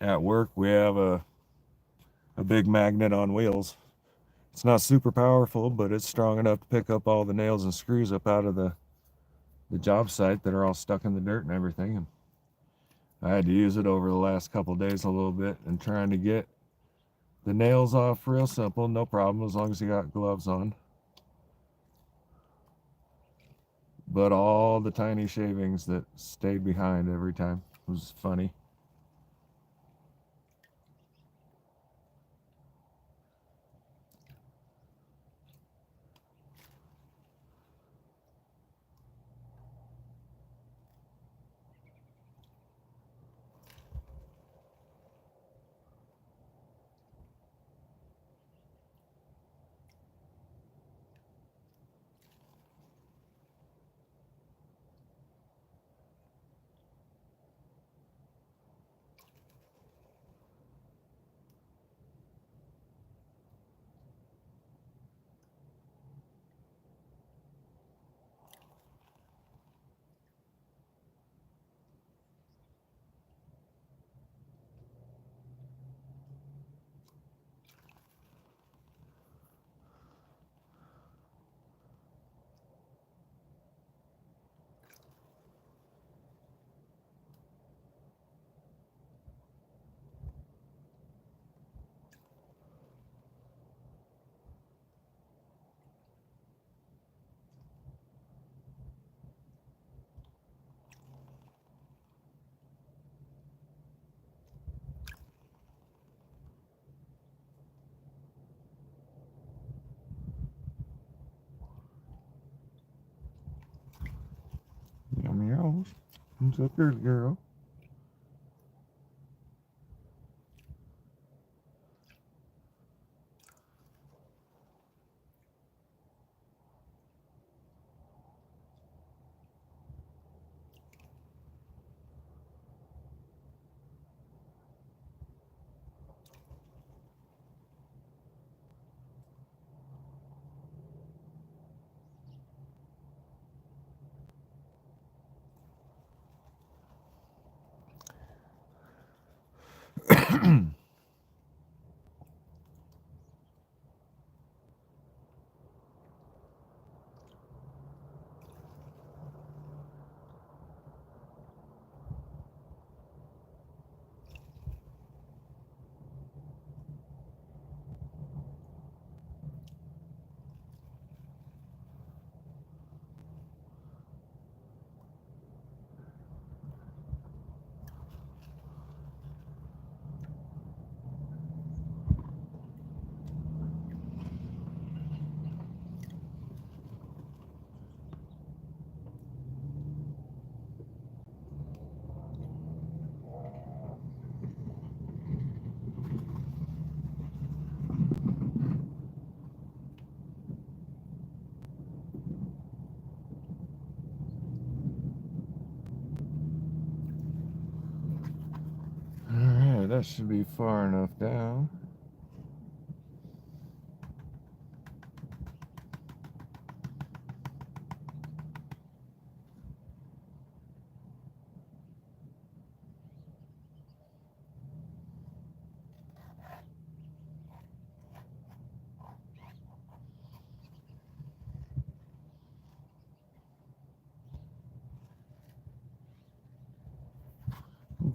Speaker 1: At work, we have a big magnet on wheels. It's not super powerful, but it's strong enough to pick up all the nails and screws up out of the job site that are all stuck in the dirt and everything. And I had to use it over the last couple of days a little bit and trying to get the nails off real simple, no problem, as long as you got gloves on. But all the tiny shavings that stayed behind every time was funny. Yummy rolls. What's up there, girl? Alright, that should be far enough down.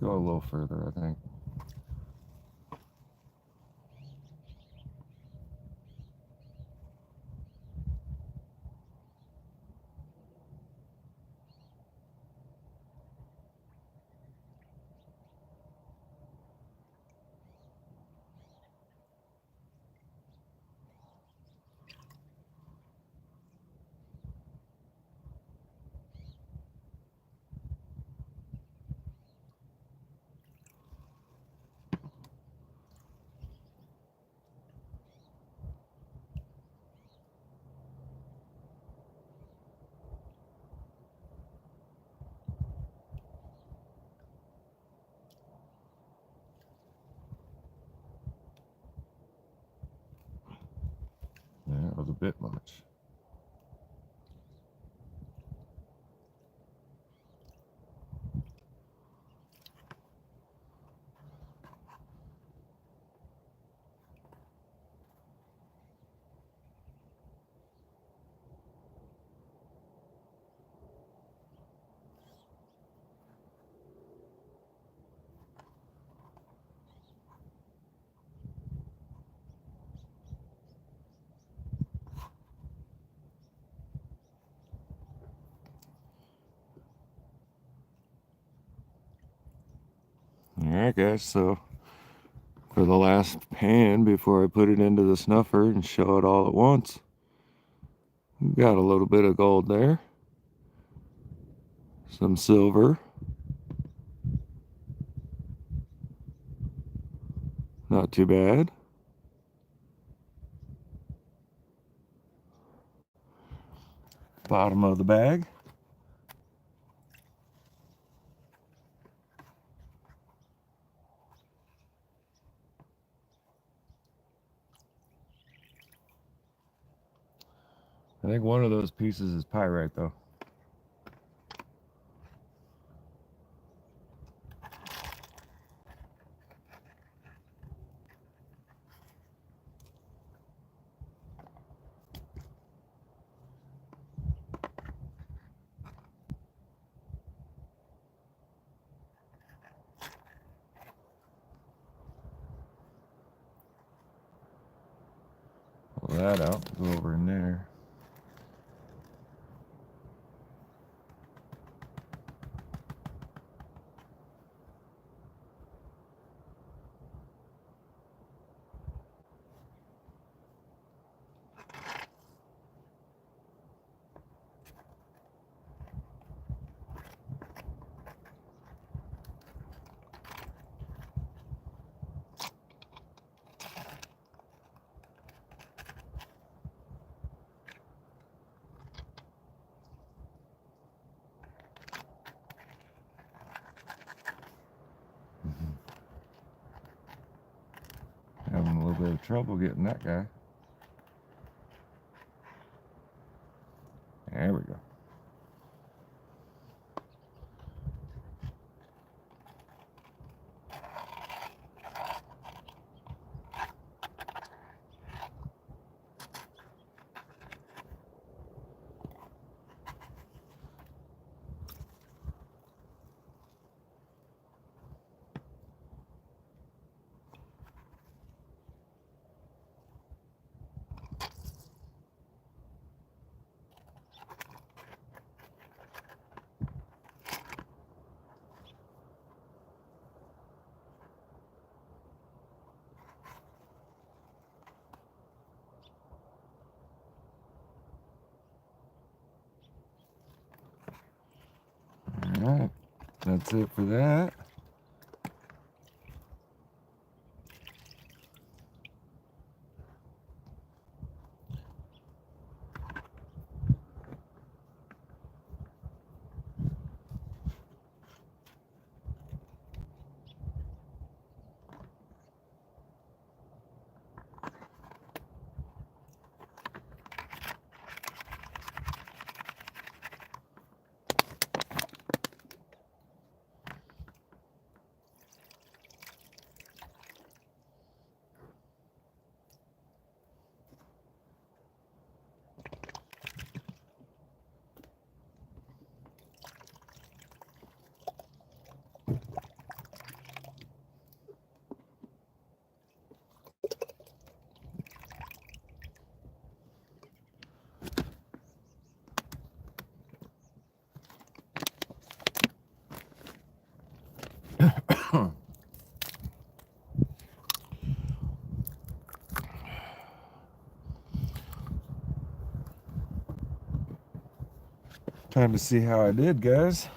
Speaker 1: Go a little further, I think. bit much. Alright guys, so for the last pan before I put it into the snuffer and show it all at once, got a little bit of gold there, some silver, not too bad, bottom of the bag, I think one of those pieces is pyrite though. Pull that out, go over in there. Having a little bit of trouble getting that guy. There we go. Alright, that's it for that. Time to see how I did, guys.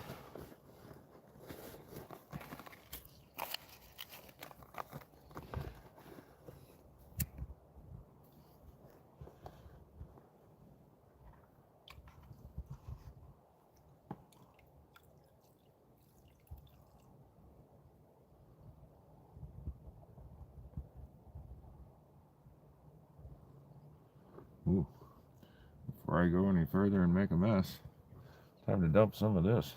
Speaker 1: Ooh. before I go any further and make a mess. Time to dump some of this.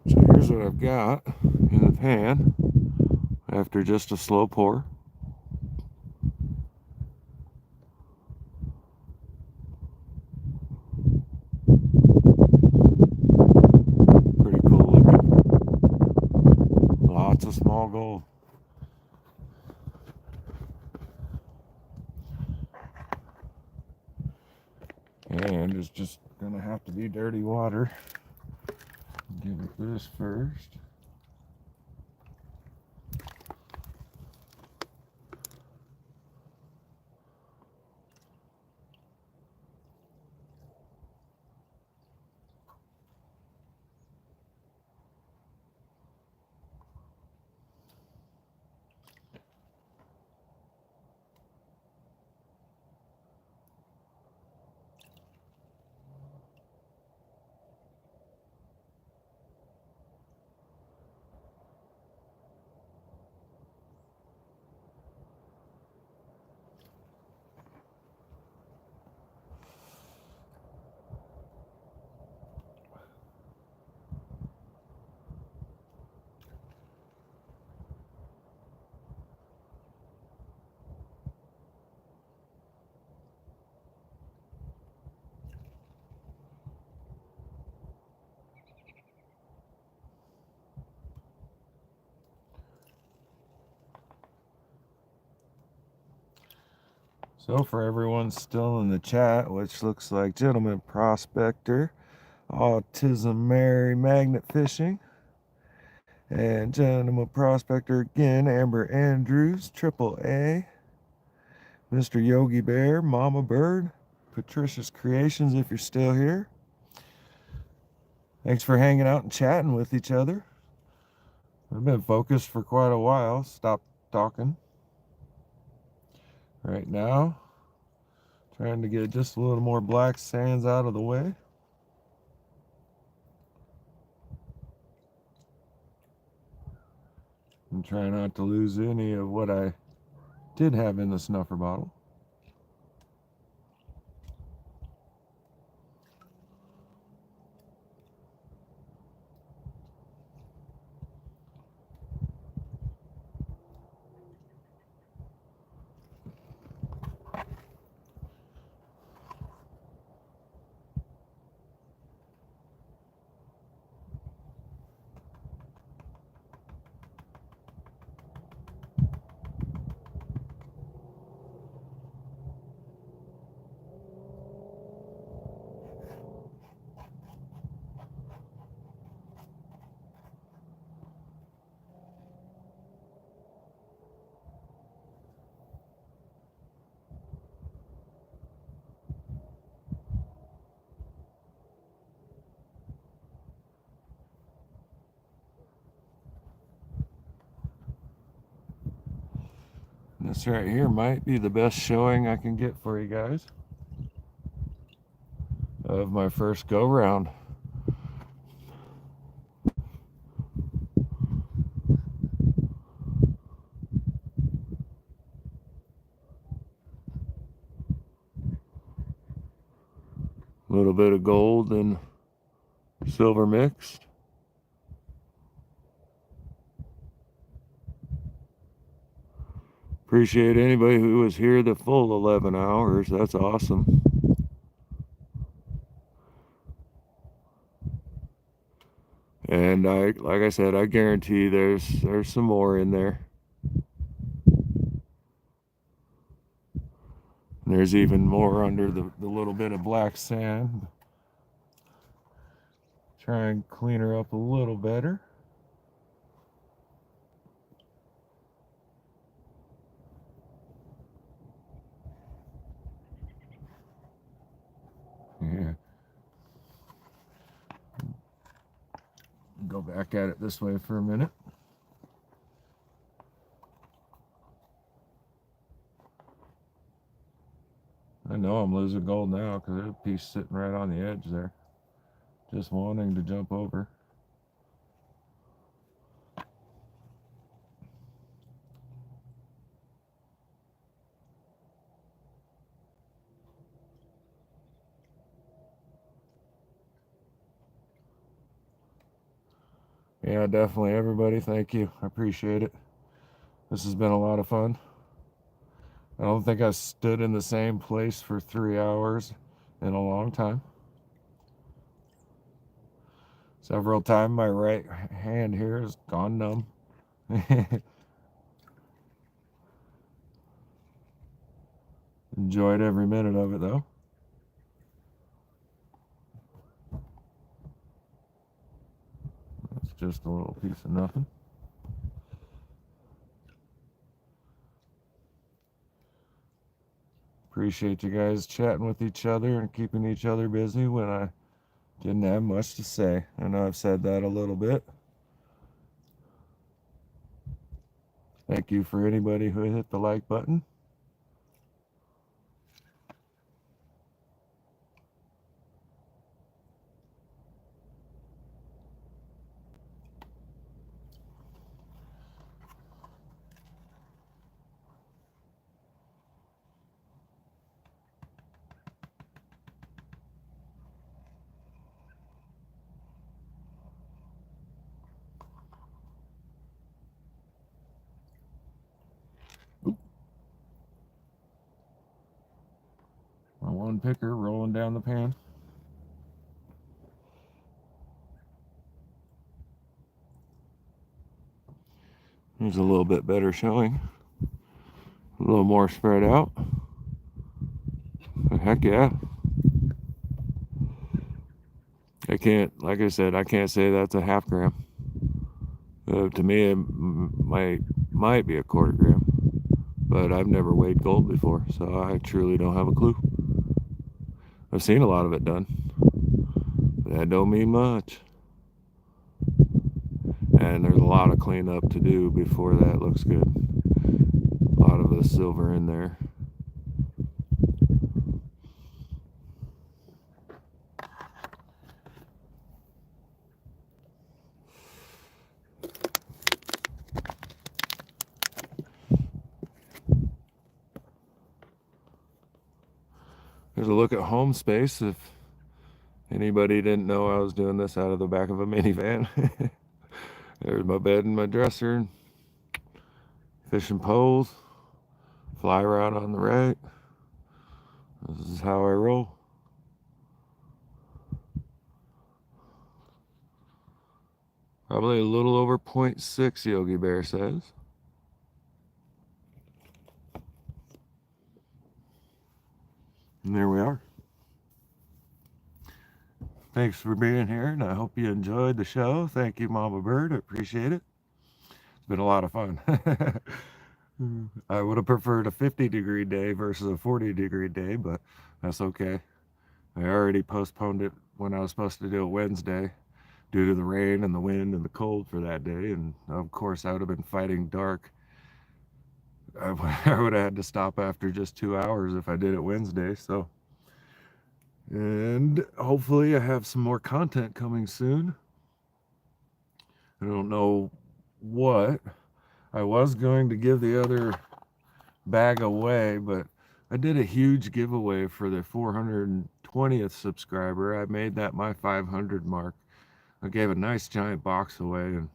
Speaker 1: So here's what I've got in the pan after just a slow pour. Pretty cool looking. Lots of small gold. And it's just gonna have to be dirty water. Give it this first. So for everyone still in the chat, which looks like Gentleman Prospector, Autism Mary Magnet Fishing, and Gentleman Prospector again, Amber Andrews, Triple A, Mr. Yogi Bear, Mama Bird, Patricia's Creations if you're still here. Thanks for hanging out and chatting with each other. I've been focused for quite a while. Stop talking. Right now, trying to get just a little more black sands out of the way. And try not to lose any of what I did have in the snuffer bottle. This right here might be the best showing I can get for you guys of my first go round. A little bit of gold and silver mixed. Appreciate anybody who was here the full 11 hours. That's awesome. And like I said, I guarantee there's some more in there. And there's even more under the little bit of black sand. Try and clean her up a little better. Yeah. Go back at it this way for a minute. I know I'm losing gold now because there's a piece sitting right on the edge there, just wanting to jump over. Yeah, definitely, everybody. Thank you. I appreciate it. This has been a lot of fun. I don't think I stood in the same place for 3 hours in a long time. Several times my right hand here has gone numb. Enjoyed every minute of it though. That's just a little piece of nothing. Appreciate you guys chatting with each other and keeping each other busy when I didn't have much to say. I know I've said that a little bit. Thank you for anybody who hit the like button. My one picker rolling down the pan. There's a little bit better showing. A little more spread out. Heck yeah. I can't, like I said, I can't say that's a half gram. To me, it might be a quarter gram. But I've never weighed gold before, so I truly don't have a clue. I've seen a lot of it done. But that don't mean much. And there's a lot of cleanup to do before that looks good. A lot of the silver in there. There's a look at home space if anybody didn't know I was doing this out of the back of a minivan. There's my bed and my dresser. Fishing poles. Fly rod on the right. This is how I roll. Probably a little over 0.6, Yogi Bear says. And there we are. Thanks for being here, and I hope you enjoyed the show. Thank you, Mama Bird. I appreciate it. It's been a lot of fun. I would have preferred a 50-degree day versus a 40-degree day, but that's okay. I already postponed it when I was supposed to do it Wednesday due to the rain and the wind and the cold for that day. And of course, I would have been fighting dark. I would have had to stop after just 2 hours if I did it Wednesday. So, and hopefully I have some more content coming soon. I don't know what. I was going to give the other bag away, but I did a huge giveaway for the 420th subscriber. I made that my 500 mark. I gave a nice giant box away, and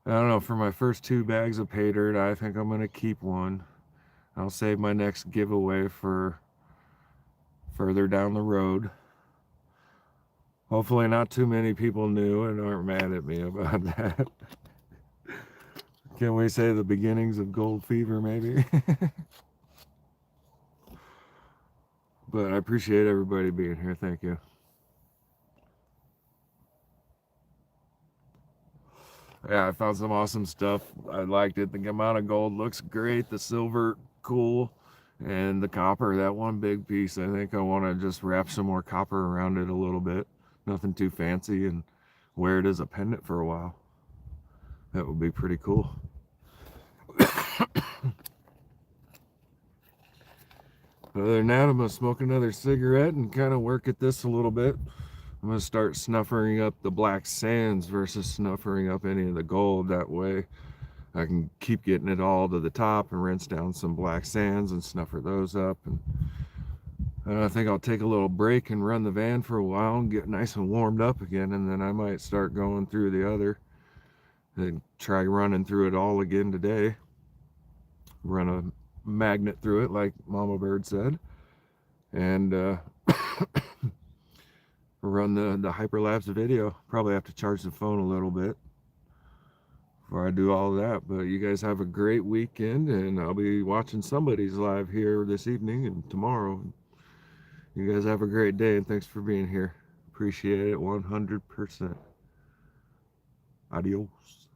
Speaker 1: I don't know, for my first 2 bags of pay dirt, I think I'm going to keep one. I'll save my next giveaway for further down the road. Hopefully not too many people knew and aren't mad at me about that. Can we say the beginnings of gold fever, maybe? But I appreciate everybody being here. Thank you. Yeah, I found some awesome stuff. I liked it. The amount of gold looks great. The silver, cool. And the copper, that one big piece, I think I want to just wrap some more copper around it a little bit. Nothing too fancy, and wear it as a pendant for a while. That would be pretty cool. Other than that, I'm going to smoke another cigarette and kind of work at this a little bit. I'm going to start snuffering up the black sands versus snuffering up any of the gold. That way I can keep getting it all to the top and rinse down some black sands and snuffer those up. And I think I'll take a little break and run the van for a while and get nice and warmed up again, and then I might start going through the other and try running through it all again today. Run a magnet through it like Mama Bird said, and run the hyperlapse video. Probably have to charge the phone a little bit before I do all that. But you guys have a great weekend, and I'll be watching somebody's live here this evening and tomorrow. You guys have a great day, and thanks for being here. Appreciate it 100%. Adios.